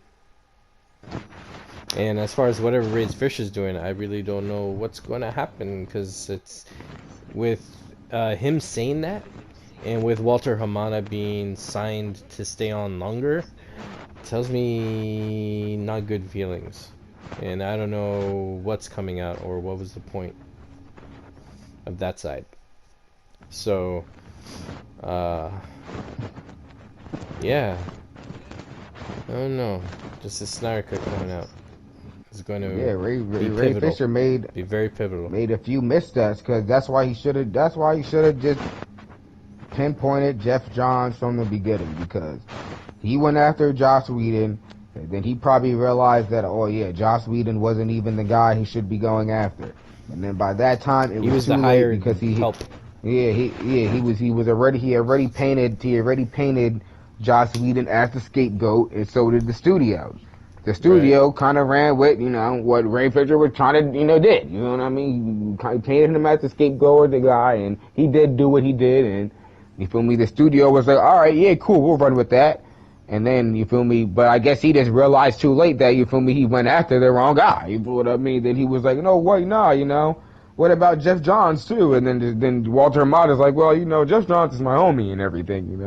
And as far as whatever Ray Fisher's doing, I really don't know what's going to happen, because it's with him saying that, and with Walter Hamada being signed to stay on longer, tells me not good feelings. And I don't know what's coming out or what was the point of that side. So, yeah, I don't know. Just a Snyder Cut coming out is going to Ray Fisher be very pivotal. Made a few missteps, because that's why he should have just pinpointed Jeff Johns from the beginning, because he went after Joss Whedon, and then he probably realized that, oh yeah, Joss Whedon wasn't even the guy he should be going after, and then by that time it was too the late, hired because he help. he already painted Joss Whedon as the scapegoat, and so did the studio. The studio kind of ran with, what Ray Fisher was trying to, did. You know what I mean? He painted him as the scapegoat, the guy, and he did do what he did, and you feel me? The studio was like, all right, yeah, cool, we'll run with that. And then, you feel me? But I guess he just realized too late that, you feel me, he went after the wrong guy. You feel what I mean? Then he was like, no, wait, nah, what about Jeff Johns too? And then Walter Hamada's like, well, Jeff Johns is my homie and everything,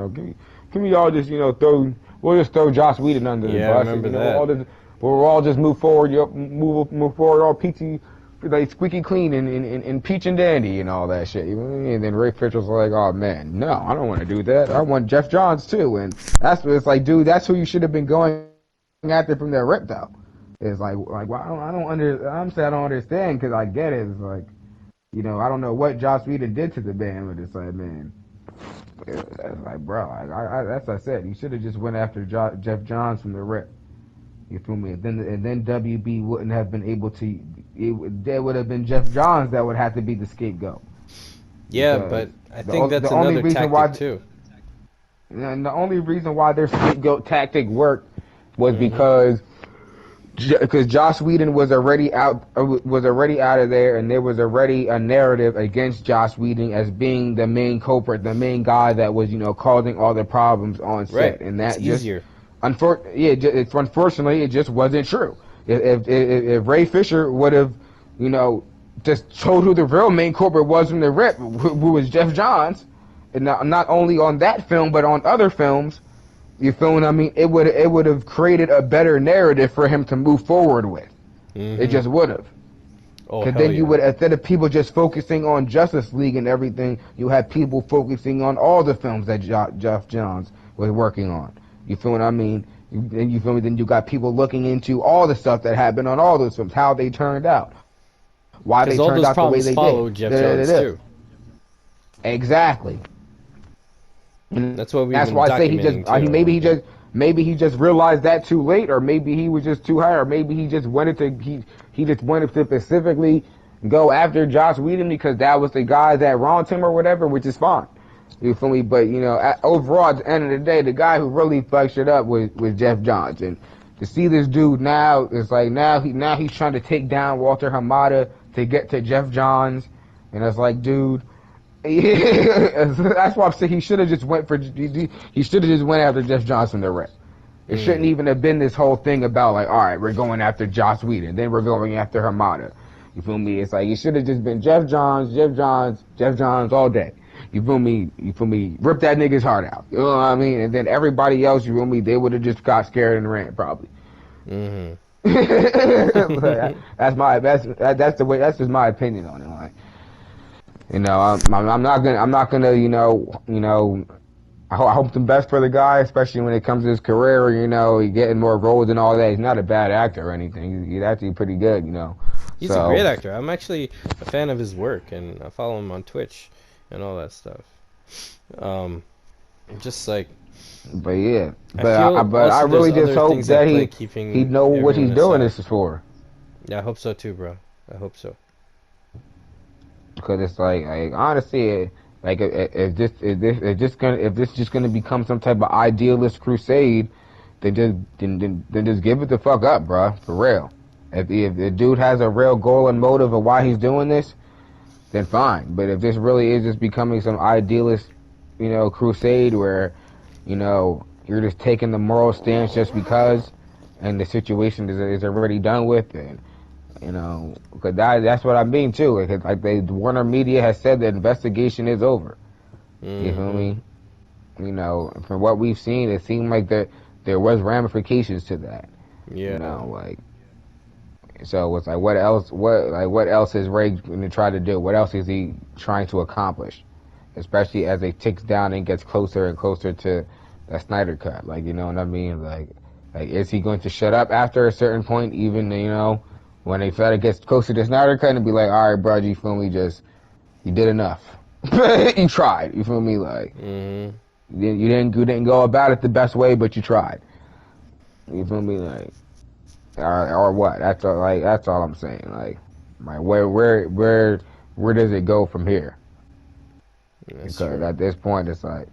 Can we all just, we'll just throw Joss Whedon under the bus. Yeah, I remember that. We'll all just move forward, move forward all peachy, like squeaky clean and peach and dandy and all that shit. And then Ray Fisher's like, oh man, no, I don't want to do that. I want Jeff Johns too. And that's what it's like, dude, that's who you should have been going after from that rip though. It's like, well, I don't understand, because I get it. It's like, I don't know what Joss Whedon did to the band, but it's like, man, it's like, bro, that's what I said. You should have just went after Jeff Johns from the rip. You feel me? And then WB wouldn't have been able to. There would have been Jeff Johns that would have to be the scapegoat. Yeah, but I think that's another tactic too. And the only reason why their scapegoat tactic worked was because Joss Whedon was already out of there, and there was already a narrative against Joss Whedon as being the main culprit, the main guy that was causing all the problems on set, right. And that's easier. Unfortunately, it just wasn't true. If Ray Fisher would have, just told who the real main culprit was from the rip, who was Jeff Johns, and not only on that film but on other films, you feel what I mean? It would have created a better narrative for him to move forward with. Mm-hmm. It just would have. Because then you would, instead of people just focusing on Justice League and everything, you had people focusing on all the films that Jeff Johns was working on. You feel what I mean? You feel me? Then you got people looking into all the stuff that happened on all those films, how they turned out, why they turned out the way they did. Jeff Johns too. Exactly. That's what we. That's why I say maybe he just realized that too late, or maybe he was just too high, or maybe he just wanted to specifically go after Joss Whedon because that was the guy that wronged him or whatever, which is fine. You feel me? But overall, at the end of the day, the guy who really fucked shit up was Jeff Johns, and to see this dude now, it's like now he's trying to take down Walter Hamada to get to Jeff Johns, and it's like, dude, that's why I'm saying he should have just he should have just went after Jeff Johnson the rep. It shouldn't even have been this whole thing about like, all right, we're going after Joss Whedon, then we're going after Hamada. You feel me? It's like it should have just been Jeff Johns all day. You feel me? Rip that nigga's heart out. You know what I mean? And then everybody else, you feel me? They would have just got scared and ran probably. That's the way. That's just my opinion on it. Like, you know, I'm not gonna, I hope the best for the guy, especially when it comes to his career. You know, he getting more roles and all that. He's not a bad actor or anything. He's actually pretty good. You know, he's a great actor. I'm actually a fan of his work, and I follow him on Twitch and all that stuff. Just like, but yeah, but I really just hope that he know what he's doing this for. Yeah, I hope so too, bro. I hope so. Because it's like honestly, like if this just gonna become some type of idealist crusade, then just give it the fuck up, bro. For real. If the dude has a real goal and motive of why he's doing this, then fine. But if this really is just becoming some idealist, crusade where, you're just taking the moral stance just because, and the situation is already done with, and because that's what I mean too. Like the Warner Media has said the investigation is over. You feel me? From what we've seen, it seemed like there was ramifications to that. Yeah. So it's like, what else is Ray going to try to do? What else is he trying to accomplish? Especially as it ticks down and gets closer and closer to the Snyder cut. Like, you know what I mean? Like is he going to shut up after a certain point? Even when they try to get closer to Snyder cut and be like, all right, bro, you feel me? You did enough. You tried. You feel me? Like, you didn't go about it the best way, but you tried. You feel me? Like, or what? That's all I'm saying. Like where does it go from here? That's because true. at this point, it's like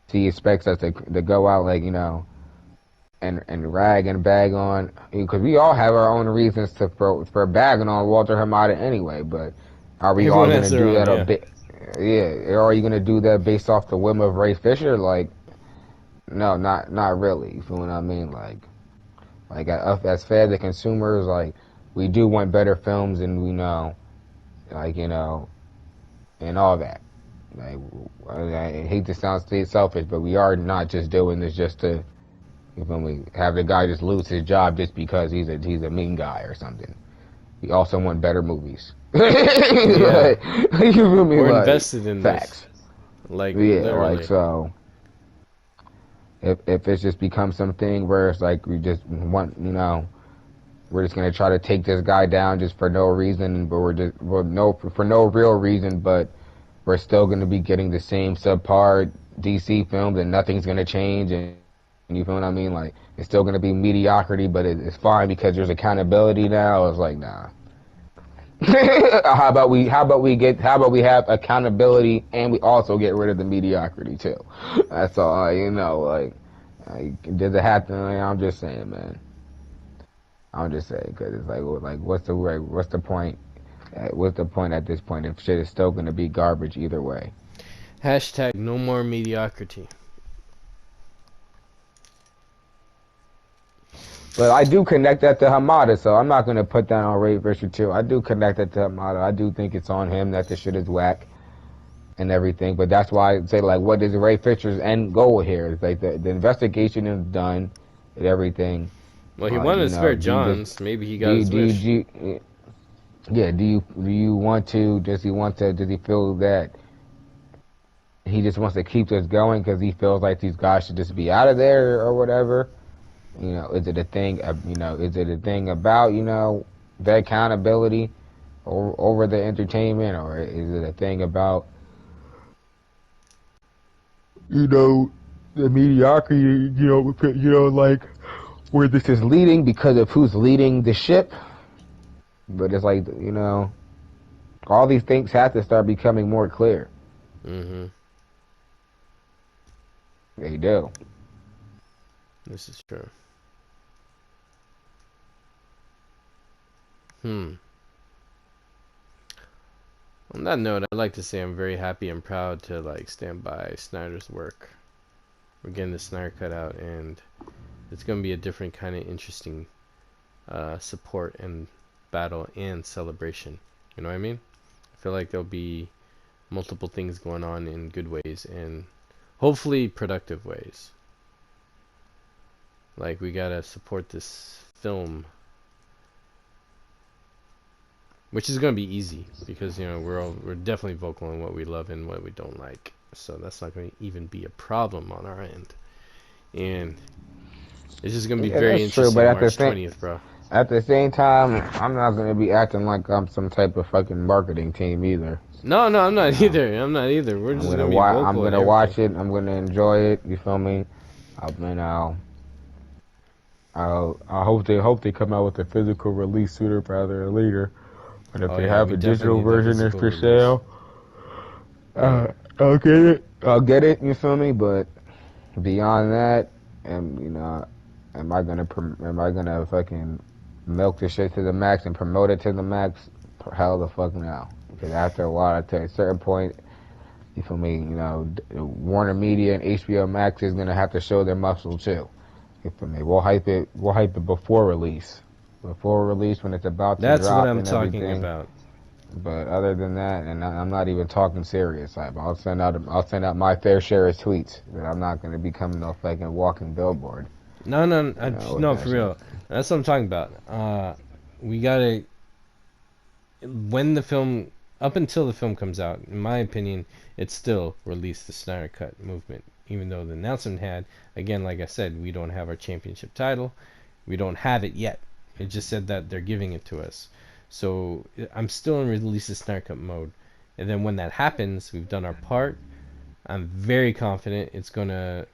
he expects us to go out like and rag and bag on, because we all have our own reasons for bagging on Walter Hamada anyway. But are we all going to do that? Or are you going to do that based off the whim of Ray Fisher? Like, no, not really. You feel what I mean? Like as fans and consumers, like, we do want better films, and we know, like, and all that. Like, I hate to sound selfish, but we are not just doing this just to, you feel me, have the guy just lose his job just because he's a mean guy or something. We also want better movies. Yeah. You feel me? We're invested in facts. This. Like, yeah, literally. like, so if it's just become something where it's like we just want, we're just gonna try to take this guy down just for no reason, but for no real reason, but we're still gonna be getting the same subpar DC films, and nothing's gonna change, and you feel what I mean? Like, it's still gonna be mediocrity, but it's fine because there's accountability now. It's like, nah. How about we have accountability and we also get rid of the mediocrity too? That's all. Does it happen? I'm just saying, man. I'm just saying, because it's like what's the point? What's the point at this point if shit is still gonna be garbage either way? # no more mediocrity. But I do connect that to Hamada, so I'm not going to put that on Ray Fisher too. I do connect that to Hamada. I do think it's on him that the shit is whack and everything. But that's why I say, like, what is Ray Fisher's end goal here? It's like the investigation is done and everything. Well, he wanted to spare Johns. Maybe he got his wish. Yeah, do you want to, does he feel that he just wants to keep this going because he feels like these guys should just be out of there or whatever? Is it a thing? Is it a thing about the accountability over the entertainment, or is it a thing about the mediocrity? Like where this is leading because of who's leading the ship. But it's like all these things have to start becoming more clear. Mm-hmm. They do. This is true. Hmm. On that note, I'd like to say I'm very happy and proud to like stand by Snyder's work. We're getting the Snyder cut out, and it's gonna be a different kind of interesting support and battle and celebration. You know what I mean? I feel like there'll be multiple things going on in good ways and hopefully productive ways. Like we gotta support this film, which is gonna be easy because we're definitely vocal on what we love and what we don't like. So that's not gonna even be a problem on our end. And it's just gonna be Yeah, very that's true. interesting But March 20th, bro. at the same time, I'm not gonna be acting like I'm some type of fucking marketing team either. No, no, I'm You not know, either. I'm not either. We're I'm just gonna gonna be watch. I'm vocal at gonna everything. watch it. I'm gonna enjoy it. You feel me? I hope they come out with a physical release sooner rather than later. And if Oh they yeah, have we a definitely digital need that version that's physical for release. sale, Yeah. I'll get it. I'll get it. You feel me? But beyond that, and am I gonna fucking milk the shit to the max and promote it to the max? Hell the fuck no. Because after a while, at a certain point, you feel me? Warner Media and HBO Max is gonna have to show their muscle too. You feel me? We'll hype it. We'll hype it before release when it's about to That's what drop I'm and talking everything. about. But other than that, and I'm not even talking serious. I'll send out my fair share of tweets. But I'm not gonna become no fucking walking billboard. No, no, With no, that for shit. real. That's what I'm talking about. We gotta when the film up until the film comes out, in my opinion, it's still release the Snyder Cut movement. Even though the announcement had, again, like I said, we don't have our championship title. We don't have it yet. It just said that they're giving it to us. So I'm still in release the Snyder Cut mode. And then when that happens, we've done our part. I'm very confident it's gonna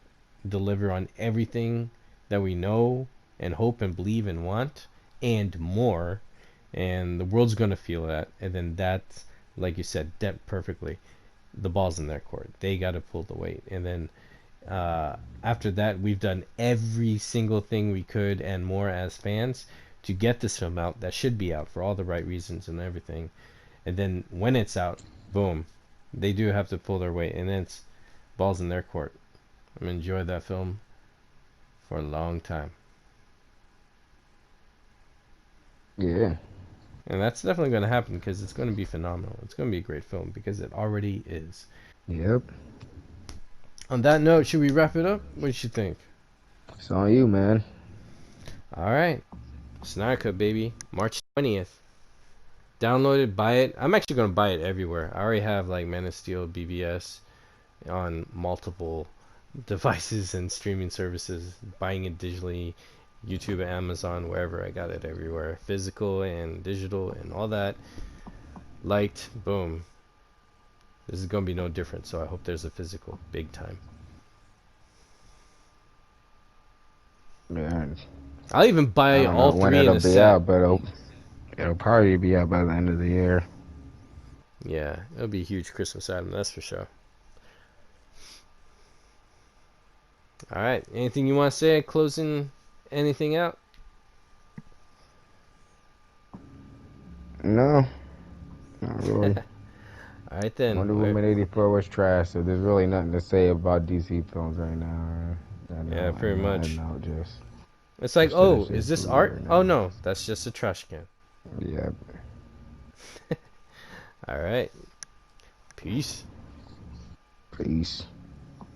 deliver on everything that we know and hope and believe and want and more, and the world's gonna feel that. And then that's, like you said, that perfectly. The ball's in their court. They got to pull the weight, and then after that, we've done every single thing we could and more as fans to get this film out. That should be out for all the right reasons and everything. And then when it's out, boom, they do have to pull their weight, and then it's balls in their court. I'm gonna enjoy that film for a long time. Yeah. And that's definitely going to happen because it's going to be phenomenal. It's going to be a great film because it already is. Yep. On that note, should we wrap it up? What do you think? It's on you, man. All right. Snyder Cut, baby. March 20th. Download it, buy it. I'm actually going to buy it everywhere. I already have like Man of Steel, BVS on multiple devices and streaming services. Buying it digitally, YouTube, Amazon, wherever. I got it everywhere. Physical and digital and all that. Liked, boom. This is going to be no different, so I hope there's a physical, big time. Yeah. I'll even I buy don't know all when three in it'll a be set. out, but it'll probably be out by the end of the year. Yeah, it'll be a huge Christmas item, that's for sure. All right, anything you want to say? Closing anything out? No, not really. All right then. Wonder Woman 84 was trash, so there's really nothing to say about DC films right now. Yeah, pretty I much. know, just It's like, to the oh, is shit this fluid art? right Oh now. no, that's just a trash can. Yeah, All right. Peace. peace.